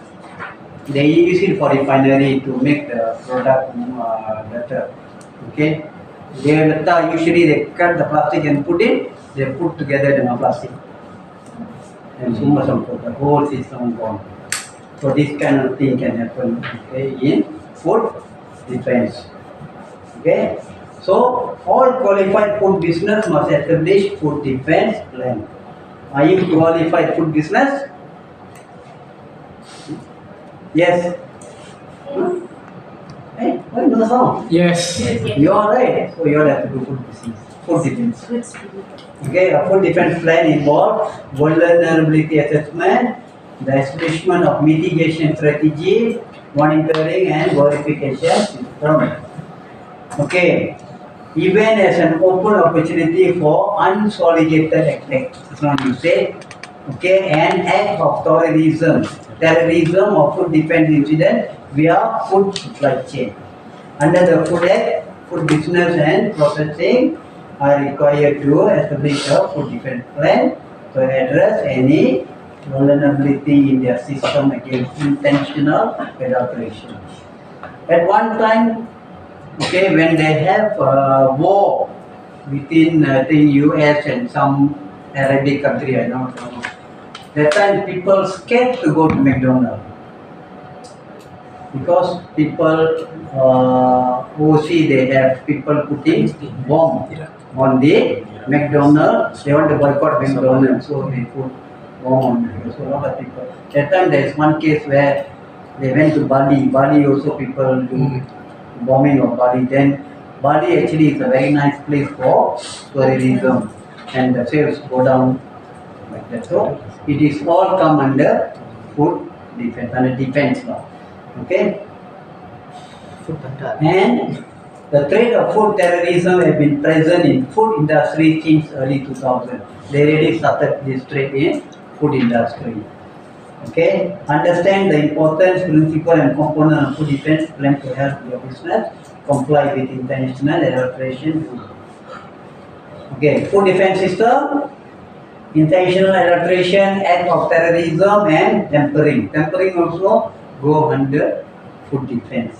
They use it for refinery to make the product better. Okay. They letak, usually they cut the plastic and put together dengan plastic. And semua campur, the whole system gone. So this kind of thing can happen, okay, in food defense. Okay. So all qualified food business must establish food defense plan. Are you qualified food business? Yes. Hey, why no sound? Yes. You are right. So you all have to do food defense. Okay, a food defense plan involves vulnerability assessment, the establishment of mitigation strategy, monitoring and verification system. Okay, even as an open opportunity for unsolicited attack, that's what you say. Okay, an act of terrorism or food defense incident via food supply chain. Under the Food Act, food business and processing are required to establish a food defense plan to address any vulnerability in their system against intentional adulteration. At one time, okay, when they have a war between the US and some Arabic country, I don't know. That time people scared to go to McDonald's because people who see they have people putting bomb on the McDonald's. They want to boycott McDonald's, so they put bomb on it. So a lot of people. That time there is one case where they went to Bali. Bali also people do bombing of Bali. Then Bali actually is a very nice place for tourism, and the sales go down like that. So it is all come under food defense, under defense law. Okay. And the threat of food terrorism has been present in food industry since early 2000. They already started this threat in food industry. Okay, understand the importance, principle and component of food defense plan to help your business comply with international adulteration. Okay, food defense system, intentional adulteration, act of terrorism and tampering. Tampering also go under food defense.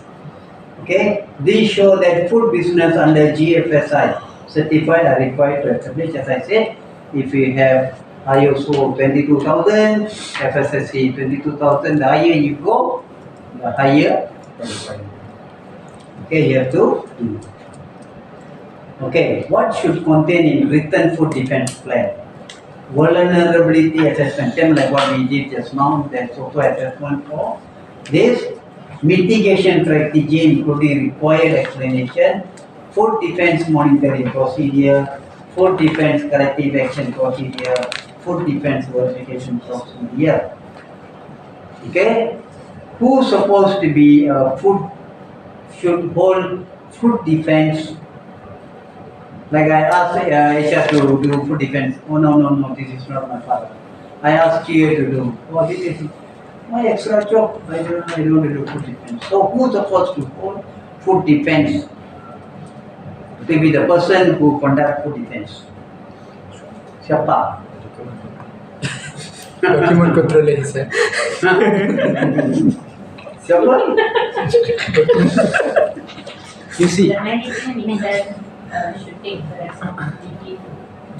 Okay, these show that food business under GFSI certified are required to establish, as I said, if we have ISO 22000, FSSC 22000, the higher you go, the higher the requirement. Okay, you have to do. Okay, what should contain in written food defense plan? Vulnerability assessment, same like what we did just now, there's also assessment for this. Mitigation strategy including required explanation, food defense monitoring procedure, food defense corrective action procedure, food defense verification procedure. Okay, who's supposed to be should hold food defense? Like I asked Aisha to do food defense. Oh no, this is not my part. I asked Chia to do. Oh, this is my extra job. I don't do food defense. So who's supposed to hold food defense? To be the person who conduct food defense. Siapa? Document controller, sir. Siapa? You see. The management itself should take the responsibility.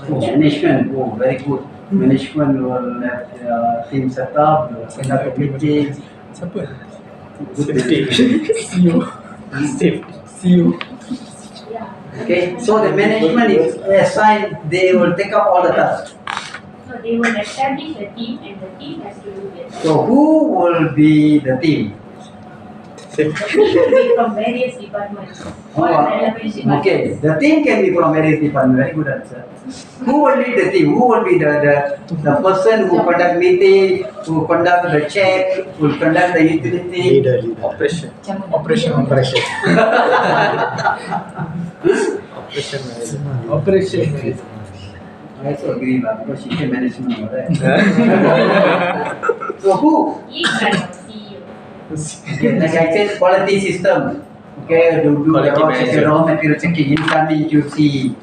Oh, management, oh, very good. Management will have team set up, conduct a meeting. Siapa? CEO. CEO. Okay, so the management is assigned, they will take up all the tasks. So they will establish a team and the team has to do their job. So who will be the team? It should be from various departments. All relevant departments. Okay, the team can be from various departments. Very good answer. Who will lead the team? Who will be the person who conduct meeting, who conduct the check, who will conduct the utility? Leader. Operation. Operation. Operation. I also agree because she can management, right? So who? Each kind of CEO. Okay, like I said, quality system. Okay, do Quality the raw material checking, incoming QC.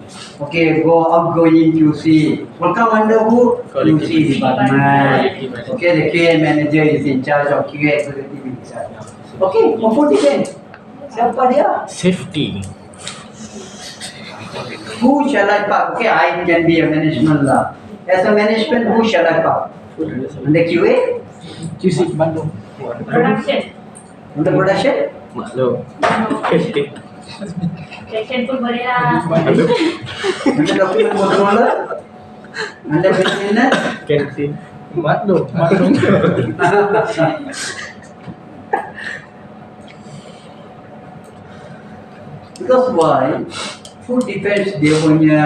Okay, outgoing QC. Will come under who? Quality QC department. management. Okay, the QA manager is in charge of QA executive in charge. Okay, food defense. Siapa dia? Safety. Who shall I park? Okay, I can be a management lah. As a management, who shall I park? Under QA? QC Bandung. Production. Under production? Maklum. Section tu boleh lah. Under document controller? Under maintenance? Canteen. Maklum. Because why? Food defense dia punya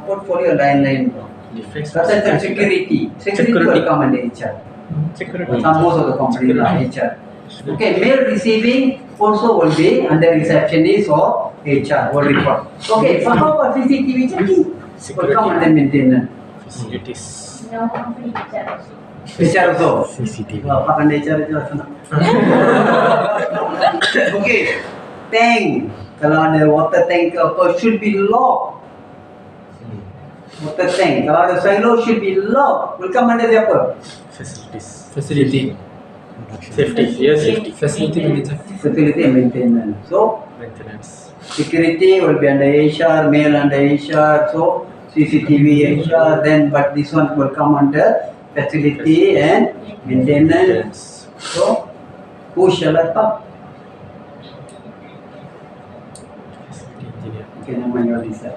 portfolio lain-lain. Defense. Katakan security. Security will come under HR. Most of the company lah, HR. Okay, mail receiving also will be under receptionist or HR will report. Okay, so how about CCTV checking? Will come under maintenance. Facilities. No company HR also. HR also. CCTV. Apa kan HR itu sana. Okay, tank. Kalau ada water tank ke apa should be locked. Water tank. Kalau ada silo should be locked. Will come under siapa? Facilities. Facility. Safety. Yes, safety. Facility manager. Facility and maintenance. So Maintenance. security will be under HR, mail under HR, so CCTV HR, then but this one will come under facility and maintenance. So who shall I talk? Okay, nama you decide.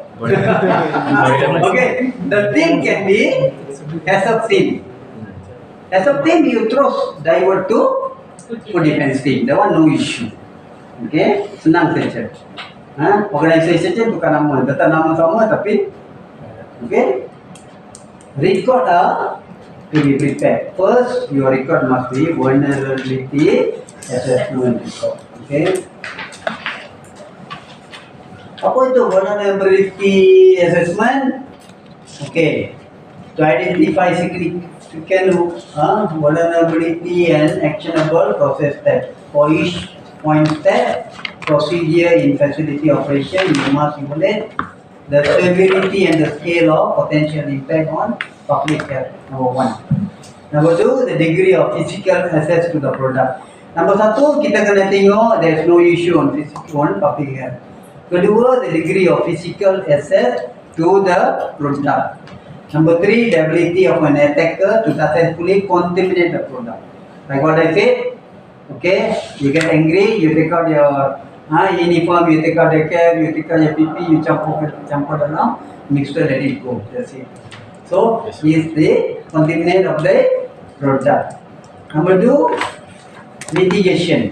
Okay, the team can be as a team. As a team, you throw divert to food defense team. That one no issue. Okay, senang saja. Organisasi saja bukan nama, tetap nama sama tapi okay. Record to be prepared. First, your record must be vulnerability assessment record. Okay. Apa itu vulnerability assessment? Okay. To identify significant vulnerability and actionable process steps. For each point step, procedure in facility operation, you must evaluate the severity and the scale of potential impact on public health. Number one. Number two, the degree of physical access to the product. Number satu, kita kena tengok there is no issue on public health. Kedua, the degree of physical access to the product. Number three, the ability of an attacker to successfully contaminate the product. Like what I said, okay, you get angry, you take out your uniform, you take out the cap, you take out your PP, you campur dalam mixture, let it go. That's it. So, is the contaminant of the product. Number two, mitigation.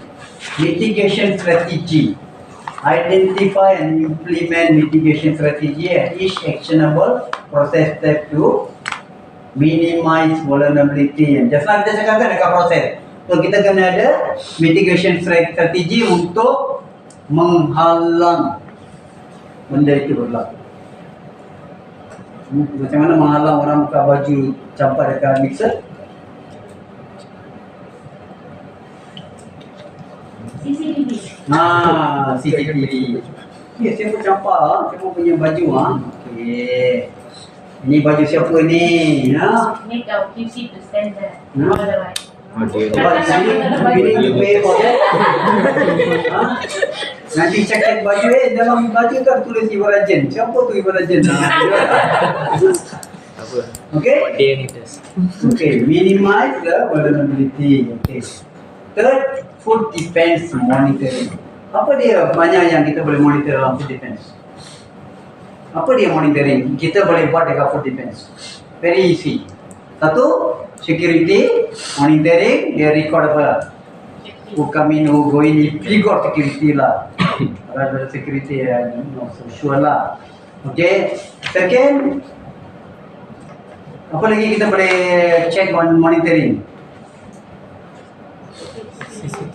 Mitigation strategy. Identify and implement mitigation strategy at each actionable process step to minimize vulnerability. Just now kita cakapkan dekat proses. So kita kena ada mitigation strategy untuk menghalang benda itu berlaku. Macam mana menghalang orang buka baju campak dekat mixer? CCTV. CCTV. Ya, siapa campak? Siapa punya baju? Okey. Ini baju siapa ni? Make our QC to stand there. Hmm. All the way. Nanti cek baju dalam baju kan tulis Ibarajen. Siapa tu Ibarajen? Okay? Okay, minimize the vulnerability. Okay. Third, food defense monitoring. Apa dia banyak yang kita boleh monitor dalam food defense? Apa dia monitoring? Kita boleh buat dekat food defense. Very easy. Satu, security monitoring, dia record apa? Who come in, who go in, record security lah. Kalau ada security, so sure lah. Okay. Second, apa lagi kita boleh check on monitoring?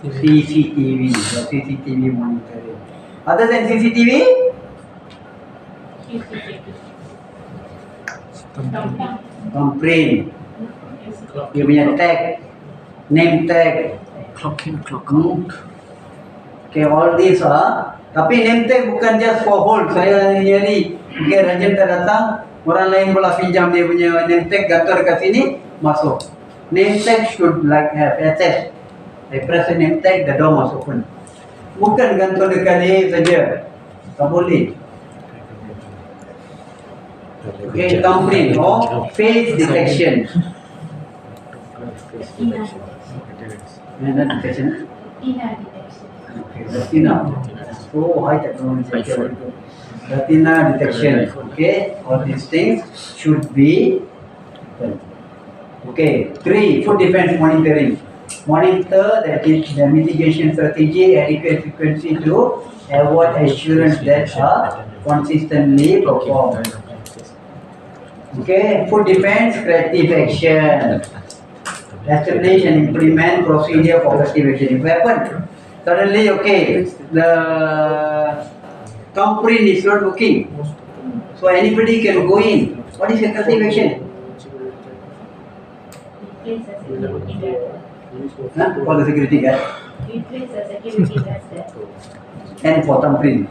CCTV. CCTV monitoring. Other than CCTV? Thumbprint. Dia punya tag, name tag, Clock in, clock out. Okay, all these tapi name tag bukan just for hold. Saya ni, okay, Rajan tak datang, orang lain pula pinjam dia punya name tag, gantung dekat sini, masuk. Name tag should like have access. I press the name tag, the door must open. Bukan gantung dekat ni saja. Tak boleh. Okay, thumbprint or face detection. Detection. Okay, retina. So high technology. Retina detection. Okay, all these things should be done. Okay, 3. Food defense monitoring. Monitor that is the mitigation strategy, adequate frequency to avoid assurance that are consistently performed. Okay, food defense, corrective action. establish and implement procedure for cultivation. If happen, suddenly, okay, the thumbprint is not working. So anybody can go in. What is a cultivation? Replace the security guard. Huh? For the security guard. Replace the security guard there. And for thumbprint.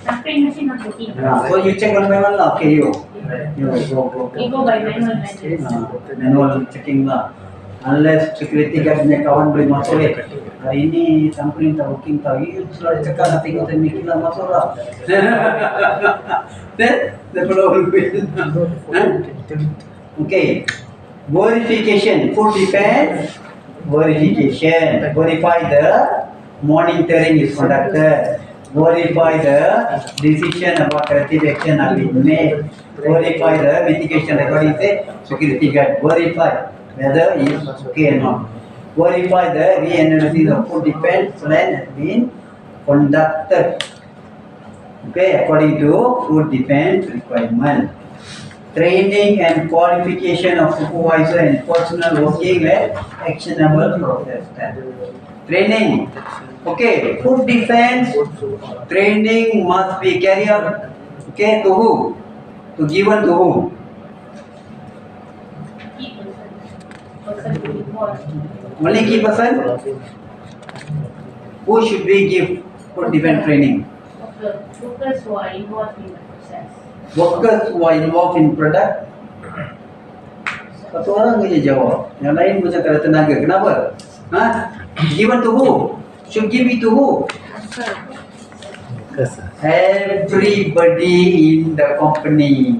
Thumbprint machine not working. So you check one by one lah. Okay, you go. We go by manual method. Manual checking lah. Unless security guard punya kawan boleh masuk hari ini thumbprint tak working tau. You selalu cakap nak tengok dan mikir lah masuk lah. Then the problem will. Okay. Verification. Food defense. Verification. Verify the monitoring is conducted. Verify the decision about corrective action have been made. Verify the mitigation recording say security guard. Verify whether it is okay or not. Verify the re-analysis of food defense plan has been conducted. Okay, according to food defense requirement. Training and qualification of supervisor and personnel working at actionable process. Training. Okay, food defense training must be carried out. Okay, to who? To given to who? Key person to involve. Only key person? Who should we give food defense training? Workers who are involved in the process. Workers who are involved in product. Satu orang saja jawab. Yang lain macam tak ada tenaga. Kenapa? Ha? Given to who? Should give it to who? Everybody in the company.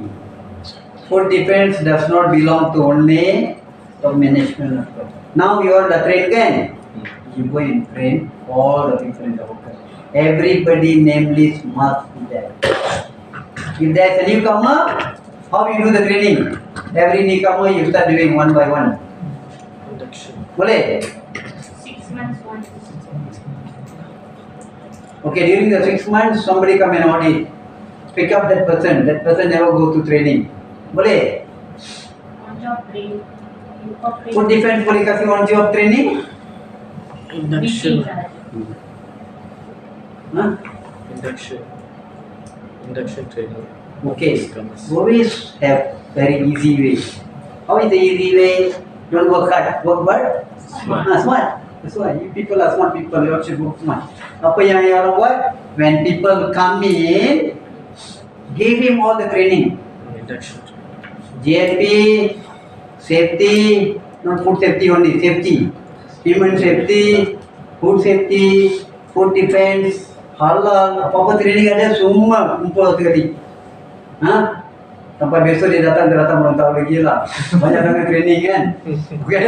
Food defense does not belong to only top management. Now you are the train again. You go and train all the people in the workers. Everybody namely must be there. If there is a newcomer, how you do the training? Every newcomer you start doing one by one. Boleh? 6 months once. Okay, during the 6 months, somebody come and audit. Pick up that person. That person never go to training. Boleh? On job training. Incorporate. Food defense boleh kasih on job training? Induction. Huh? Induction training. Okay. Always have very easy way. How is the easy way? Don't work hard. Work hard? Smart. Smart. That's why you people are smart people. You should work smart. Apa yang orang buat? When people come in, give him all the training. Induction. GMP, safety, not food safety only, safety, human safety, food safety, food defense, halal, apa-apa training ada semua kumpul sekali. Ha? Sampai besok dia datang belum tahu lagi lah. Banyak sangat training kan? Okay.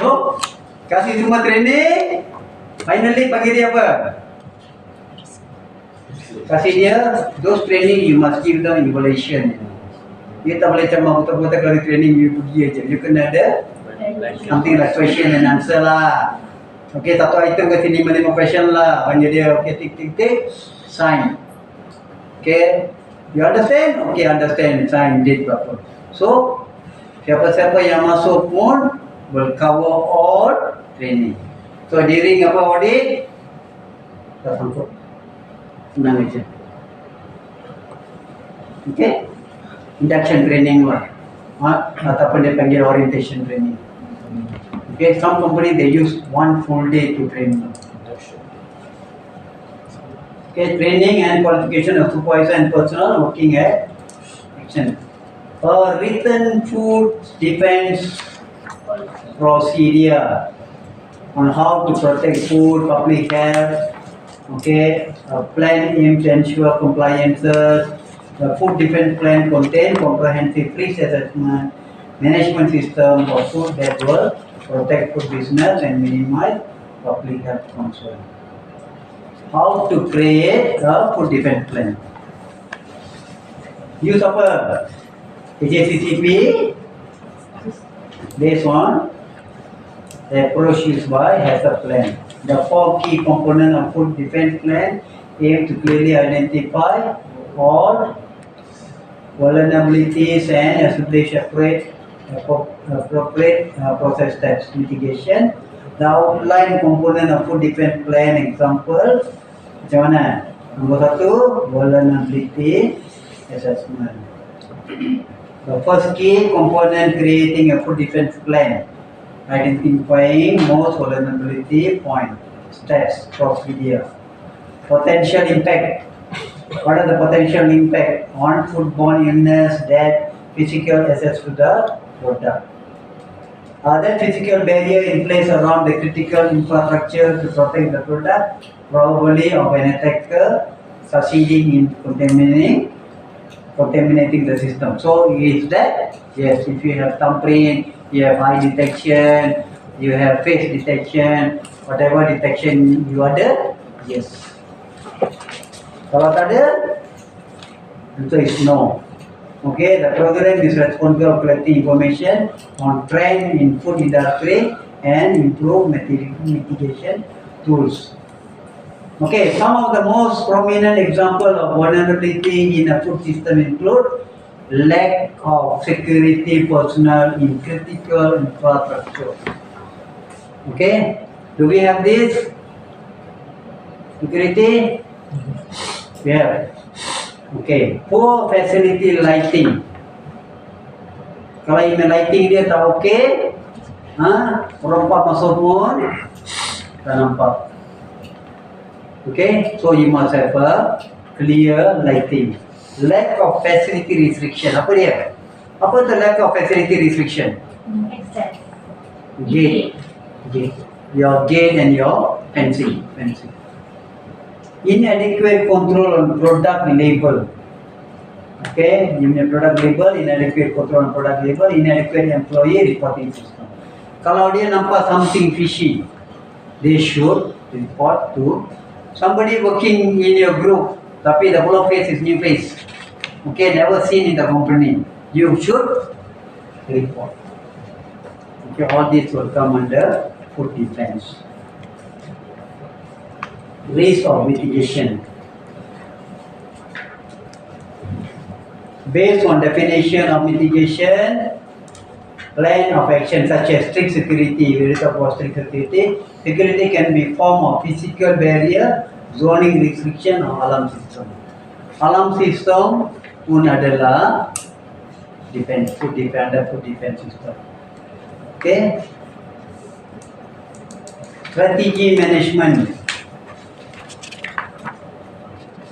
So, kasih semua training, finally bagi dia apa? Kasih dia, those training you must give them evaluation. Dia tak boleh macam betul-betul kalau training you pergi aja. You kena ada something like question and answer lah. Okay, satu item ke sini 5 question lah. Bagi dia, okay, tik, sign. Okay, you understand? Okay, understand, sign, date berapa. So, siapa-siapa yang masuk pun will cover all training. So, during apa audit, tak sangkut. Senang aja. Okay, induction training lah. Ataupun dia panggil orientation training. Okay, some company they use 1 full day to train them. Okay, training and qualification of supervisor and personnel working at action. A written food defense procedure on how to protect food, public health. Okay, a plan aims to ensure compliances. The food defense plan contains comprehensive risk assessment, management system for food that will protect food business and minimize public health concern. How to create a food defense plan? Use apa? HACCP based on the approach used by has a plan. The 4 key components of food defense plan aim to clearly identify all vulnerabilities and establish appropriate process steps. Mitigation. The outline component of food defense plan example. Macam mana? Nombor 1, vulnerability assessment. The first key component creating a food defense plan. Identifying most vulnerability point, steps, procedure. Potential impact. What are the potential impact on foodborne illness, death, physical access to the product? Are there physical barrier in place around the critical infrastructure to protect the product? Probably of an attacker succeeding in contaminating the system. So is that? Yes, if you have thumbprint, you have eye detection, you have face detection, whatever detection you ada, yes. Kalau tak ada, answer is no. Okay, the program is responsible for collecting information on trend in food industry and improve mitigation tools. Okay, some of the most prominent examples of vulnerability in a food system include lack of security personnel in critical infrastructure. Okay, do we have this? Security? We have. Okay, poor facility lighting. Kalau email lighting dia tak okay, perempat masuk pun tak nampak. Okay, so you must have a clear lighting. Lack of facility restriction. Apa dia? Apa tu lack of facility restriction? Access. Gate. Your gate and your fencing. Inadequate control on product label. Okay, product label, inadequate control on product label, inadequate employee reporting system. Kalau dia nampak something fishy, they should report to somebody working in your group, tapi the whole face is new face. Okay, never seen in the company. You should report. Okay, all this will come under food defense. Risk of mitigation. Based on definition of mitigation, plan of action such as strict security, we talk about strict security. Security can be form of physical barrier, zoning restriction or alarm system. Alarm system pun adalah food defense system. Okay. Strategy management.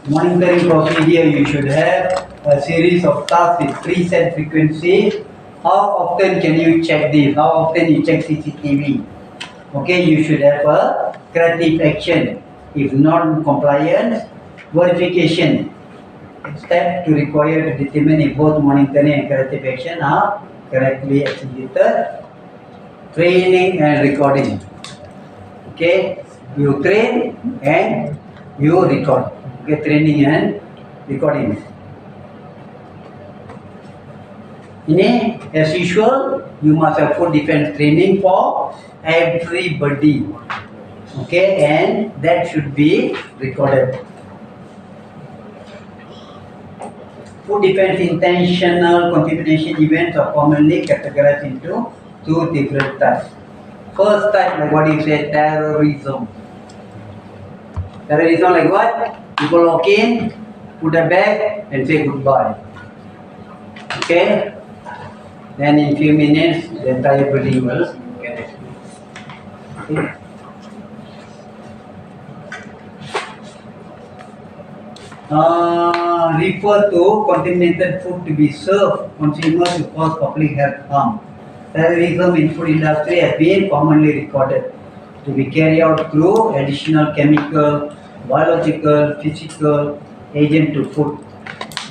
Monitoring procedure, you should have a series of tasks with preset frequency. How often can you check this? How often you check CCTV? Okay, you should have a corrective action. If non-compliance, verification. Step to require to determine if both monitoring and corrective action are correctly executed. Training and recording. Okay, you train and you record. Okay, training and recording. Ini, as usual, you must have food defense training for everybody. Okay, and that should be recorded. Food defense intentional contamination events are commonly categorized into two different types. First type, like what you say, terrorism. Terrorism like what? People walk in, put a bag and say goodbye. Okay? Then in few minutes, the entire building will get exploded. Okay? Refer to contaminated food to be served consumers to cause public health harm. Terrorism in food industry has been commonly recorded to be carried out through additional chemical, biological, physical agent to food.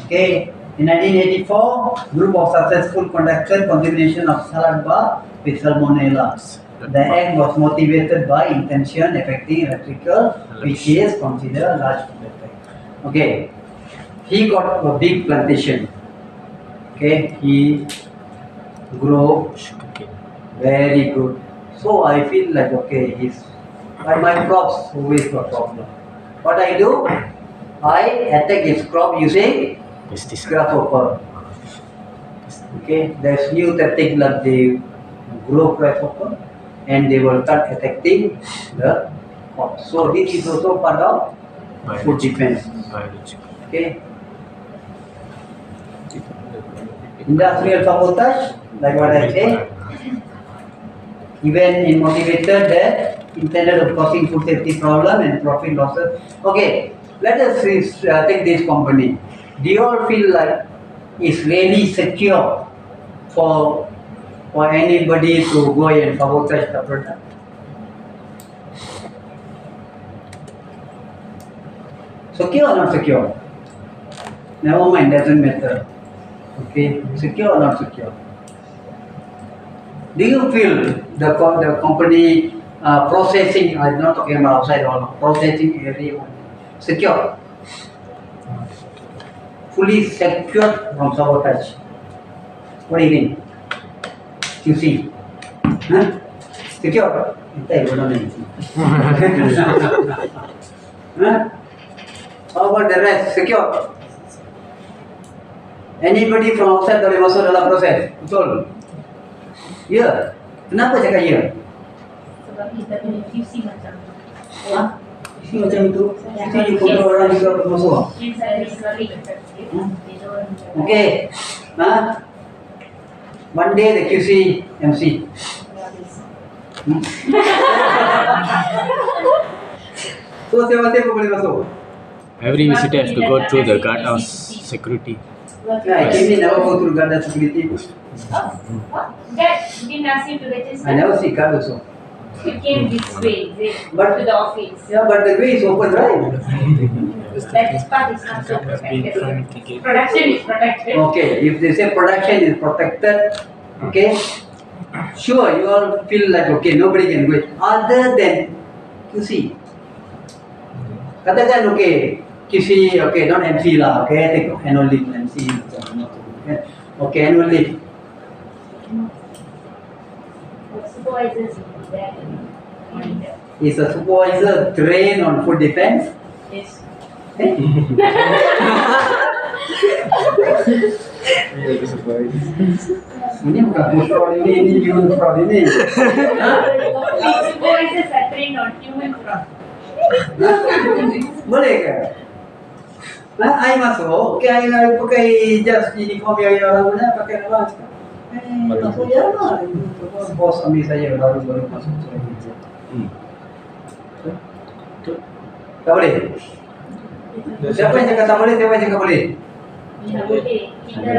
Okay. In 1984, group of successful conducted contamination of salad bar with salmonella. The act was motivated by intention affecting electrical, which is considered large effect. Okay. He got a big plantation. Okay. He grew very good. So I feel like okay, but my crops always got problem. What I do? I attack his crop using grasshopper. Okay, there's new tactic like the grow price open and they will start attacking the cost. So this is also part of food defense. Biological. Okay. Industrial sabotage, like what I said, even in motivated that intended of causing food safety problem and profit losses. Okay, let us take this company. Do you all feel like it's really secure for anybody to go and sabotage the product? Secure or not secure? Never mind, doesn't matter. Okay, secure or not secure? Do you feel the company processing, I'm not talking about outside or processing area, secure? Fully secured from sabotage. What do you think? QC? Huh? Secure? Huh? How about the rest? Secure? Anybody from outside boleh masuk dalam proses? Betul? Ya. Kenapa cakap ya? Sebab kita punya QC macam tu. Ha? QC macam itu? QC you kontrol orang juga boleh masuk? Yes, I sorry. They don't. Okay. Ha? Monday the QC MC. So siapa-siapa boleh masuk? Every visitor has to go through the guardhouse security. Yeah, I came in, never go through guard security. Oh, what? Dad didn't ask you to register. I never see guard also. You came this way, is it? But- To the office. Yeah, but the way is open, right? That part is not so protected. Production is protected. Okay, if they say production is protected, okay, sure, you all feel like, okay, nobody can go in. Other than QC. Katakan, okay, QC, okay, not MC lah, okay, take annual leave, MC, okay, annual leave. The supervisors is there. Monitor. Is a supervisor trained on food defense? Yes. Eh? Ini bukan food fraud ini human fraud ini. Supervisors are trained on human fraud. Boleh ke? Nah, I masuk, okay, I pakai jas uniform yang orang punya, pakai apa? Masuk ya lah. Bos ambil saya baru masuk. Tak boleh? Siapa yang cakap tak boleh? Siapa yang cakap boleh? Tidak boleh. Kita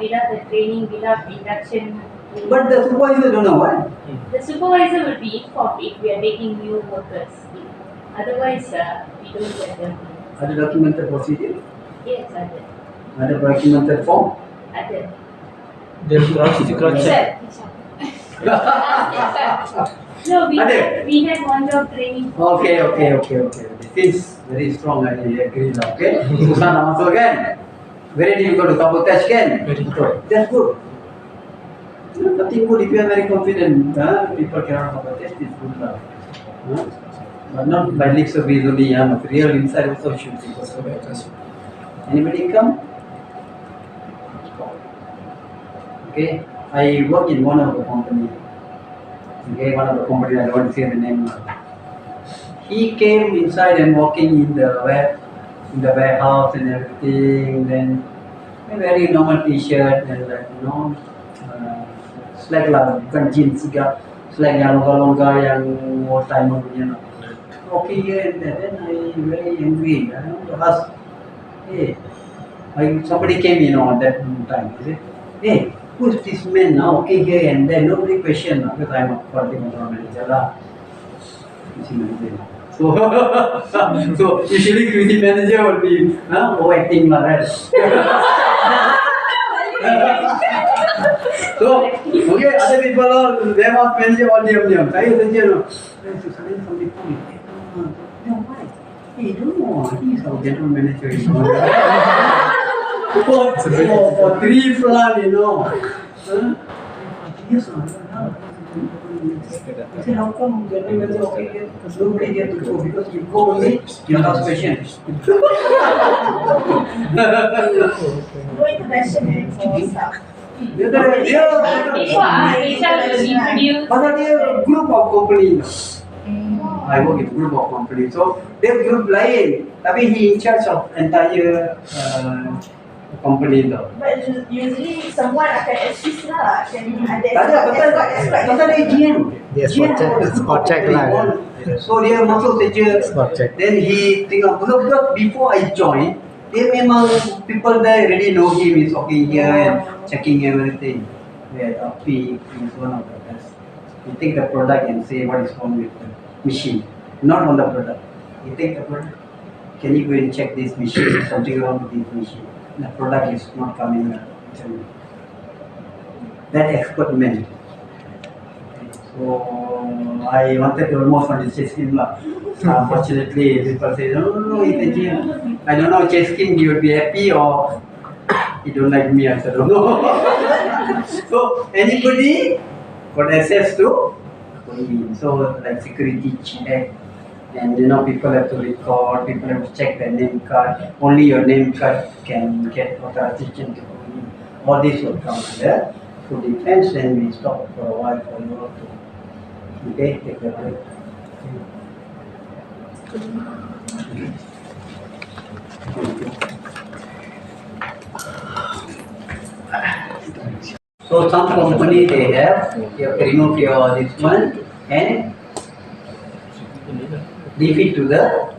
without the training, without induction. But the supervisor don't know what? The supervisor will be informed if we are taking new workers. Otherwise, we don't get them. Ada documented procedure? Yes, ada. Ada documented form? Ada. Dia cross-check. Sir. No, Ada? we had one job training. Okay. This is very strong, I agree lah, okay? Susah nak masuk kan? Very difficult to sabotage kan? Very good. That's good. Nothing good if you are very confident. People cannot sabotage, it's good lah. But not by lip service only, but real inside also should be possible. Anybody come? Okay, I work in one of the company. Okay, one of the company, I don't want to say the name. He came inside and walking in the warehouse and everything. Then a very normal T-shirt and like slack lah, bukan jeans juga, slack yang longgar-longgar yang old timer punya. Okay, and then I very angry. I want to ask, hey, somebody came in at that time. He said, hey, who's this man now? Okay, here and then nobody questioned because I'm a quality control manager lah. QC manager. So usually QC manager will be overacting lah, right? So okay, other people all warehouse manager all diam. Saya saja no. Suddenly somebody come. No, why? Hey, don't know. He's our general manager. For 3 plan, Yes, I said, how come when we were okay here, nobody there to go? Because you go only, you're not patient. Go international for staff. Dia ada Before Rachel will introduce. pasal dia group of company. I work in group of company. So dia group lain, tapi he in charge of entire company tu. But usually someone akan assist lah. Can ada Tak ada, pasal dia GM. Dia spot check lah. So dia masuk saja. Spot check. Then he tengok, because before I join, dia memang people there already know him, is okay here and checking everything. Yeah, Api is one of the best. He take the product and say what is wrong with the machine, not on the product. He take the product. Can you go and check this machine? Something wrong with this machine. The product is not coming out. That expert man. So I wanted to almost want to chase him lah. Unfortunately, people say, no, he's a GM. I don't know, chase him, he would be happy or he don't like me, I said, don't know. So anybody got access to him. So like security check, and people have to record, people have to check their name card. Only your name card can get authorization to go in. All this will come under food defense, and we stop for a while for you to take a break. So some company they have, you have to remove your this one and leave it to the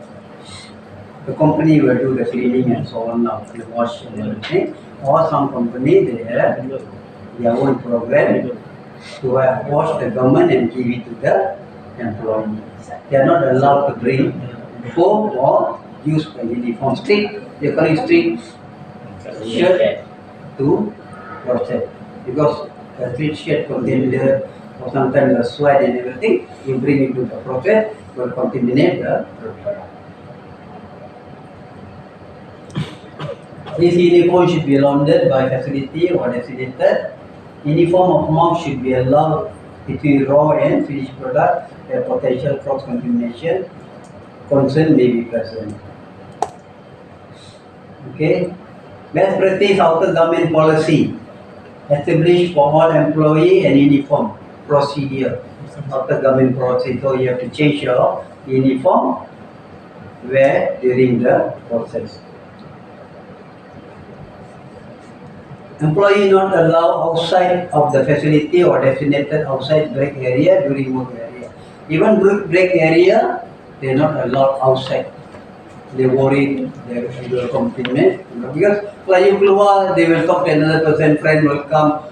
company will do the cleaning and so on now, the wash and everything. Or some company they have their own program to wash the government and give it to the employee. They are not allowed to bring home or use the uniform. Strict, they call it strict shirt to process. Because the strict shirt contains the, or sometimes the sweat and everything, you bring it to the process, will contaminate the product. This uniform should be laundered by facility or designated. Uniform of mark should be allowed between raw and finished product where potential cross-contamination concern may be present. Okay. Best practice outer government policy established for all employee and uniform procedure. Outer government policy, so you have to change your uniform where during the process. Employee not allowed outside of the facility or designated outside break area during work area. Even break area, they are not allowed outside. They worry they will compliment because when you keluar, they will talk to another person, friend will come.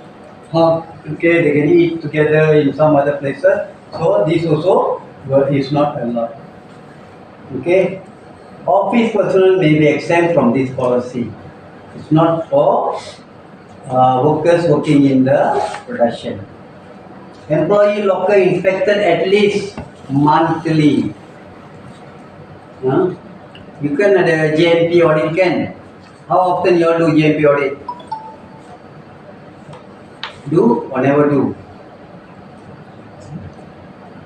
Okay, they can eat together in some other places. So this also is not allowed. Okay, office personnel may be exempt from this policy. It's not for workers working in the production. Employee locker inspected at least monthly. You can ada JMP audit kan? How often you all do JMP audit? Do or never do?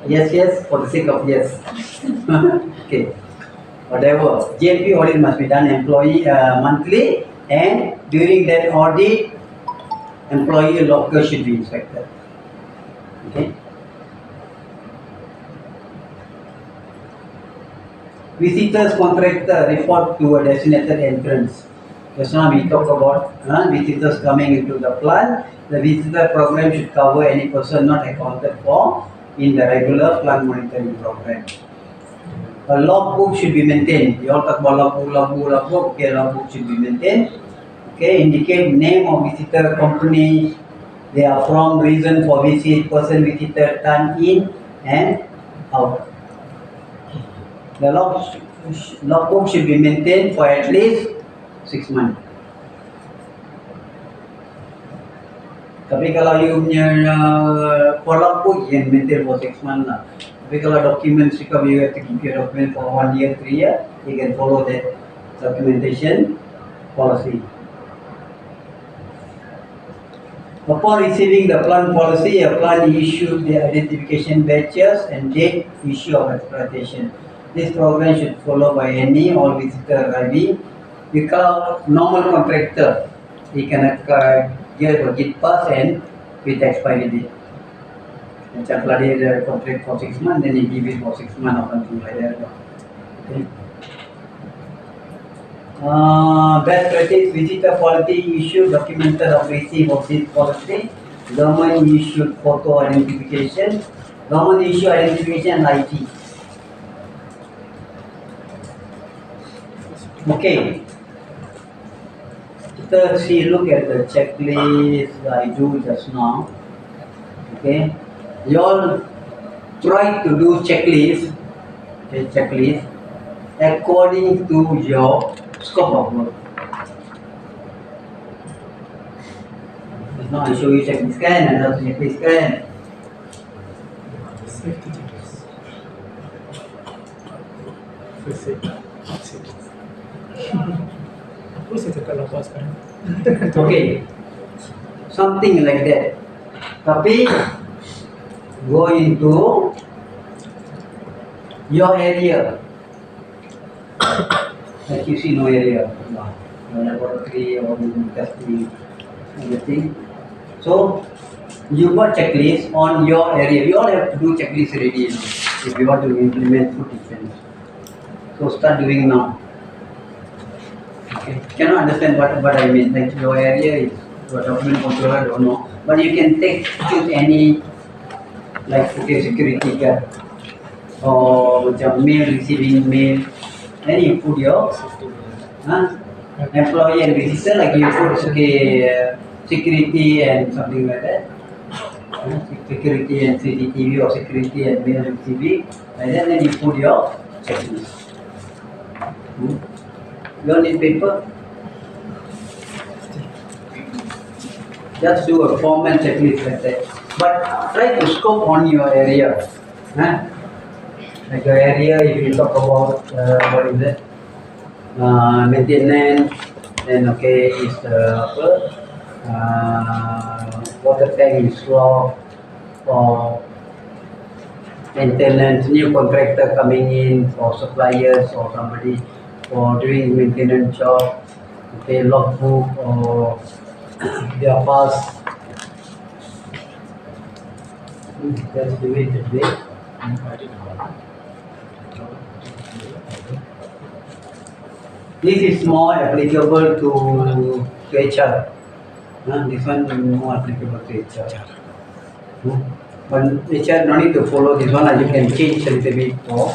Yes, yes, for the sake of yes. Okay. Whatever. JMP audit must be done employee monthly, and during that audit, employee locker should be inspected. Okay. Visitors contractor report to a designated entrance. Just now we talk about visitors coming into the plant. The visitor program should cover any person not accounted for in the regular plant monitoring program. A logbook should be maintained. We all talk about logbook. Okay, logbook should be maintained. Okay, indicate name of visitor, company they are from, reason for visit, person visitor, time in and out. The logbook should be maintained for at least 6 months. Tapi kalau you punya logbook, you can maintain for 6 months lah. Tapi kalau documents, because you have to keep your document for 1 year, 3 years, you can follow that documentation policy. Upon receiving the plant policy, a plant issued the identification badges and date issue of exploitation. This program should follow by any all visitor arriving. Because normal contractor, he can get a git pass and with expiry date. Macam kalau dia ada contract for 6 months, then he give it for 6 months or something like that. Okay. Best practice, visitor policy issue documented of receipt of this policy. Government issued photo identification. Government issue identification and IT. Okay. Kita see look at the checklist I do just now. Okay. You all try to do checklist. Okay, checklist according to your scope of work. Just now I show you checklist kan, another checklist kan. Safety checklist. First safety. Apa saya cakap lepas sekarang? Okay, something like that. Tapi go into your area. Like you see no area. No laboratory or testing, everything. So you got checklist on your area. You all have to do checklist already if you want to implement food defense. So start doing now. Okay. Cannot understand what I mean. Like your area is your document controller, don't know. But you can choose any like okay, security guard or mail receiving mail. Then you put your employee and visitor, like you put security and something like that. Security and CCTV or security and mail receiving. And then you put your checklist. You don't need paper. Just do a formal checklist like that. But try to scope on your area. Like your area, if you talk about what is it? Maintenance, then okay, is water tank is locked, or maintenance, new contractor coming in, or suppliers, or somebody for doing maintenance job, okay, logbook or their pass. Let's do it today. This is more applicable to HR. This one is more applicable to HR. But HR no need to follow this one, you can change a little bit more.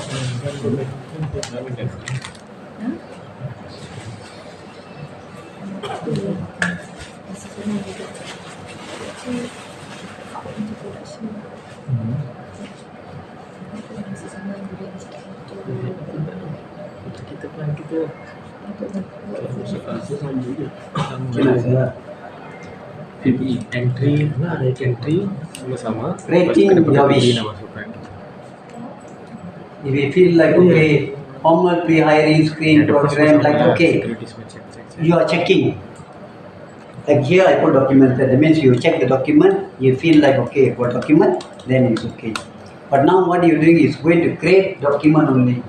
Kita plan kita sama juga. Entry, entry sama. Rating your wish. If you feel like okay, formal pre-hiring screen program, like okay, you are checking. Like here I put documented, that means you check the document, you feel like okay for document, then it's okay. But now what you're doing is going to create document only.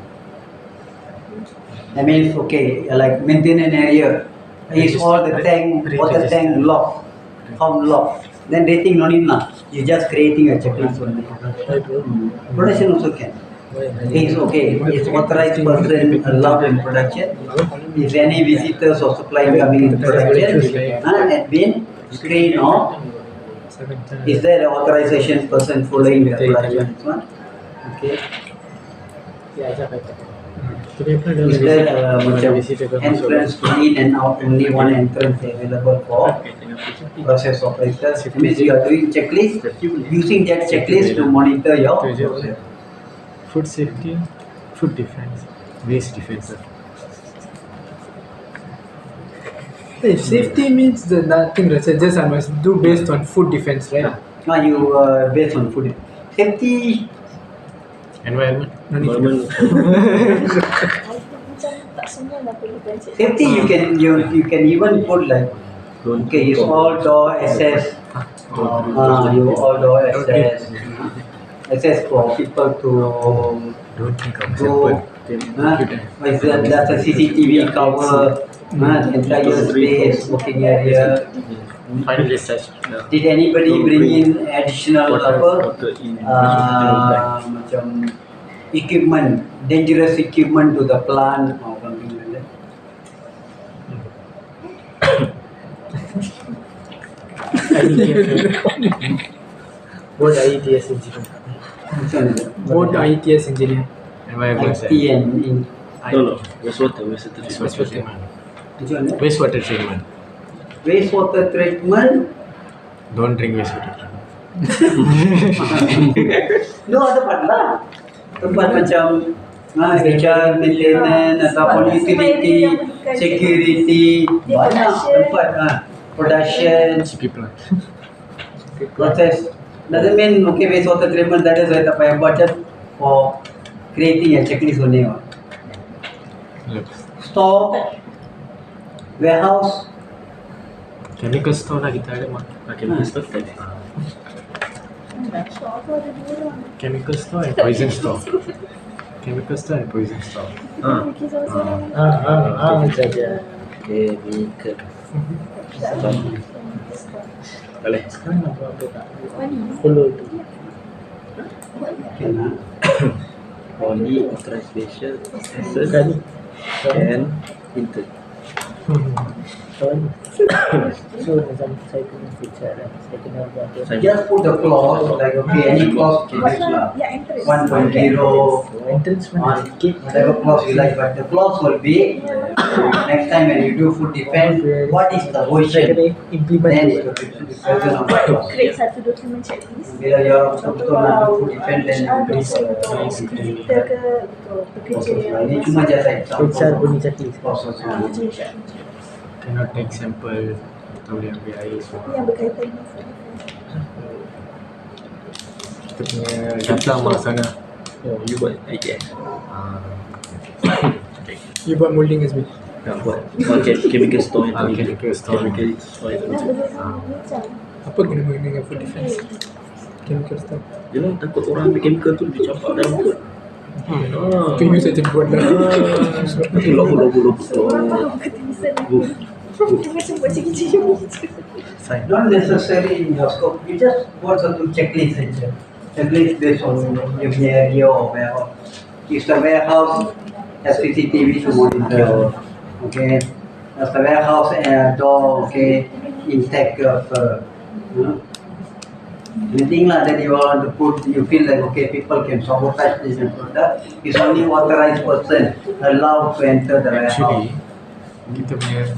That means okay, like maintenance area is all the tank, water tank lock, pump lock. Then rating no need lah. You're just creating a checklist only. Production also can. It's okay. It's authorized person allowed in production. If any visitors or supply coming in production, had been screened or is there an authorization person following the production? Okay. Is there entrance to in and out, only one entrance available for process operators? It means you are doing checklist, using that checklist to monitor your process. Food safety, food defense, waste defense. Hey, safety means the nothing researchers I must do based on food defense, right? Now you based on food safety. Environment. Safety you can even put like okay, it's all door access You order access for people to Don't think of go. example. For example, that's a CCTV cover the entire space, working area. Finally, such. Did anybody bring in additional macam equipment, dangerous equipment to the plant or something like that? Both IETS engineer. Which one is it? Both IETS engineer. Environment IT and in No, wastewater treatment. wastewater treatment. which one? Wastewater treatment. Wastewater treatment. Don't drink wastewater treatment. No, ada part lah. Tempat macam HR, maintenance ataupun utility, security, banyak tempat production, GP plant. process. Doesn't mean okay wastewater treatment that is right apa but just for creating a checklist only. Store, warehouse, Chemical store lah kita ada mak. Chemical stuff type. Chemical store and poison store. Chemical store and poison store. Macam dia. Chemical. Boleh. Sekarang nak buat apa tak? Follow tu. Only authorized special assessor Kali. and intern. So macam saya punya feature saya kena buat dia. just put the clause like okay any clause can use lah. 1.0 Entrance mana sikit. whatever clause you like, but the clause will be next time when you do food defense, what is the Saya position? kena implement Then tu. it will be present on the clause. Create satu dokumen checklist. Bila you betul-betul nak do food defense, then you bring Kita ke bekerja ini cuma just example. HR bunyi checklist. Process. Cannot take sample. Tak boleh ambil air semua. yang berkaitan dengan food defense. Kita punya data mak sana. Oh, you buat ITS. You buat molding as well. Nak buat chemical store itu. Chemical store. Chemical store itu. Nah, boleh macam Apa kena mengenai dengan food defense? Chemical stuff. Yelah, takut orang ambil chemical tu dicampak dalam food. Itu you saja buat lah. Logo. orang faham ketisan dia macam buat cik-cik Not necessary in your scope. You just want satu checklist saja. Checklist based on your area or warehouse. If the warehouse has CCTV to monitor, okay. As the warehouse door, okay, intact anything lah that you want to put, you feel like okay, people can sabotage this product. It's only authorized person allowed to enter the warehouse. Actually, kita punya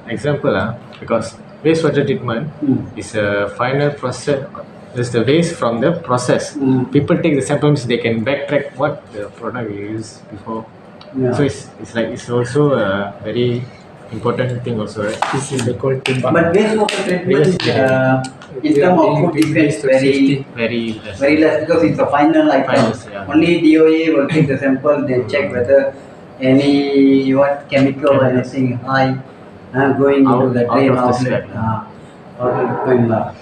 Example lah, because wastewater treatment is a final process. There's the waste from the process. People take the samples, they can backtrack what the product we used before. Yeah. So it's also a very important thing also, right? This is the quality bar. But wastewater treatment, in terms of food defense, Very less. very less because it's a final item. Finals, yeah. Only DOA will take the sample, they check whether any chemical or anything high going into the Out drain of the outlet. slab. Going lah.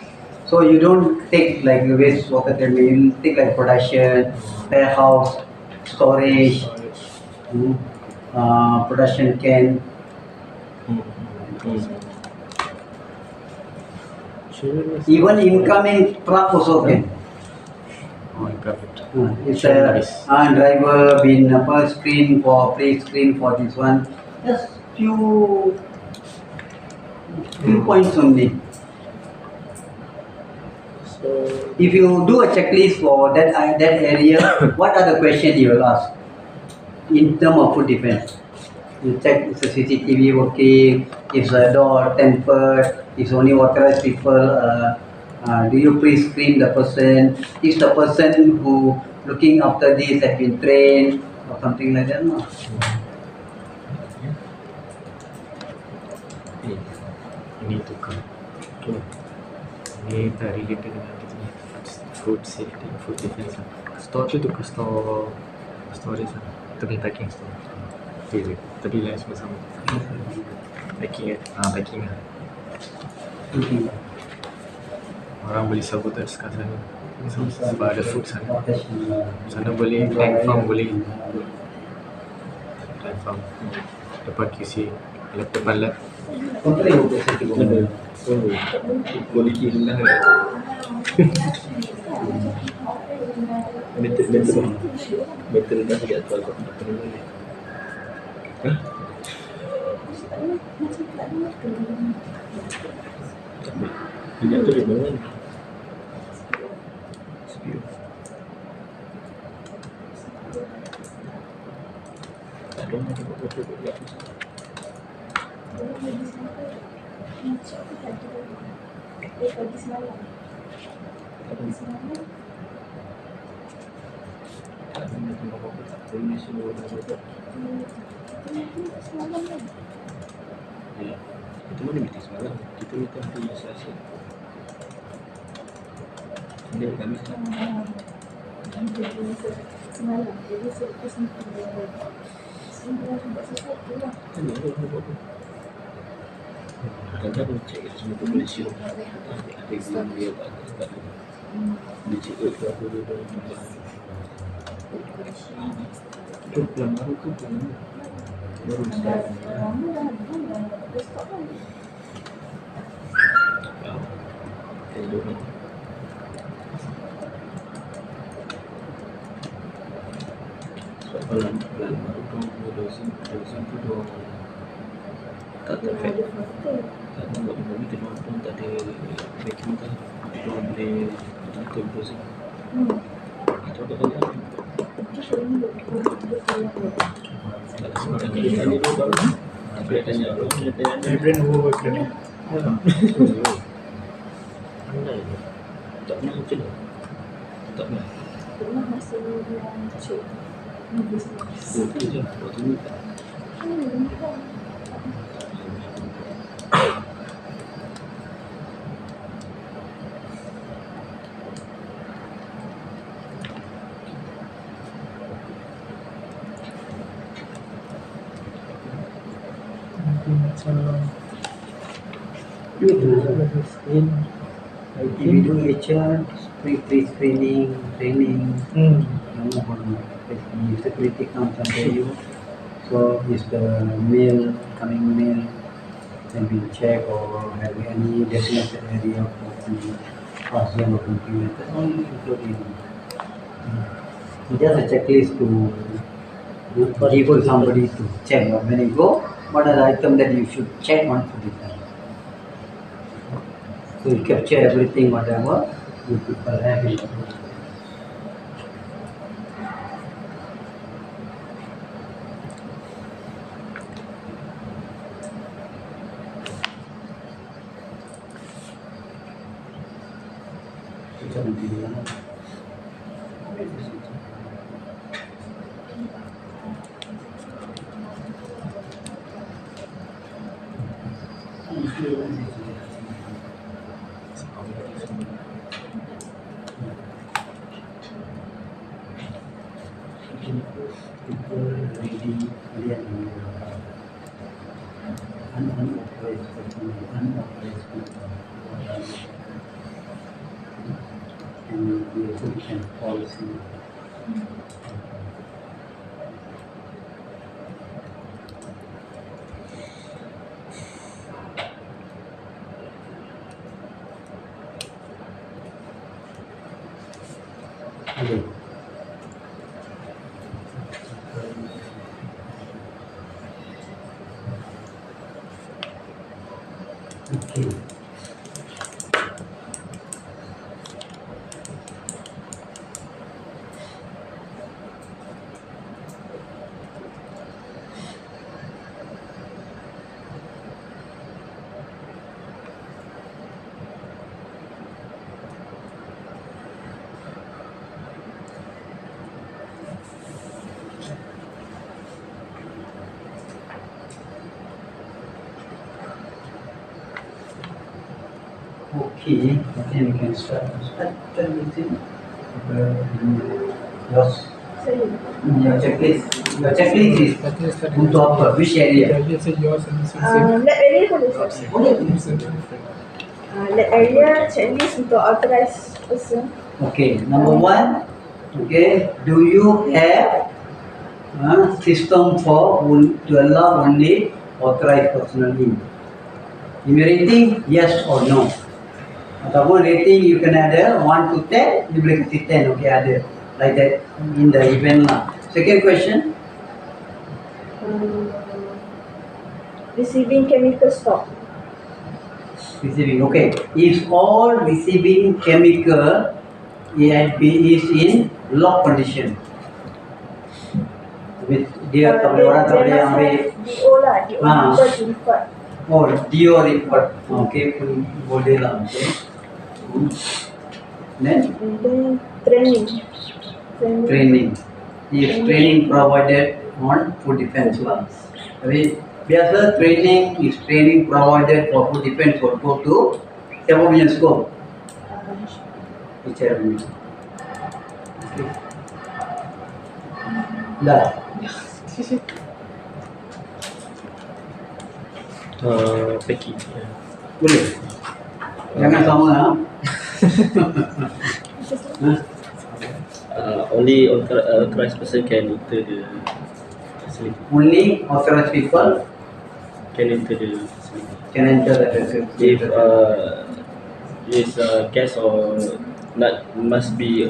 So you don't take like the wastewater treatment, you take like production, warehouse, storage, production can. Even incoming truck also can. Oh, you got it. It's a driver been pre-screen for this one. Just few points only. So If you do a checklist for that area, what are the questions you will ask in terms of food defense? You check is the CCTV working, is the door tempered, is only authorized people, do you pre-screen the person, is the person who looking after this has been trained or something like that? No? Ini tukar. Ini tak related dengan kita punya food safety, food defense lah. Store tu tukar store storage lah. Kita punya packing store. Tu je. Tapi lain semua sama. Packing kan? Packing lah. Orang beli saboters kat sana. Sebab ada food sana. Sana boleh tank farm boleh. Tank farm. Depan QC. Depan lab. Kualiti rendah kan? Meter rendah sikit atau apa? Meter rendah ni. Hah? Minyak tu dari mana? Spill. Tak ada orang tengok betul tak? Pagi semalam. Tak ada orang tengok apa-apa tak? Boleh suruh orang betul. Semalam kan? Ya. Kita mana meeting semalam? Kita meeting hari Selasa. Ini kami Semalam. Jadi selepas meeting dia. Semua buat sesuatu lah. kan dia orang buat apa? Kadang-kadang dia cek semua tu boleh siap. Ada yang dia tak ada. Dia cek ke apa dia buat. Itu plan baru tu plan baru start. Plan baru tu dosen tu dua tak perfect. Tak nampak bagi kita pun tak ada vacuum kan. Kita boleh tutup dosen. Atau tak ada. Tak sempat kita tanya dulu baru. Tapi tanya dulu. Brain overwork tadi. Pandai je. Tak pernah macam ni. Tak pernah. Pernah masa yang cik. Okey je. Waktu ni tak. We do HR, pre-screening, training, security comes under you. So is the mail, coming mail, can be checked or have any designated area for the partial or complete method, all including. Just a checklist to give to somebody to check. When you go, what are the items that you should check once a time. So you capture everything, whatever you people have in the book. And policy. Okay. Okay. Okay, then we can start the meeting. Your checklist. Your checklist is untuk apa? Which area? Let's say yours and this Lab area boleh. one. Lab area, checklist untuk authorized person. Okay, number one, okay, do you have a system to allow only authorized personnel in? In your rating, yes or no? Ataupun rating you can ada 1 to 10, you boleh kasi 10, okay, ada. Like that in the event lah. Second question, Receiving chemical stock. receiving, okay. Is all receiving chemical is in lock condition? With dia tak boleh orang tak boleh ambil. DO lah, DO number to record. Oh, DO report. Okay, pun boleh lah. Okay. Then And then training. training. Is training provided on food defense lah. Tapi biasa training provided for food defense will go to siapa punya scope? Teacher punya. Okay. Dah. Packing. Boleh. Jangan sama ha. Only authorized person can enter the facility. Only authorized people Can enter the facility. can enter the facility. If is guest or not must be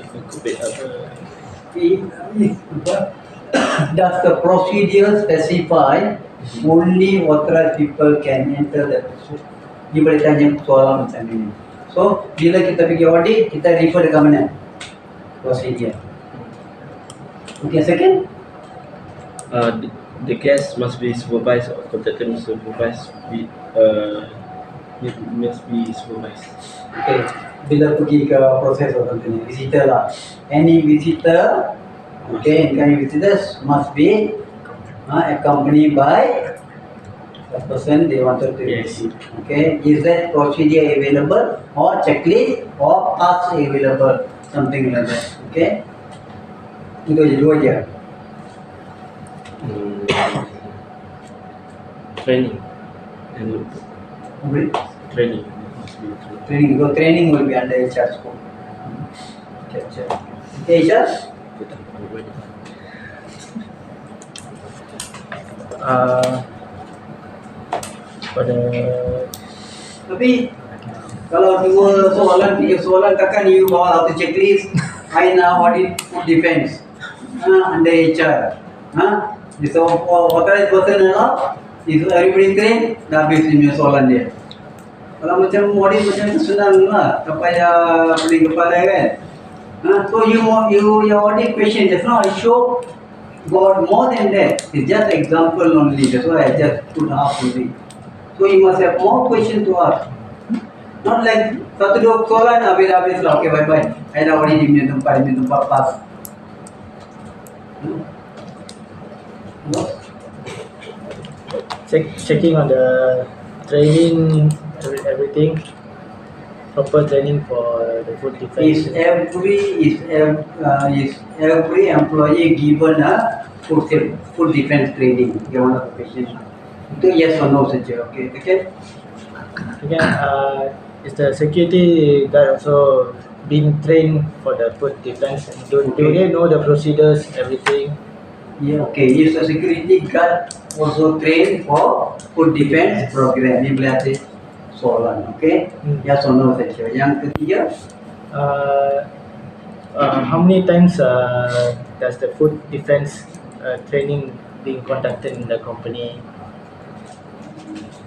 Does the procedure specify only authorized people can enter the facility? Dia boleh tanya soalan macam ni. So, bila kita pergi audit, kita refer dekat mana? Procedure. Okay, second? the guest must be supervised or contacted and supervised with must be supervised. Okay, bila pergi ke proses atau contohnya visitor lah. Any visitor, okay, incoming visitors must be accompanied by the person they wanted to Yes. visit. Okay, is that procedure available or checklist or pass available, something like that. Okay, itu je, dua je. Training and Boleh? training must be training. Training, because training will be under HR scope. Okay, HR? Pada Tapi kalau dua soalan, tiga soalan, takkan you bawa satu checklist. I now audit food defense under HR. This authorized person lah. Is everybody trained? Dah habis punya soalan dia. Kalau macam audit macam tu senang lah. Tak payah pening kepala kan. So your audit question just now I show got more than that. It's just example only. That's why I just put half only. So you must have more question to ask. Not like satu dua soalan habis lah. Okay, bye bye. I dah audit di punya tempat pas. checking on the training, everything, proper training for the food defense. Is every employee given a food defense training? Dia one of the question. Itu yes or no saja. Okay, okay. Again, is the security guard also being trained for the food defense? Do they know the procedures, everything? Yeah, okay. Is the security guard also trained for food defense program? Ini berarti soalan, okay? Yes or no saja. Yang ketiga, how many times does the food defense training being conducted in the company?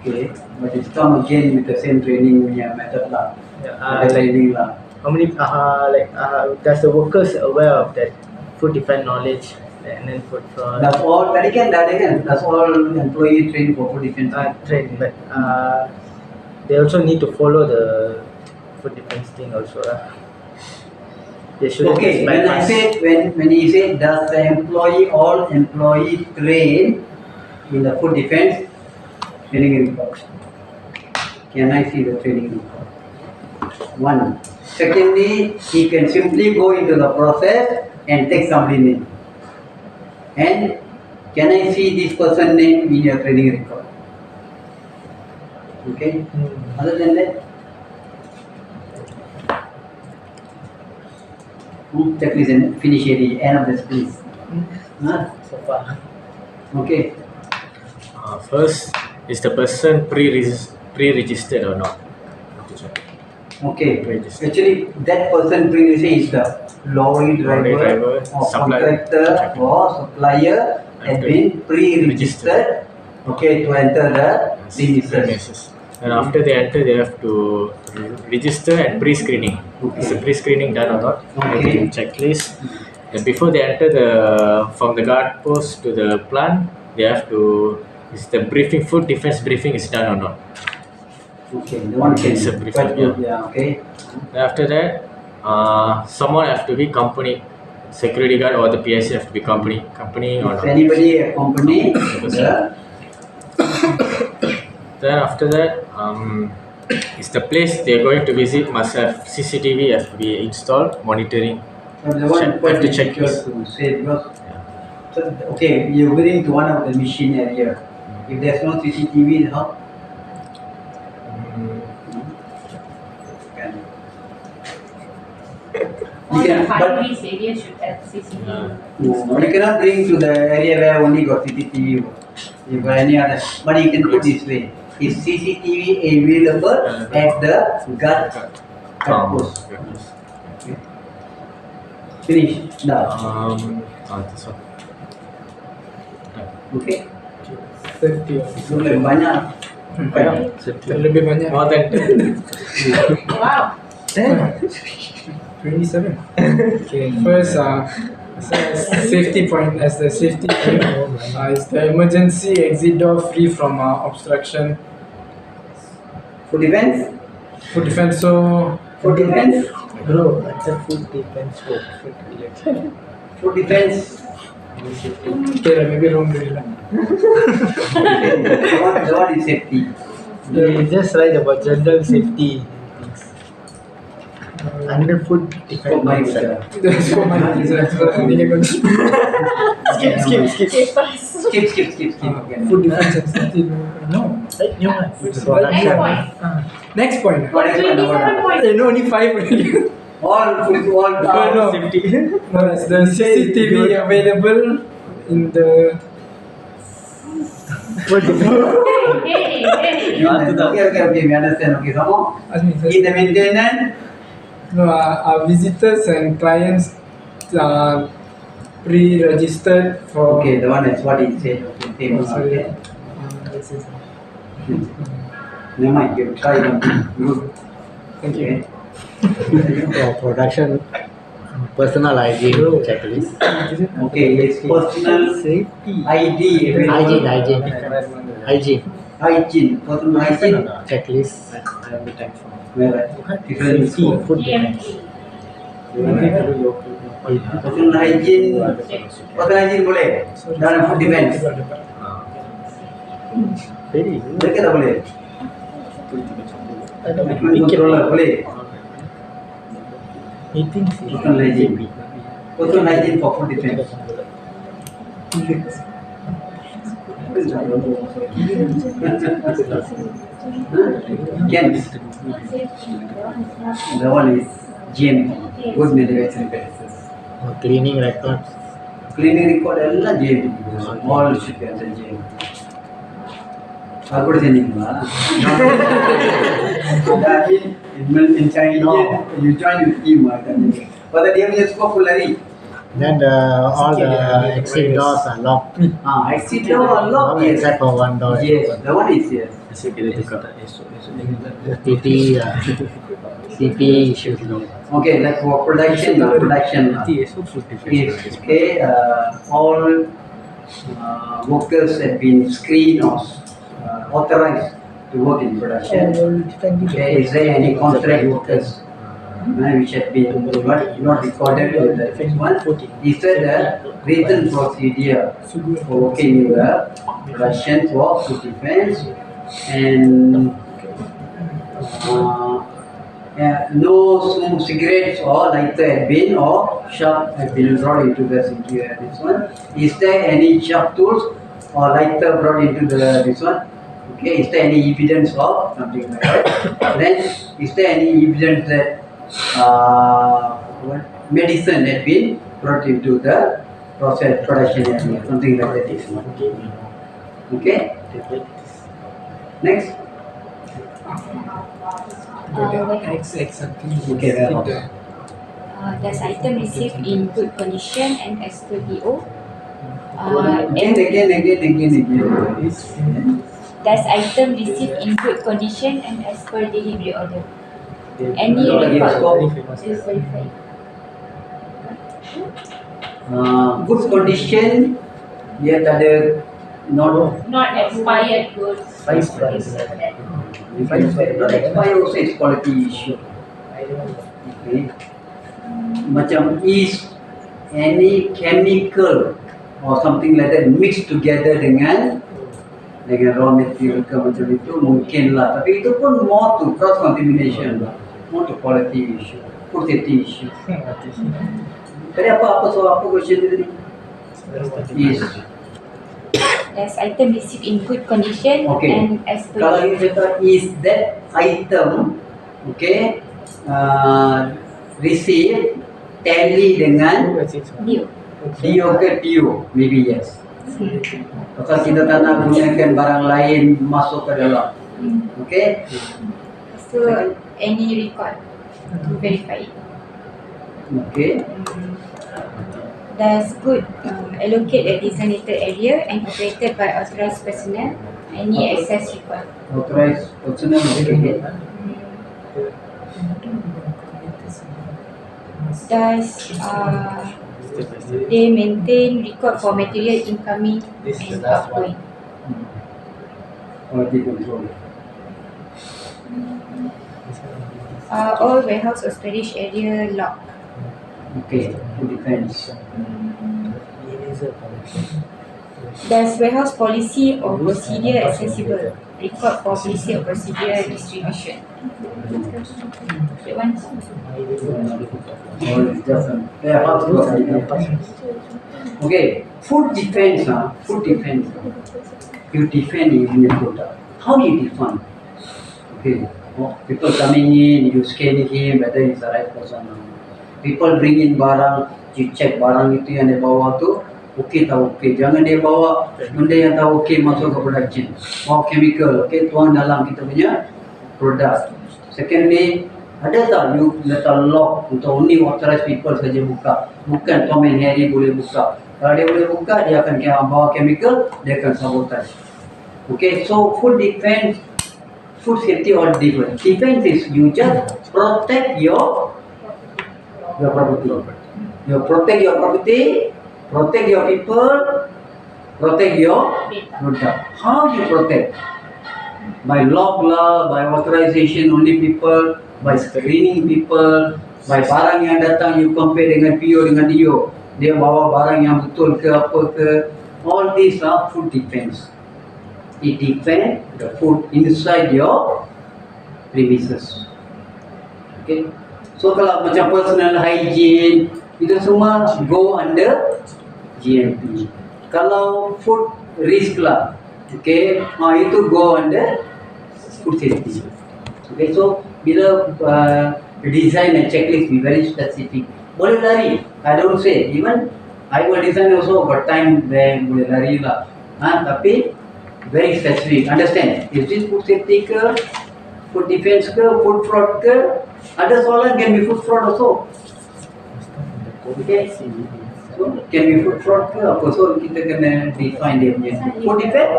okay, but it's come again with the same training punya method lah. Training lah. How many does the workers aware of that food defense knowledge and then food fraud? That's all. Tadi kan dah ada kan. That's all employee trained for food defense. Trained, but they also need to follow the food defense thing also. They should. Okay, when I said when he said does the all employee train in the food defense training report? Can I see the training report? One. Secondly, he can simply go into the process and take somebody name. And can I see this person name in your training record? Okay. Other than that, Checklist and finish at the end of the split. Huh? So far. Okay. First, is the person pre-registered or not? Have to check. Okay. Registered. Actually, that person previously is the lorry driver, or supplier. contractor or supplier has been pre-registered. Okay, to enter the premises. Premises. And after they enter, they have to register and pre-screening. Is the pre-screening done or not? Okay. Checklist. And before they enter from the guard post to the plant, they have to, is the briefing, food defense briefing is done or not? Okay, the one can It's a briefing, quite good, yeah, okay. Then after that, someone have to be company, security guard or the PIC have to be company or If not. anybody accompany the Then after that, is the place they are going to visit must have CCTV have to be installed, monitoring. the one Check- quite have to check difficult to say because so, okay, you're going to one of the machine area. If there's no CCTV, how? Can- All You the can, high but risk areas should have CCTV. no, you cannot bring to the area where only got CCTV. You got any other, but you can put this way: is CCTV available at the guard post? Finish. Now, This one. okay. Safety. Boleh banyak. Terlebih banyak. More than 10. Wow. 27. Okay, first, safety point as the safety point is the emergency exit door free from obstruction. For defense, Food defense, so for defense, Bro, that's a food defense code. for defense. okay lah, maybe wrong way lah. What is safety? We just write about general safety things. Under food For defense. my That's for my reason. So nanti dia kena skip. food defense and safety. No. Right, new one. Food Next production. point. Next point. What is 27 points. No, only 5 already. all no. Safety. No, it's the CCTV available in the Food defense. Hey, hey. Okay, we understand. Okay, some more. ask me first. In the maintenance, No, our visitors and clients are pre-registered for. okay, the one is what he said. Okay, Oh, sorry. okay. Never mind, you try them. Good. Thank you. Okay. Production personal hygiene checklist. Okay, it's personal Safety. ID. Hygiene. Hygiene. Personal hygiene. Checklist. Where? Different Safety. school. Food defense. GMT. Personal hygiene. Personal hygiene boleh. Dalam food defense. Very. Mereka tak boleh. I don't Equipment controller boleh. Meeting. Personal hygiene. Personal hygiene for food defense. Ken. The one is GMP. Good manufacturing practices. Cleaning records. Cleaning record எல்லாம் GMP. All should be under GMP. அது கூட செஞ்சீங்களா? in China, you join with team. Pada dia punya scope lari. Then all the exit doors are locked. Exit door unlock. Locked Yes. except for one door. Yes, the one is yes. PT, CP issues. Okay, like for production. If, okay, all workers have been screened or authorized to work in production. Okay, is there any contract workers which have been not recorded in the one? Is there a written procedure for working in the production for food defense and no smoke cigarettes or lighter have been or sharp have been brought into the this one. Is there any sharp tools or lighter brought into this one? Okay, is there any evidence of something like that? Then, is there any evidence that medicine had been brought into the process production area, something like that is. Okay. Next. Okay, warehouse. Does item received in good condition and as per DO? Again. Does item received in good condition and as per delivery order? Any record is verified. Good condition, dia tak ada Not expired goods. Price, price. not expired also is quality issue. Okay. Macam is any chemical or something like that mixed together dengan raw material ke macam itu mungkin lah, tapi itu pun more to cross contamination lah, more to quality issue, food safety issue. Tadi apa question tadi? Is Does item received in good condition Okay. and as per kalau you cakap is that item okay receive tally dengan DO? DO ke TO, maybe yes. Pasal kita tak nak gunakan barang lain masuk ke dalam. Okay. So any record to verify it. Okay. Does good allocate a designated area and operated by authorized personnel? Any access required? Authorized personnel. Okay. Does they maintain record for material incoming and outgoing? Quality control. All warehouse or storage area locked. Okay. It depends. Does warehouse policy or procedure accessible? Record for policy or procedure distribution. That one. Or it's just okay. Food defense. Food defense. You defend your product. How do you defend? Okay. People coming in, you scan him whether he's the right person. People bring in barang, you check barang itu yang dia bawa tu okey tak okey. Jangan dia bawa benda yang tak okey masuk ke production. Mau chemical, okey, tuang dalam kita punya produk. Secondly, ada tak you letak lock untuk only authorized people saja buka. Bukan Tom and Harry boleh buka. Kalau dia boleh buka, dia akan bawa chemical, dia akan sabotage. Okay, so food defense, food safety all different. Defense is you just protect your property. You protect your property, protect your people, protect your product. How you protect? By lock lah, by authorization only people, by screening people, by barang yang datang you compare dengan PO dengan DO. Dia bawa barang yang betul ke apa ke. All these are food defense. It defend the food inside your premises. Okay. So kalau macam personal hygiene itu semua go under GMP. Kalau food risk lah, okay, itu go under food safety. Okay, so bila design and checklist be very specific. Boleh lari, I don't say. Even I will design also got time where boleh lari lah. Tapi very specific. Understand? Is this food safety ke, food defense ke, food fraud ke? Ada soalan can be food fraud also. Okay. So can be food fraud ke apa? So kita kena define dia punya. Food defense?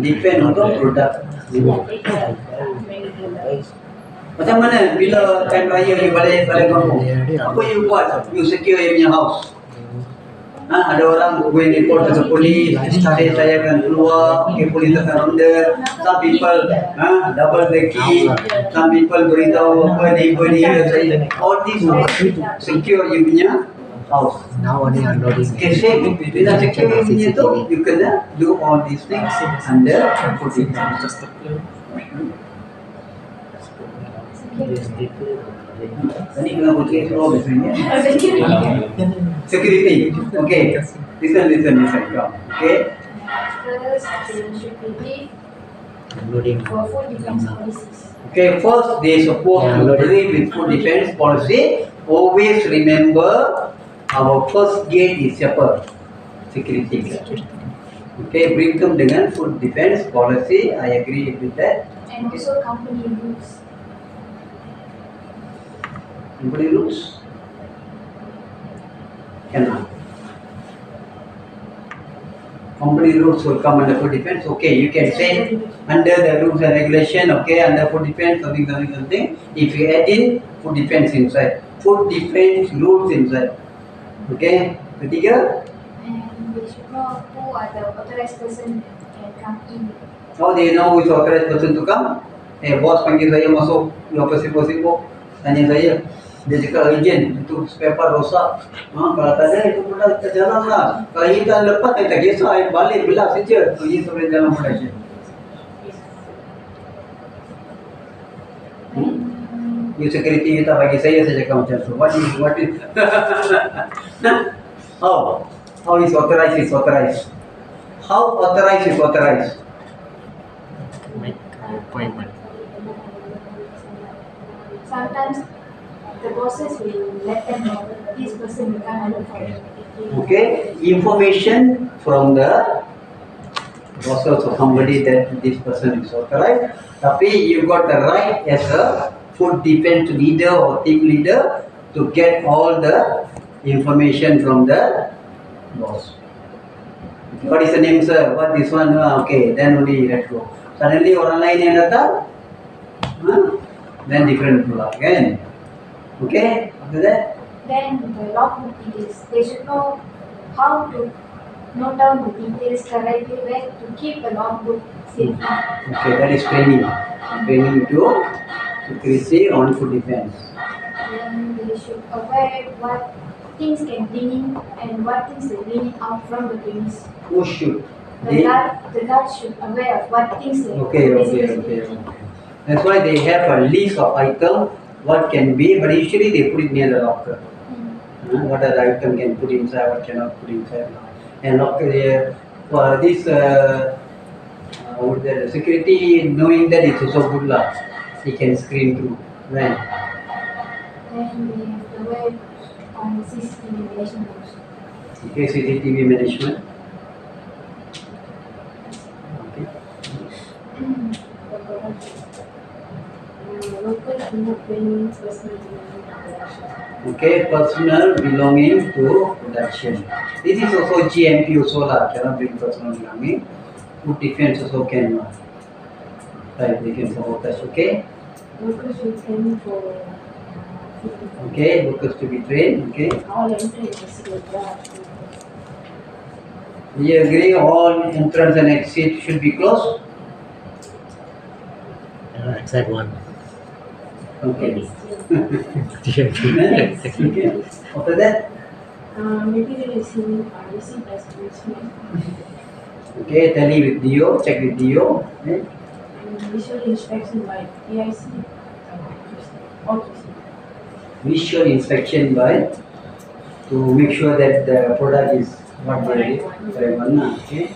Depend untuk produk. Macam mana bila time raya you balik kampung? Apa you buat? You secure you punya house. Ada orang going report to the police, saya akan keluar, okay, polis akan ronda. Some people double the key, some people beritahu apa dia saya. All these secure you punya house. Now only unloading. Okay, safe. Bila secure you punya tu, you kena do all these things under food defense. Tadi kena putih semua biasanya. Security. Okay. Listen. Come. Okay. First, they should believe including For food defense policies. Okay, first they supposed Yeah, to already. believe with food defense policy. Always remember our first gate is apa? Security. Okay, bring them dengan food defense policy. I agree with that. And also company rules. Company rules? Cannot. Company rules will come under food defense. Okay, you can say under the rules and regulation, okay, under food defense, something. If you add in food defense inside, food defense rules inside. Okay, ketiga, And they should know who are the authorized person that can come in. how do you know who is authorized person to come? Bos panggil saya masuk, apa sibuk-sibuk, tanya saya. Dia cakap agent, itu spare part rosak. Kalau tak ada, itu pun kita jalan lah. Kalau kita lepas, saya tak kisah, saya balik belah saja. Itu boleh jalan production. You security you tak bagi saya cakap macam tu. What is how is authorized is authorized? How authorized is authorized? Make appointment. Sometimes the bosses will let them know this person will come under fire. Okay, information from the bosses or somebody that this person is authorized. Tapi you got the right as a food defense leader or team leader to get all the information from the boss. What is the name, sir? What this one? Okay, then only let's go. Suddenly orang lain yang datang, then different pula, kan? Okay, after that. Then the logbook details. They should know how to note down the details correctly, where to keep the logbook safely. Okay, that is training. Training to security on food defense. Then they should aware what things can bring in and what things they bring out from the premise. Who should? The guard should aware of what things they Okay. That's why they have a list of items what can be, but usually they put it near the locker. What are the item can put inside, what cannot put inside. And locker for this the security knowing that it's also good lah. He can screen through. Right. Then we have to aware on CCTV management also. Okay, CCTV management. Okay. Local cleanup training, personal development production. Okay, personal belonging to production. This is also GMP also lah. Cannot bring personal belonging. Food defense also can. Right, they can sabotage. Okay. Workers should train for food defense. Okay, workers to be trained. Okay. All entry and exit guard. Do you agree all entrance and exit should be closed? Except one. Okay. TMP. Next. Okay. After that, Material receipt estimates okay, tally with DO, check with DO. Okay. and visual inspection by PIC or QC. Visual inspection by to make sure that the product is what they correct one. Okay.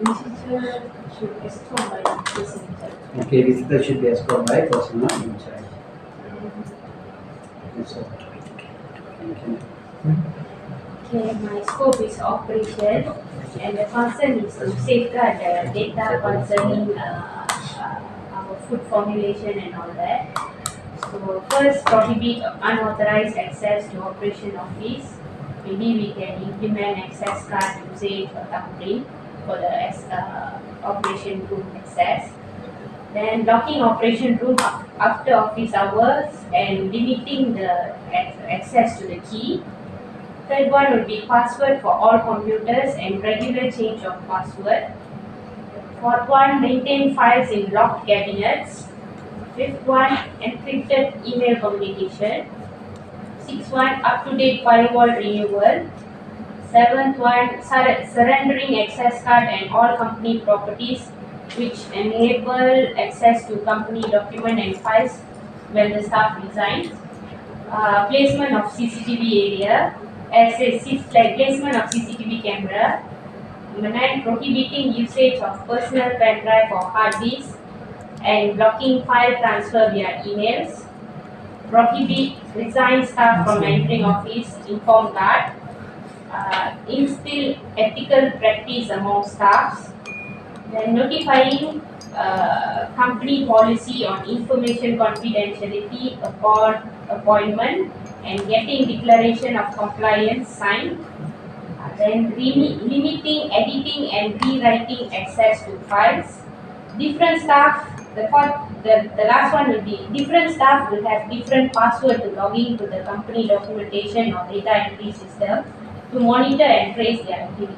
Visitor should escort by person himself. Okay, visitor should be escorted by personnel in charge. That's all. Okay. Okay, my scope is operation and the concern is to safeguard the data concerning our food formulation and all that. So first, prohibit unauthorized access to operation office. Maybe we can implement access card usage or thumbprint for the operation room access. Then blocking operation room after office hours and limiting the access to the key. Third one will be password for all computers and regular change of password. Fourth one, maintain files in locked cabinets. Fifth one, encrypted email communication. Sixth one, up-to-date firewall renewal. Seventh one, surrendering access card and all company properties which enable access to company document and files when the staff resigns. Placement of CCTV area, as a placement of CCTV camera. prohibiting usage of personal pen drive or hard disk, and blocking file transfer via emails. Prohibit resign staff from entering office, inform guard. Instill ethical practice among staffs. Then notifying company policy on information confidentiality upon appointment and getting declaration of compliance signed. Then limiting editing and rewriting access to files. Different staff, the last one will be different staff will have different password to log in to the company documentation or data entry system to monitor and trace their activity.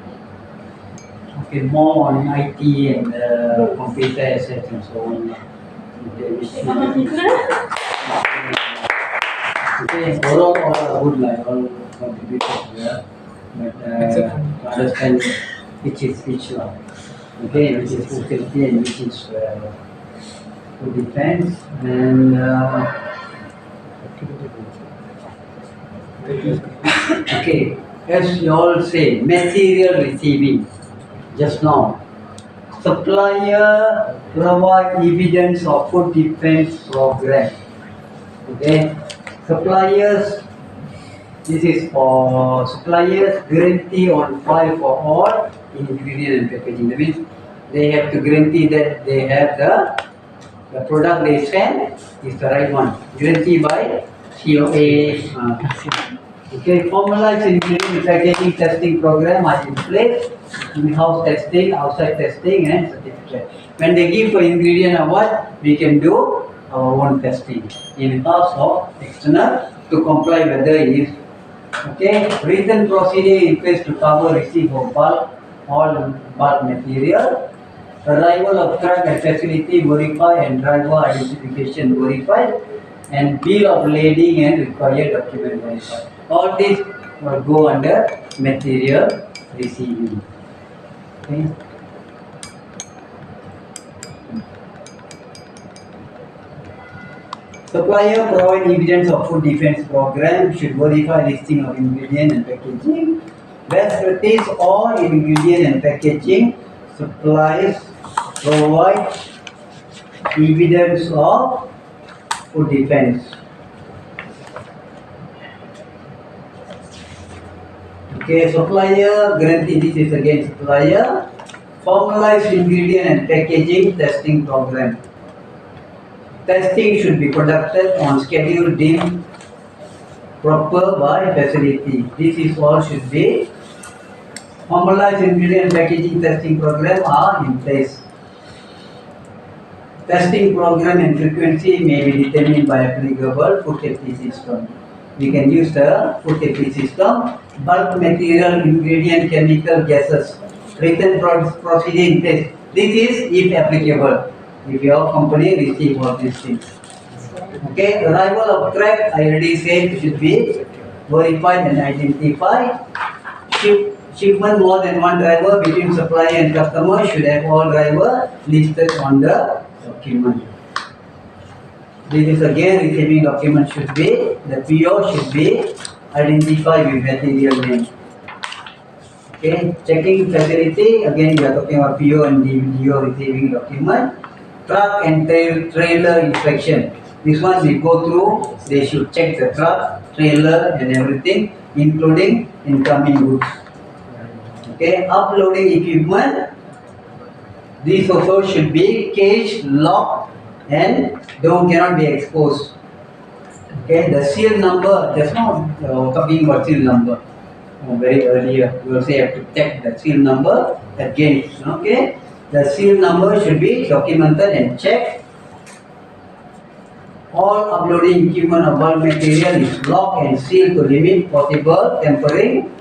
Okay, more on IT and computer assets and so on. Okay, we see. Okay, overall all are good, like all contributors here, but to understand which is which one. Okay, which is food safety and which is food defense, and okay, as you all say, material receiving. Just now, supplier provide evidence of food defense program. Okay, suppliers. This is for suppliers guarantee on file for all ingredient and packaging. That means they have to guarantee that they have the product they sell is the right one. Guarantee by COA. Okay, formalized ingredient packaging testing program are in place. In-house testing, outside testing, and certificate. When they give for ingredient or what, we can do our own testing, in-house or external, to comply whether it is okay. Written procedure in place to cover receipt of bulk, all bulk material. Arrival of truck at facility verified and driver identification verified, and bill of lading and required document verified. All these will go under material receiving. Okay. Supplier provide evidence of food defense program, should verify listing of ingredient and packaging. Best practice, all ingredient and packaging suppliers provide evidence of food defense. Okay, supplier guarantee, this is again supplier. Formalized ingredient and packaging testing program. Testing should be conducted on schedule deemed proper by facility. This is all should be. Formalized ingredient and packaging testing program are in place. Testing program and frequency may be determined by applicable food safety system. We can use the food safety system. Bulk material, ingredient, chemical, gases. Written procedure in place. This is if applicable. If your company receive all these things. Okay, arrival of truck, I already said, should be verified and identified. Shipment more than one driver between supplier and customer should have all driver listed on the document. This is again receiving document should be, the PO should be identified with material name. Okay, checking facility, again we are talking about PO and DO receiving document. Truck and trailer inspection. This one we go through, they should check the truck, trailer and everything, including incoming goods. Okay, uploading equipment. These also should be caged, locked and cannot be exposed. Okay, the serial number, just now talking about serial number. Very earlier, we also have to check the serial number again. Okay, the serial number should be documented and checked. All uploading equipment of bulk material is locked and sealed to limit possible tampering.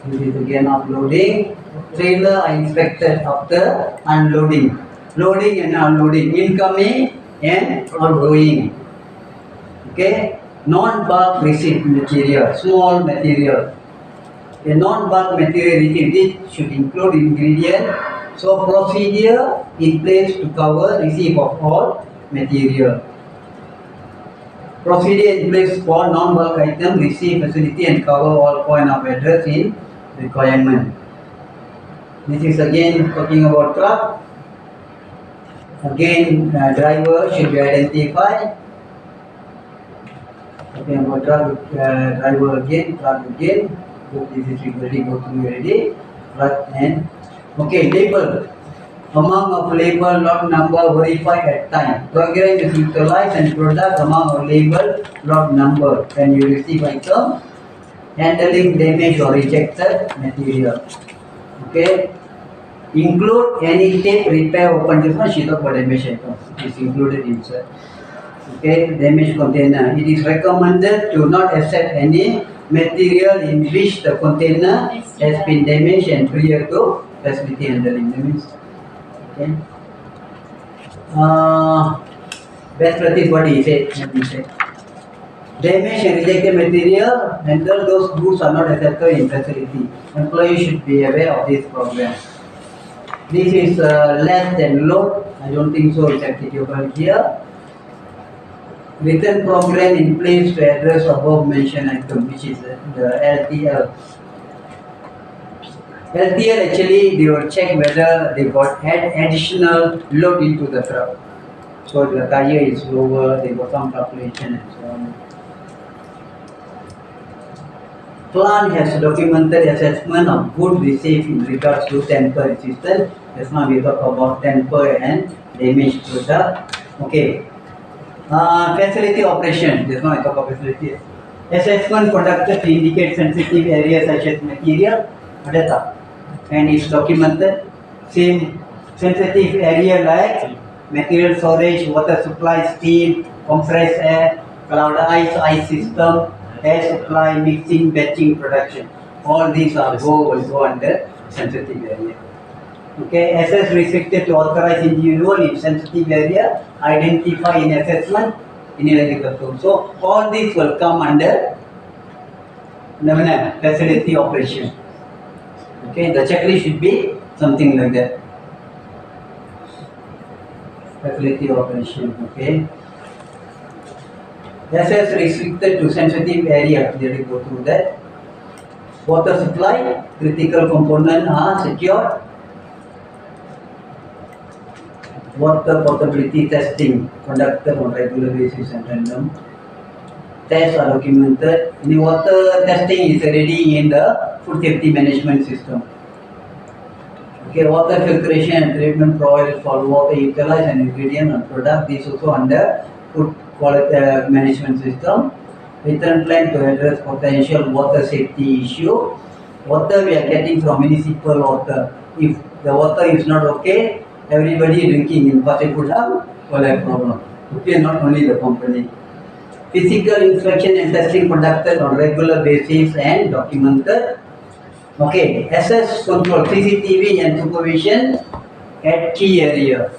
This is again uploading. Trailer are inspected after unloading. Loading and unloading, incoming and outgoing. Okay, non-bulk receipt material, small material. A non-bulk material receipt should include ingredient. So procedure in place to cover receipt of all material. Procedure in place for non-bulk item receive facility and cover all point of address in requirement. This is again talking about truck. Again, driver should be identified. Talking about truck, driver again, truck again. So this is already go through already. Truck and okay, label. Amount of label, lot number verified at time. Program is utilized and product amount of label, lot number. When you receive item, handling damaged or rejected material. Okay. Include any tape, repair, open. This one she talk about damaged items. It is included inside. Okay, damaged container. It is recommended to not accept any material in which the container has been damaged and prior to facility handling. That means, okay. Best practice what he said. Let me say. Damaged and rejected material, handle those goods are not accepted in facility. Employees should be aware of this program. This is less than load. I don't think so. It's applicable here. Written program in place to address above mentioned item, which is the LTL. LTL actually they will check whether they got additional load into the truck. So the tire is lower, they got some calculation and so on. Plant has documented assessment of goods received in regards to tamper resistance. Just now we talk about tamper and damaged product. Okay. Facility operation. Just now I talk about facility. Assessment conducted to indicate sensitive areas such as material, data, and is documented. Same sensitive area like material storage, water supply, steam, compressed air, cloud ice system, air supply, mixing, batching, production. All these are will go under sensitive area. Okay, assess restricted to authorized individual in sensitive area, identify in assessment, in control. So all these will come under facility operation. Okay, the checklist should be something like that. Facility operation. Okay. Assess restricted to sensitive area. Clearly go through that. Water supply, critical component are secured. Water potability testing conducted on regular basis and random. Tests are documented. The water testing is already in the food safety management system. Okay, water filtration and treatment provided for water utilized and ingredient and product. This also under food quality management system. Return plan to address potential water safety issue. Water we are getting from municipal water. If the water is not okay, everybody drinking in Pasir Kudang will have problem. Okay, not only the company. Physical inspection and testing conducted on regular basis and documented. Okay, assess, control, CCTV and supervision at key area.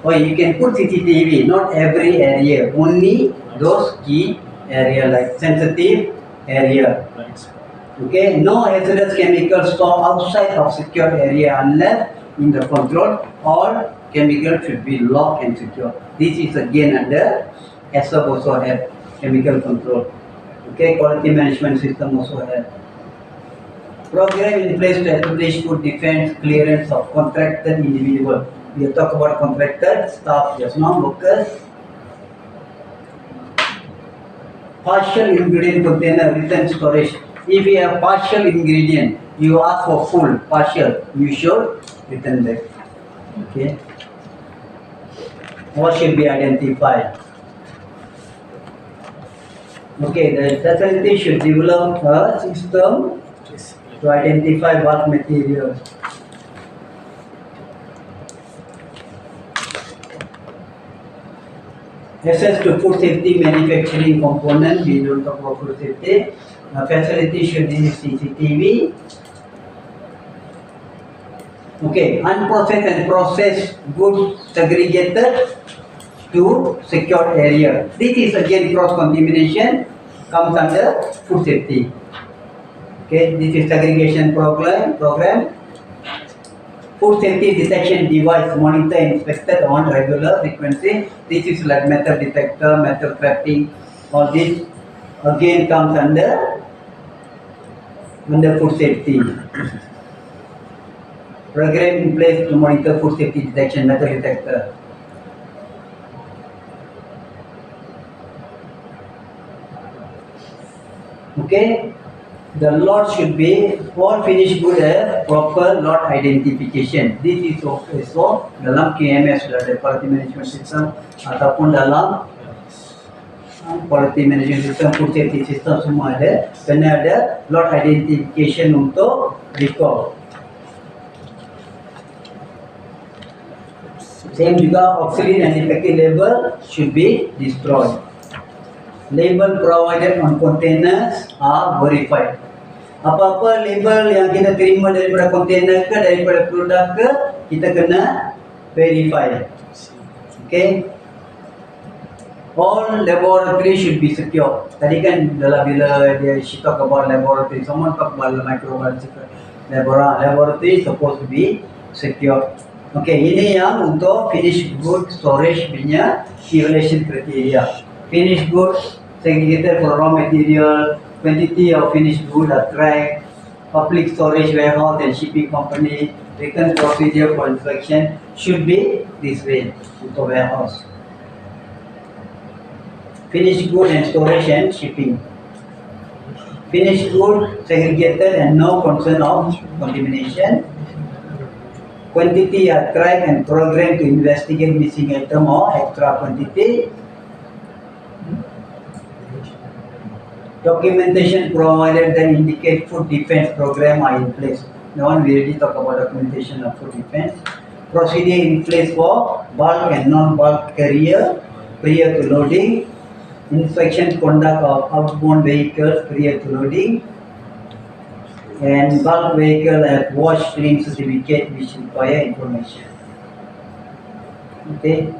Or you can put CCTV, not every area, only those key area like sensitive area. Okay, no hazardous chemicals stored outside of secured area unless in the control. All chemicals should be locked and secure. This is again under ASAP also have chemical control. Okay, quality management system also have. Program in place to establish food defense clearance of contracted individual. We will talk about contracted staff just now, workers. Partial ingredient container written storage. If you have partial ingredient, you ask for full, partial, you should return that. Okay. What should be identified? Okay, the facility should develop a system to identify bulk materials. Access to food safety manufacturing component, we don't talk about food safety. Facility should use CCTV. Okay, unprocessed and processed goods segregated to secured area. This is again cross contamination, comes under food safety. Okay, this is segregation program. Food safety detection device monitor inspected on regular frequency. This is like metal detector, metal trapping, All this again comes under food safety. Program in place to monitor food safety detection, metal detector. Okay, the lot should be all finished good proper lot identification. This is also dalam KMS, the quality management system ataupun dalam quality management system, food safety system semua ada. Kena ada lot identification untuk record. Same juga obsolete and defective label should be destroyed. Label provided on containers are verified. Apa-apa label yang kita terima daripada container ke, daripada produk ke, kita kena verify. Okay. All laboratory should be secure. Tadi kan bila she talk about laboratory, someone talk about microbiological laboratory supposed to be secure. Okay, ini yang untuk finished good storage punya evaluation criteria. Finished good segregated for raw material, quantity of finished good are tracked, public storage warehouse and shipping company, written procedure for inspection should be this way untuk warehouse. Finished good and storage and shipping. Finished good segregated and no concern of contamination. Quantity are tracked and programmed to investigate missing item or extra quantity. Documentation provided that indicate food defense program are in place. The one we already talk about documentation of food defense. Procedure in place for bulk and non-bulk carrier prior to loading. Inspection conduct of outbound vehicles prior to loading. And bulk vehicle have wash clean certificate which require information. Okay.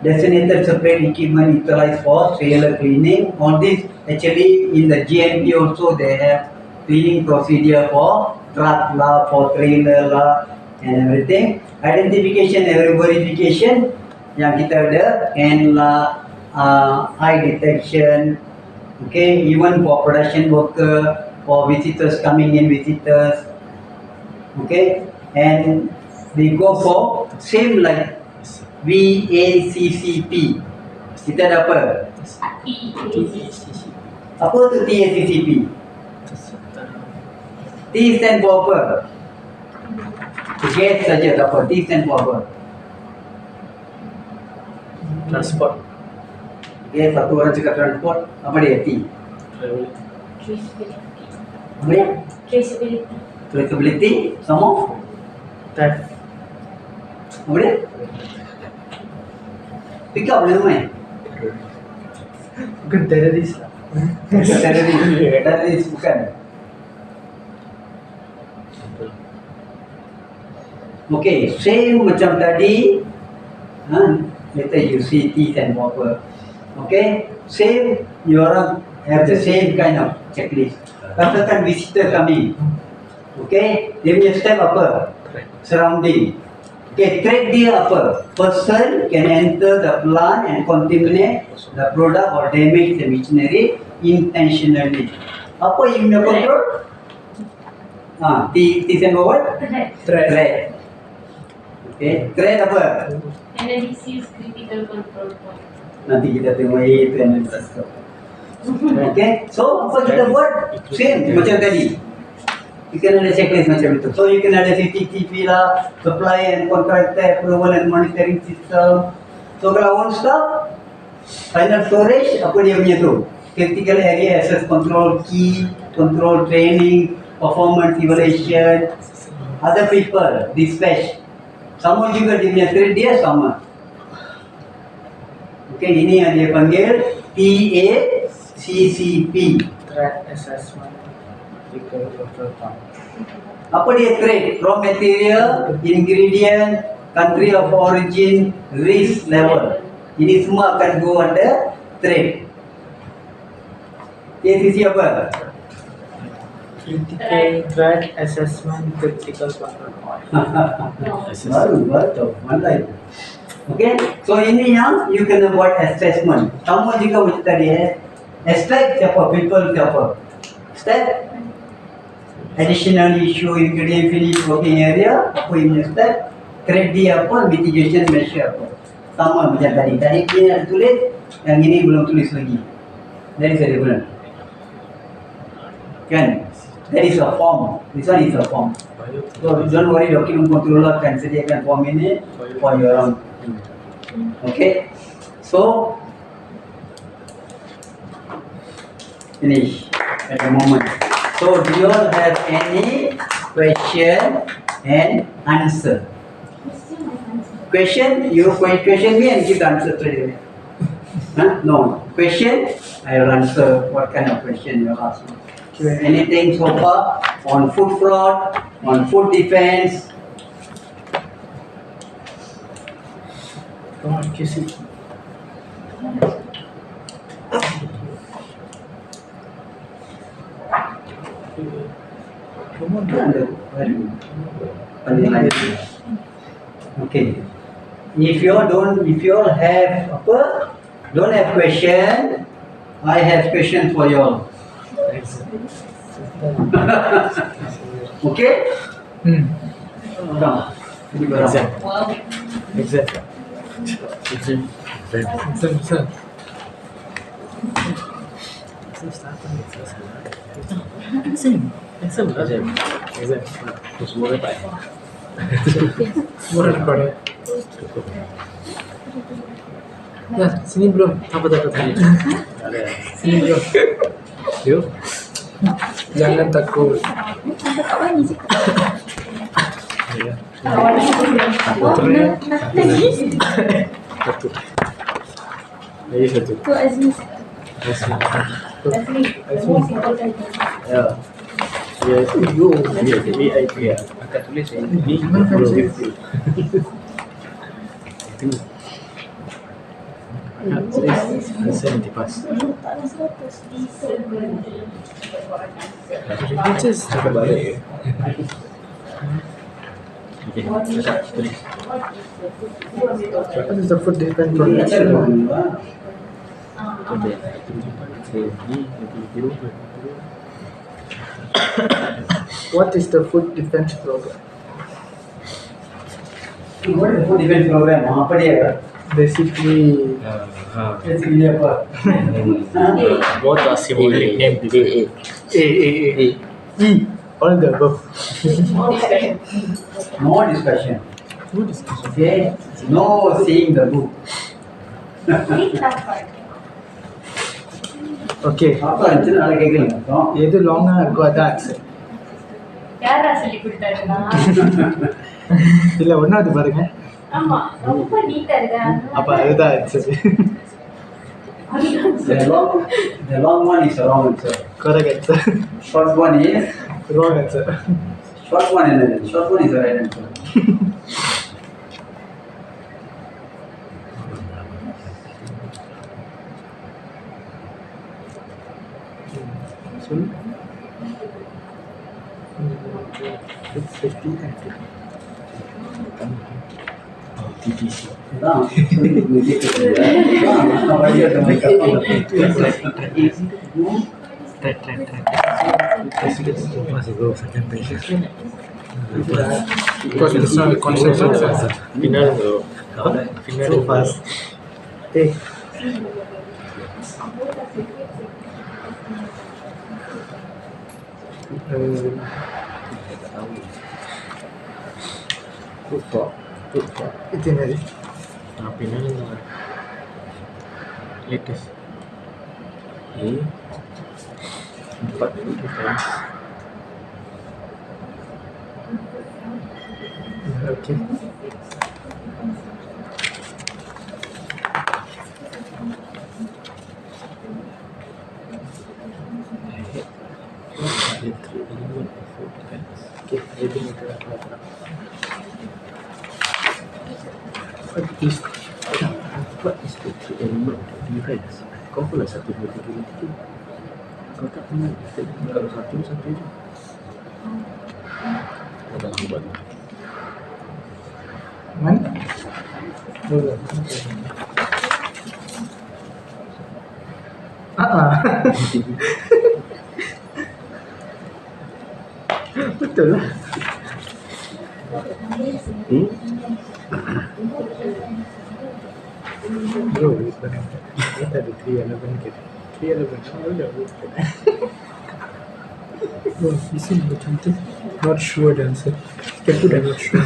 Designated separate equipment utilized for trailer cleaning. On this, actually in the GMP also they have cleaning procedure for truck lah, for trailer lah and everything. Identification and verification yang kita ada, and lah, eye detection. Okay, even for production worker, for visitors coming in, visitors. Okay, and we go for same like VACCP. Kita ada apa? Apa tu TACCP? T stand for apa? Gas saja tak apa. T stand for apa? Transport. Gas, satu orang cakap transport. Apa dia? T. Traceability. Apa dia? Traceability. Traceability. Sama? Theft. Apa dia? Pick up boleh main? Bukan teroris lah. Teroris bukan. Okay, same macam tadi. Later you see teeth and whatever. Okay, same. You orang have the same kind of checklist. Katakan visitor coming. Okay, dia punya step apa? Surrounding. Okay, threat dia apa? Person can enter the plant and contaminate the product or damage the machinery intentionally. Apa you nak control? T stand for what? Threat. Okay, threat apa? Analysis critical control point. Nanti kita tengok itu analysis. Okay, so apa kita buat? Same macam tadi. You can ada checklist macam itu. So you can ada CCTV lah, supply and contractor approval and monitoring system. So kalau one stop, final storage apa dia punya tu? Critical area access control, key control training, performance evaluation, other people, dispatch. Sama juga dia punya thread dia sama. Okay, ini yang dia panggil TACCP. Threat assessment. Apa dia trade? Raw material, ingredient, country of origin, risk level. Ini semua akan go under trade. TACC apa? Critical threat assessment, critical control point. Baru, mana itu? Okay, so ini yang you kena buat assessment. Sama juga macam tadi Extract siapa? People siapa? Step. Additional issue ingredient finish working area. Apa yang punya step? Create dia apa? Mitigation measure apa? Sama macam tadi. Tadi dia ada tulis, yang ini belum tulis lagi. That is a different. Kan? That is a form. This one is a form. So don't worry, document controller can sediakan form ini for your own. Okay? So finish at the moment. So do you all have any question and answer? Question, you question me and give the answer straight away. Huh? No. Question, I will answer what kind of question you ask me. Anything so far on food fraud, on food defense? Come on, kiss it. Come on, very good. Okay. If you all have don't have question, I have question for you all. Okay? Come. Exam. Wow. Exam. Exam. Exam. Exam. Terus semua dapat. Semua dah record. Ya, sini belum. Apa tak tadi? Ada. Sini belum. You? Jangan takut. Ya. Satu. Lagi satu. Tu Aziz. Ya. Ya, you. Ya, VIP ya. Angkat tulis ini. Itu. Saya nanti pas. Teachers. Cakap balik. Okay, cakap tulis. What is the food defense protection? What is the food defense program? What is the food defense program? Apa dia? Basically, Basically apa? Both are similar name. A. All the above. No discussion. Okay? No seeing the book. Okay. apa இருந்துச்சு நாளை கேட்கலாம் எது லாங்கா இருக்கோ அதான் answer. யாரா சொல்லி கொடுத்தாருன்னா இல்ல ஒன்னாவது பாருங்க. ஆமா ரொம்ப நீட்டா இருக்கா அப்ப அதுதான் answer. The long one is the wrong answer. Correct answer. Short one is Wrong answer. short one என்னது? Short one is the right answer. சொல்லு. It's 50 active. TTC. அதான் சொல்லி கேட்குறது. நான் வழியா Masih go second page. Because it's not a concept answer. Final bro. So fast. Hey. Itu yang Final latest. Empat defense. okay. Okay, everything is What is the three element of defense? Kau pula 1, 2, 3, 4. Kau tak punya. Kalau satu je. Kau dah buat. Mana? Betul lah. Bro, what are the 311 ke? 311. Oh, this is macam tu. Not sure the answer. Can put I'm not sure.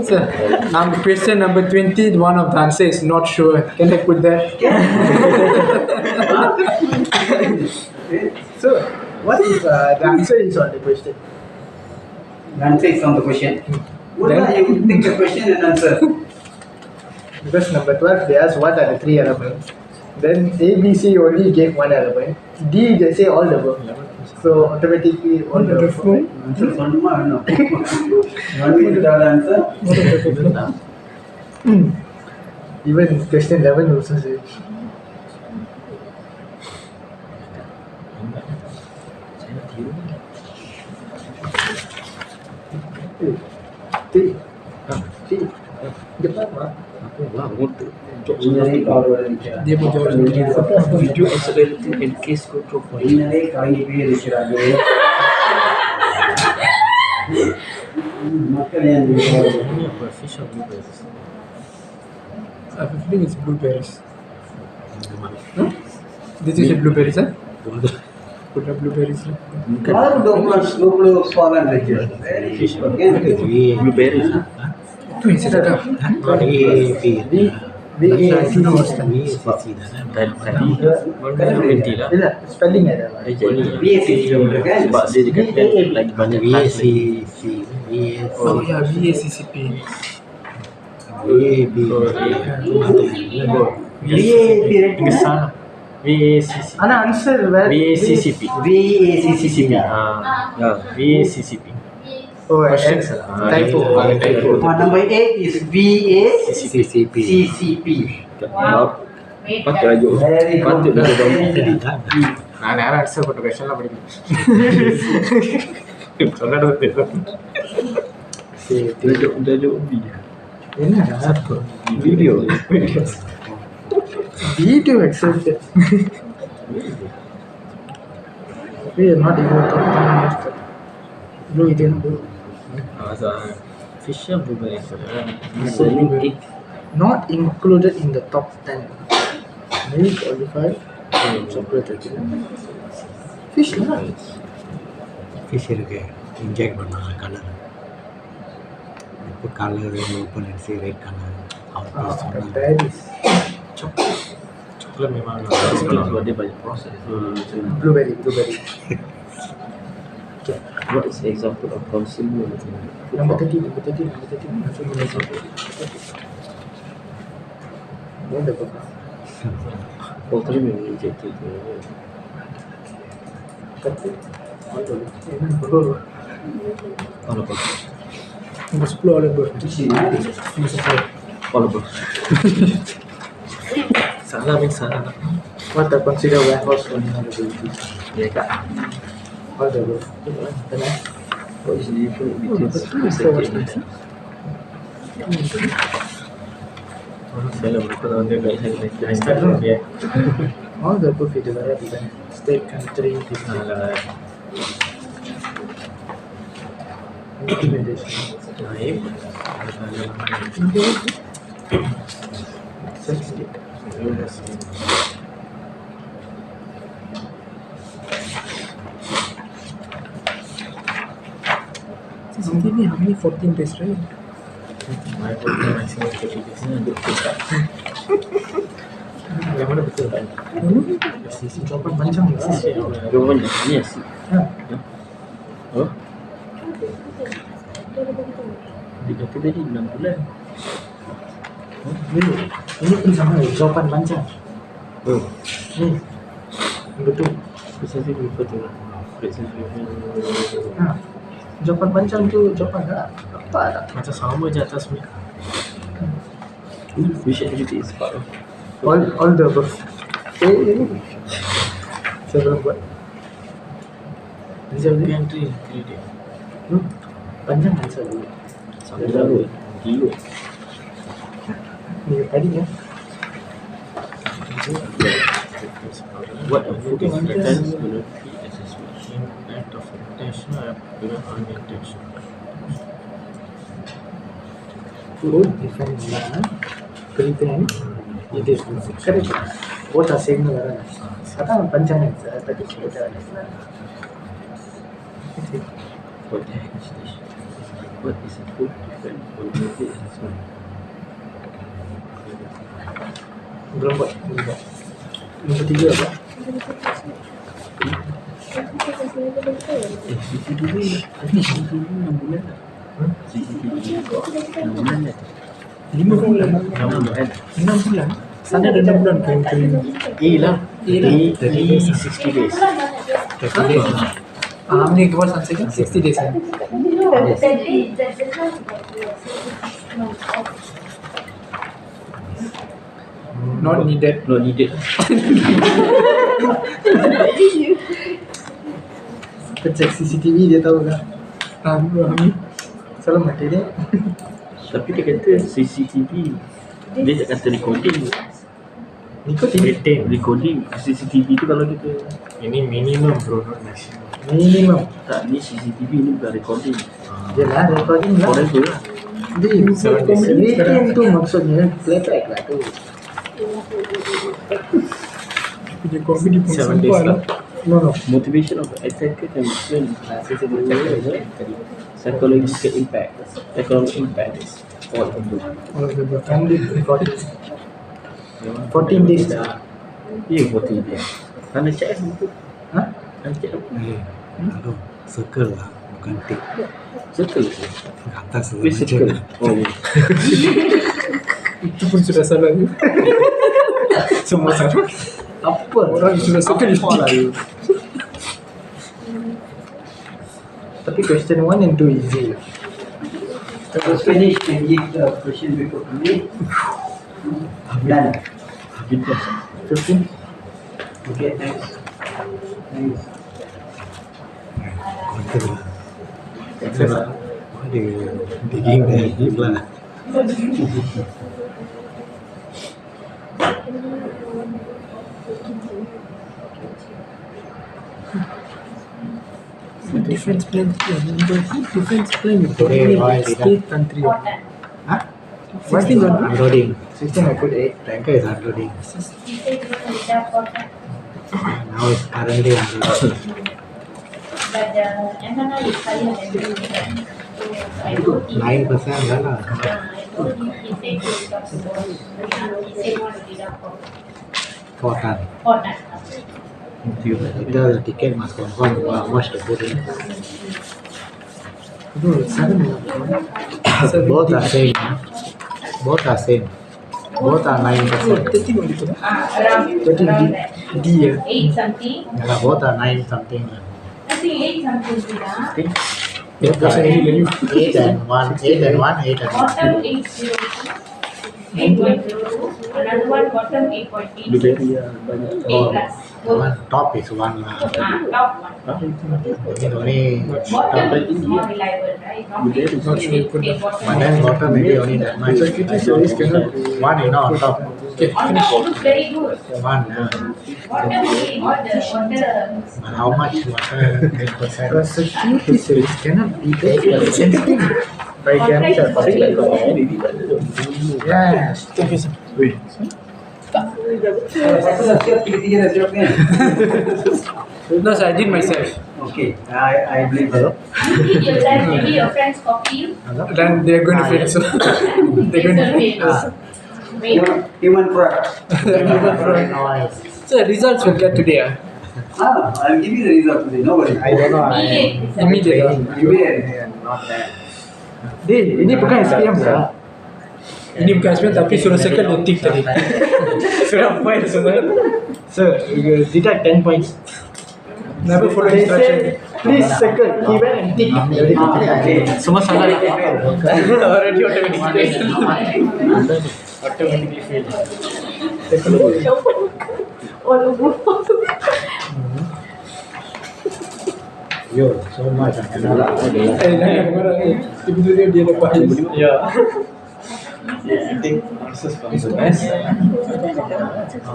Sir, question number 20, one of the answer is not sure. Can I put that? So, what if the answer is on the question? The answer is on the question. What are you think the question and answer? Because number 12 they ask what are the 3 elements. Then A, B, C only gave 1 element. D they say all the above. So automatically all the above. Answer சொல்லுமா வேணும்? One minute answer. Even question 11 also says. Dia pun jawab sendiri. Video accelerating and case control point. இன்னரே கலங்கி போய் இருக்கிறாங்க. மக்கள் ஏன் Fish or blueberries? I have a feeling it's blueberries. This is a blueberries, huh? Put up blueberries. Kalau 20 soalan saja. Blueberries. Tu yang saya cakap. Bila spelling ada. BACC kan? Sebab dia dekat lagi banyak Oh ya, VACCP. Ke sana. VACC. Ana answer where? VACCP. VACCP. VACCP. Oh, Question and typo. Number 8 is VACCP. Patut aja. Very Patut good. aja. நான் நேரம் answer போட்ட கொஸ்டின்லாம் படிக்கணும். சொன்னது Dah jawab B. என்ன Video. video accepted. We are not even talking. No, it didn't go. Fish or blueberries? Not included in the top 10. Maybe qualified. Chocolate again. Fish lah. Fish இருக்கு inject பண்ணலாம் colour இப்போ colour open அடிச்சு red colour out Berries. Chocolate memang Sebab dia banyak proses. Blueberry. What is example of consumer? Number 30. Masuk Malaysia. What the fuck? Poultry memang injected. Kata. Betul. All about. Nombor 10 oleh ber. All about. salah. What are considered warehouse vulnerabilities? Ya kak. All the above. Benar? What is the difference between second? Saya berikut orang dia saya Instagram dia. All the above itu lah bukan state, country, Alah, recommendation. naib. CCTV how many 14 days, right? My maximum 30 days. Yang mana betul kan? Sisi jawapan panjang ni. Jawapan yes. Ha. Oh. Dia kata tadi 6 bulan. Ini pun sama jawapan panjang. Oh. Ni. Betul. Precisely refer to precisely. Ha. Jawapan panjang tu jawapan apa tak? Macam sama je atas ni. Which activity is part of? All the above. Ini. Saya belum buat. Answer dia. Entry dia. Panjang answer dulu. Sampai lalu. Kilo. Ni tadi ya. What a food difference will it be as a suspicion act of intentional or unintentional? Food different prevent it is correct. Both are same வராது. அதான் பஞ்சமே sir பத்தி சொல்றாரு. What the heck is this? What is a food different will it be as a suspicion? Belum buat. Yang ketiga apa? CCTV tadi CCTV 6 bulan dah. CCTV 6 bulan dah. 5 bulan. 6 bulan. 6 bulan. Sana ada 6 bulan kering-kering. A lah. Tadi 60 days. 30 days. How many was answer? 60 days. Not needed. Not needed. Cek CCTV dia tahu kan. Kami salah mati dia. Tapi dia kata CCTV dia tak kata recording. Nikotin. Recording CCTV tu kalau kita Ini minimum bro, not maximum. Minimum. tak ni CCTV ni bukan recording. Yelah recording lah. Forever lah. Retain tu maksudnya playback lah tu. Punya comedy pun 7 days sampah lah. lah. No. Motivation of the attacker can be shown psychological impact. Psychological impact is all of them. All of the family recording. 14 days dah. Ya 14 days. Mana check tu? Ha? Mana check apa? Aduh, circle lah, bukan tick. Circle. Atas lah Wait, circle. Oh ya. Itu pun sudah salah tu. Semua salah. Apa? Orang sudah circle Apa lah you? Tapi question 1 and 2 easy. So finish and give the question before to me. Done. 15. Okay, thanks. Thanks. Konten lah. Ada digging there deep lah. Defense plan. Defense plan. Today, why did I- State country. Huh? 16 country. Unloading. 16 I put 8. Tanker is unloading. Now it's currently unloading. But the MNR is higher than the UN. So I told him, 9% dah lah. I told him he said he will talk to boss. He said he want to deduct for 4 ton. 4 times. The ticket must confirm watch the footage. Bro, 7 Both are same. Both are same. Both are 9%. 13 only tu. Around 13 that. D ya. 8 something. Yeah, both are 9 something. I think 8 something. Lah. 8 and 1, 8 and 1, 8 and 1. Bottom 802. 8.02. Another one bottom 8.8. Blueberry lah banyak. 8 plus. One top is 1 lah. Top one. Only Bottom is more reliable, right? Normally Not sure you put take the- bottom. but then bottom maybe only that much. One you know top. On top looks very good. One. Bottom only got the water. But how much water? 8%. The security service cannot be that sensitive. By cancer. Yes. Satu dah siap, tiga-tiga dah siap kan? No, sir, I did myself. Okay, I believe her. You did your life, maybe your friends copy you. Then they're going to fail. So they're going to fail. Wait. Human product. So results will get today. I'll give you the result today, no worry. I don't know. Immediate. Immediate. Not that. Ini bukan SPM lah. Ini bukan SPM tapi suruh circle the tick tadi. Sudah point semua. Sir, you detect 10 points. Never follow They instruction. said, please circle. He went and tick. Semua salah. Already Automatically fail. Yo, so much. Tiba-tiba dia lepas. Ya. I think answers from the best.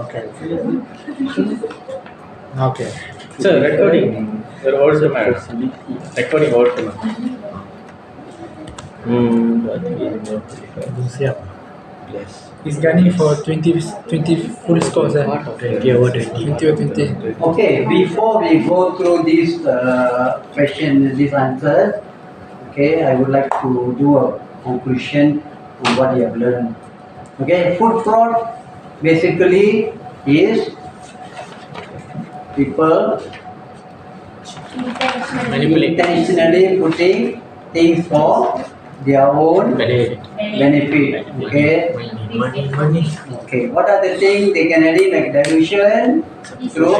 Okay. Okay. So recording. Your old man. Recording old man. Siap. He's gunning for 20 full scores. 20 over 20. 20 or 20. Okay, before we go through this question, these answers, okay, I would like to do a conclusion on what you have learned. Okay, food fraud basically is people intentionally putting things for their own benefit. Okay. Okay. What are the things they can add in, like dilution, through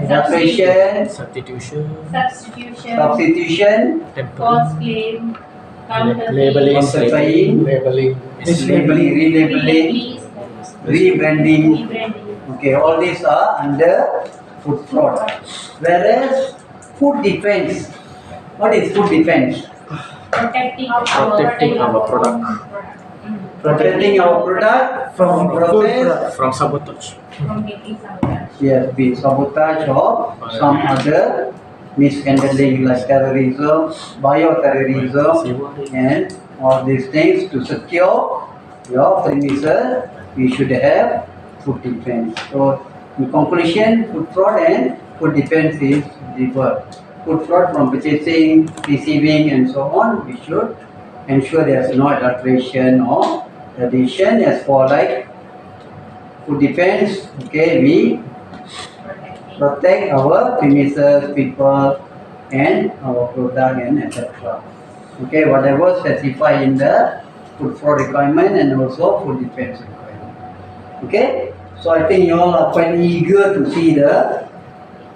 separation, Substitution. substitution, false claim, Labeling. counterfeiting, Labeling. mislabeling, relabeling, rebranding. Okay, all these are under food fraud. Whereas food defense, what is food defense? Protecting our product. Protecting our product from process, From sabotage. from getting sabotage. yes, be sabotage or some other mishandling like terrorism, bioterrorism, and all these things. To secure your premises, we should have food defense. So, in conclusion, food fraud and food defense is different. Food fraud from purchasing, receiving, and so on. We should ensure there's no adulteration or addition. As for like food defense, okay, we protect our premises, people, and our product, and etc. Okay, whatever specified in the food fraud requirement and also food defense requirement. Okay, so I think you all are quite eager to see the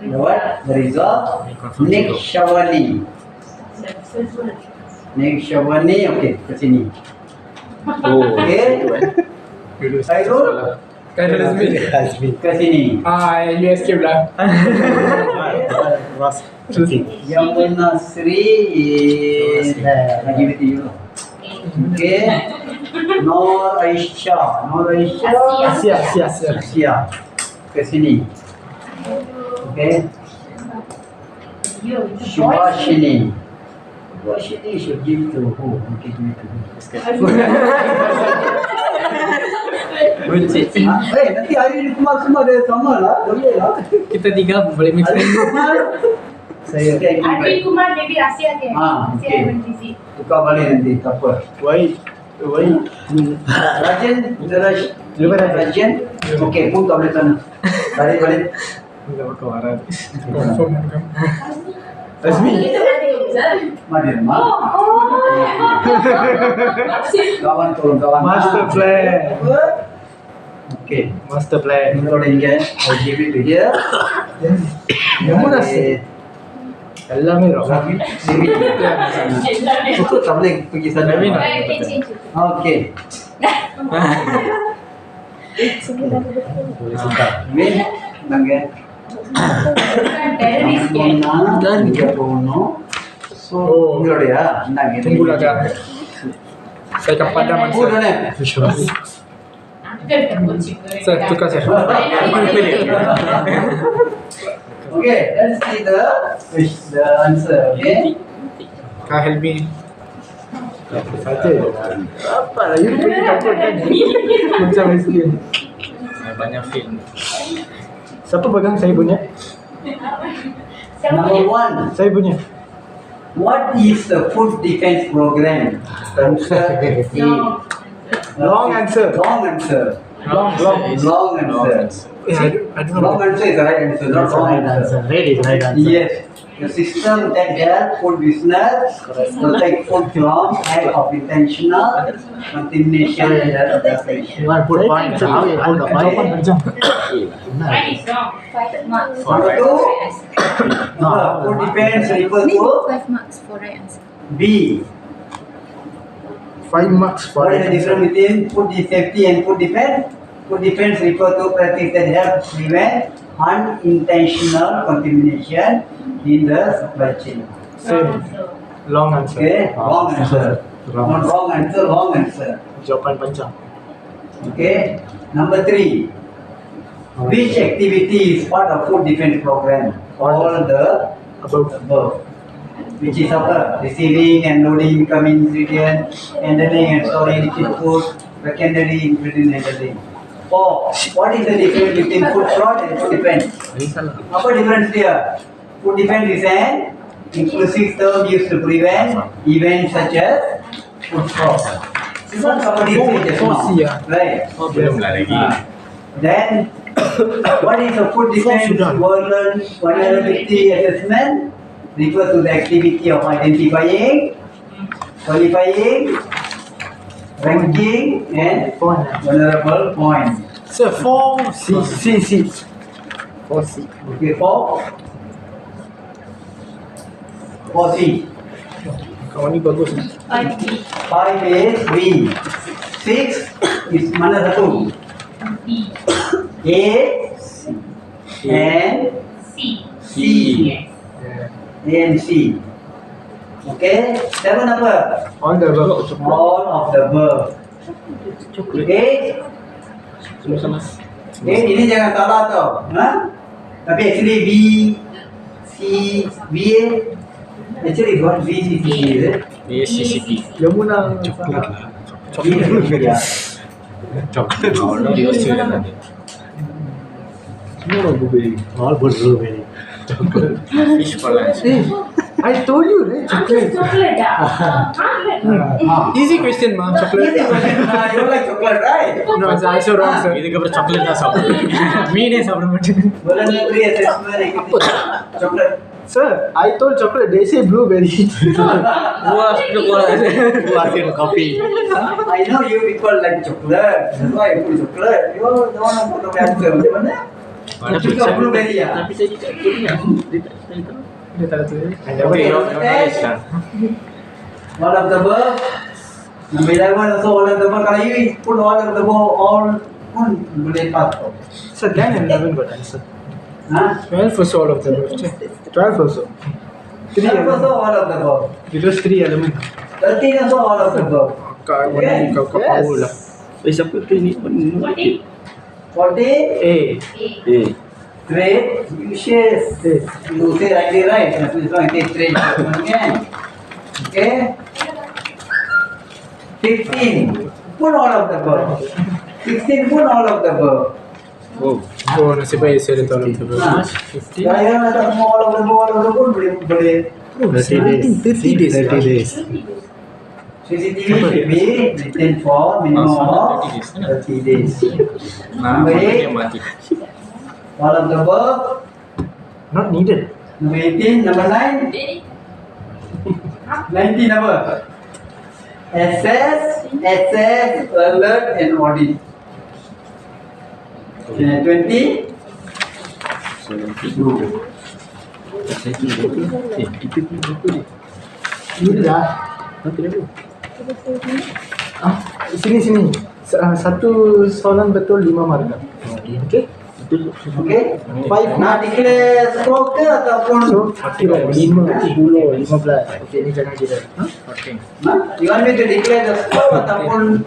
what? The result. Next Shawani. Next Shawani, okay, ke sini. Okay. Khairul, Khairul ke sini. you escape lah. Yang Nasri is I give it to you. Okay. Nur Aisyah. Asia. Ke sini. Okay. Subhashini. Subhashini should give to who? Okay, give it to who? Nanti hari ni Kumar semua ada sama lah. Boleh lah. Kita tiga boleh mix. Saya Arvind Kumar maybe Asia ke? Okay. Asia haven't visit. Tukar balik nanti, tak apa. Why? Rajan, Rajan. Okay, pun tak boleh sana. Balik. Confirm kan. Rasmi. Madir, kawan turun, kawan. Master plan. Okay. Master plan. Including again, I'll give it to here. Yang mana sih? Dalam ni roh. Itu tak boleh pergi sana. Okay. Boleh suka. Min, bangga. Dan 30. So, ini dia. Tunggu lah kan. Saya akan padam Oh, dah nak. Sir, tukar sir. Okay, let's see the answer. Okay. Kau help me. Saja. Apa lah? You pergi takut kan? Macam miskin. Banyak film. Siapa pegang saya punya? Number 1. Saya punya. What is the food defense program? Answer A. Long answer. Long answer. Long answer. I don't know. Long answer is the right answer, not wrong answer. Red is right answer. Yes. The system that helps food business protect food from act of intentional contamination and adulteration. You want to put point? How you put the point? Mine is wrong. 5 marks. Number 2. Food defense refers to 5 marks for right answer. B. 5 marks for What is the difference between food safety and food defense? Food defense refers to practice that help prevent unintentional contamination in the supply chain. Same. Long answer. Okay, wrong answer. Not wrong answer, wrong answer. Jawapan panjang. Okay. Number 3. Which activity is part of food defense program? All the above. Which is apa? Receiving and loading incoming ingredient, handling and storing liquid food, secondary ingredient handling. 4. What is the difference between food fraud and food defense? Apa difference dia? Food defense is an inclusive term used to prevent events such as food fraud. This one somebody said just now, right? Belum lah lagi. Then, what is a food defense vulnerability assessment? Refers to the activity of identifying, qualifying, ranking, and vulnerable points. Sir, 4C. 4C. Okay, 4C. Kawan ni bagus ni. 5 is B. 6 is mana satu? B. A and C. C. A and C. Okay, 7 apa? All the above. All of the above. Okay. Ini jangan salah tau. Tapi actually B, C, B A. Actually it's what B, C, C, is it? BSCCP. Yamuna. Coklat lah. Yeah. Coklat. Di Australia ada. Semua blueberry. All blueberry. Fish for lunch. I told you, right? Chocolate. Chocolate dah. Easy question, ma. Chocolate. You like chocolate, right? No, it's also wrong, sir. இதுக்கப்புறம் chocolate தான் சாப்பிடுவேன் மீனே சாப்பிட மாட்டேன் Voluntary assessment. Chocolate. Sir, I told chocolate. They say blueberry. wah sudah kurang Who asked you to copy? I know you people like chocolate. That's why I put chocolate. You don't want to put the answer. Macam mana? Suka blueberry ya? Tapi saya tak tahu dia tak tahu. Dia tak tahu. Okay, Islam all of the above. Number 11 also all of the above. Kalau you put all of the above, all pun boleh pass. Sir, 10 and 11 got answer. Huh? 12 also all of them. 12 also. 3 12 also all of the above. It was 3 elements. 13 also all of the above. Kau power lah. Siapa tu ni? 40. A. Trade. You say rightly right. That's why I say trade. Okay. 15. Put all of the above. 16. Put all of the above. Oh, nasib baik saya dah tahu all of the above. 15. Jangan ada semua all of the above, all of the above boleh. 30 days. 30 days. CCTV should be retained for minimum of 30 days. Nama dia mati All of the above. Not needed. Number 18. Number 9. 19 apa? Assess, alert and audit. 20. Kita punya berapa ni? Ini dah. Sini. Satu soalan betul 5 markah. Okay? Okay. 5. Nak declare score ke ataupun? So, kira 5, 10, 15. Okay, ini jangan kira. You want me to declare the score ataupun?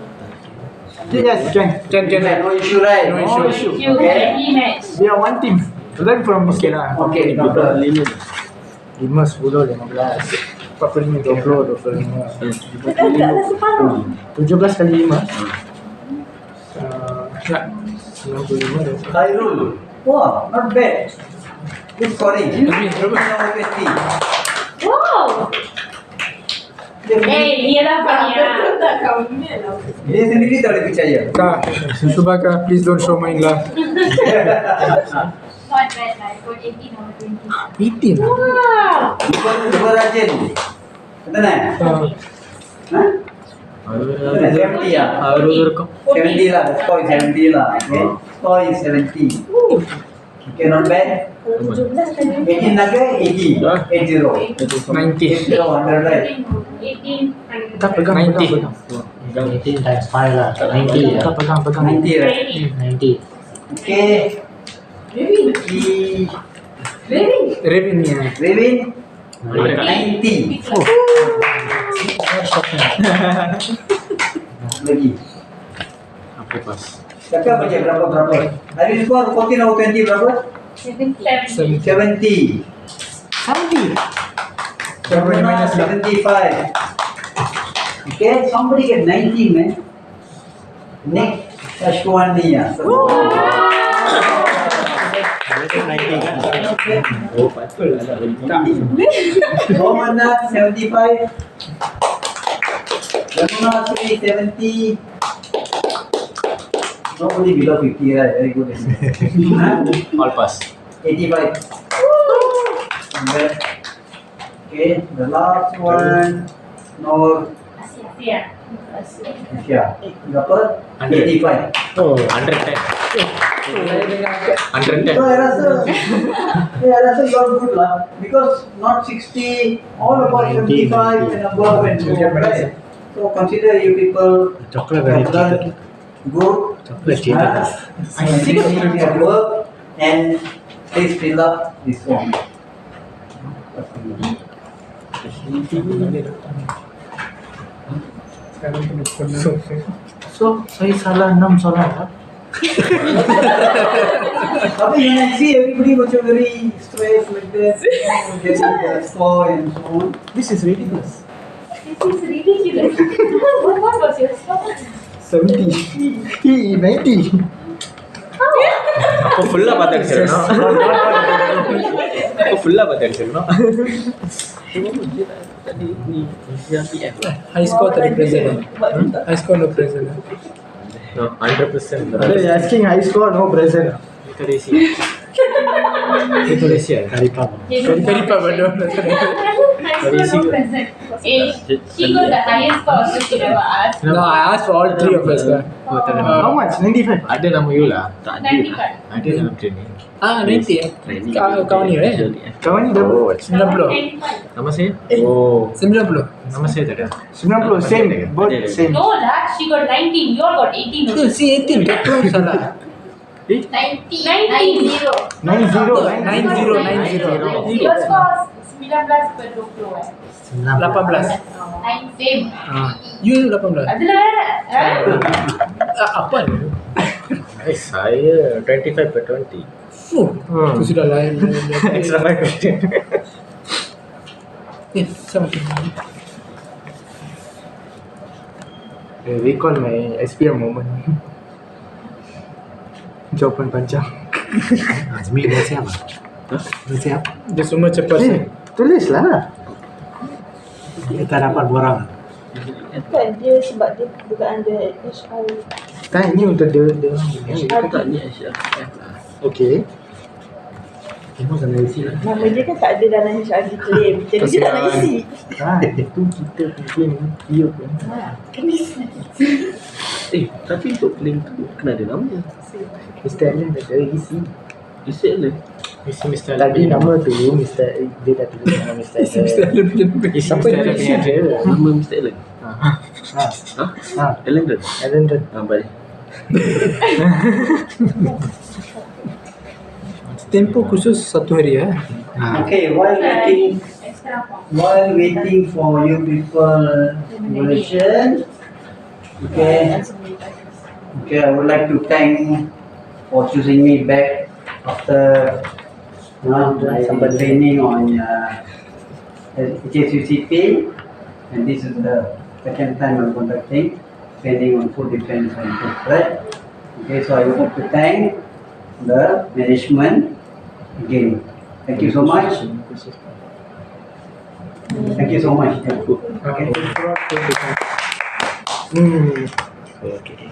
Yes, can. No issue, right? No issue. You ready match. We are one team. Learn from okay lah. Okay, no problem. 5, 10, 15. 45, 20, 25. 17 kali 5. Ya. 95 dah. Khairul. Wow, not bad. Good scoring. Wow. Dia lah Fania. Dia sendiri tak boleh percaya. Kak, Subaka, please don't show mine lah. Not bad lah. I got 18 or 20. 18 lah. Wow. Super rajin. Betul tak? Hah? 70 lah. harus rekam 70 lah. The score is 70 lah. Okay. Score is 70. Okay, not bad. 18 lagi 80. 80. 90. 100 right? 18. Tak pegang, 90. 18 times 5 lah. 90 Tak lah. pegang. 90 right? 90. Okay. Revin ni. Revin 90. Lagi. Apa pas? Cakap aja berapa. Hari ni score 14 out of 20 berapa? 70. 70. 75. Okay, somebody get 90, man. Nick Ashwani. Oh, patut lah nak lagi. Romanat 75. Ramona 70. Nobody below 50, right? Very good. All pass. 85. And then, okay, the last one. No, Yeah. yeah. Berapa? 100. 85. Oh, 110. 110. So I rasa you are good lah, because not 60, all about 75 and above and so on, right? So consider you people Chocolate very have done good. Chocolate cheated. And you have work and please fill up this form. so saya salah 6 soalan tak? Tapi you can see everybody macam very stressed like that, getting the score and so on. This is ridiculous. This is ridiculous. What was your score? 70. 90. Aku full lah patah kesel, no? Aku full lah patah kesel, no? Tadi ni yang PF lah. High score tak ada present. High score no present. No, 100%. They're asking high score, no present. Itu resi. Itu resi ya? Karipap. Karipap ada. She got the highest score, so she never asked. No, I asked for all three of us lah. How much? 95. Ada nama you lah. Tak ada lah. 95. Ada dalam training. 90 eh? Kawan ni eh? Kawan ni double. 90. Nama saya? Oh. 90. Nama saya tak ada. 90, same. Both same. No lah, she got 19. You all got 18 Tu only. si 18 betul salah. 90. 90. 90. Your score 19 per 20 eh. 18. 9 same. You 18. Adalah ada. Apa ni? Saya 25 per 20. Tu sudah lain. Extra 5 question. Sama. Recall my SPM moment. Jawapan panjang. Azmi dah siap ah? Dah siap? Dia semua cepat. Tulis lah. Kita dapat borang. Kan dia sebab dia bukan under HR. Kan ni untuk dia. Kita tak ni SRF lah. Okay. Cuma kena isi lah. Nama dia kan tak ada dalam HR claim. Jadi dia tak nak isi. Itu kita mungkin dia pun. Kena isi. Tapi untuk claim tu kena ada nama. Mr. Allen dah ada isi. Isi lah. Mr. Tadi nama tu Mr. Dia dah tulis nama Mr. Allen. Isi Apa Mr. dia Allen isi? punya ada. Nama Mr. Allen. Allen Red. Allen Red. Baik. Tempoh khusus 1 hari eh. Okay, while waiting for you people evaluation, okay, I would like to thank for choosing me back after my training on HSUCP, and this is the second time I'm conducting training on food defense and food threat. Okay, so I would like to thank the management again. Thank you so much. Thank you so much. Okay. Okay.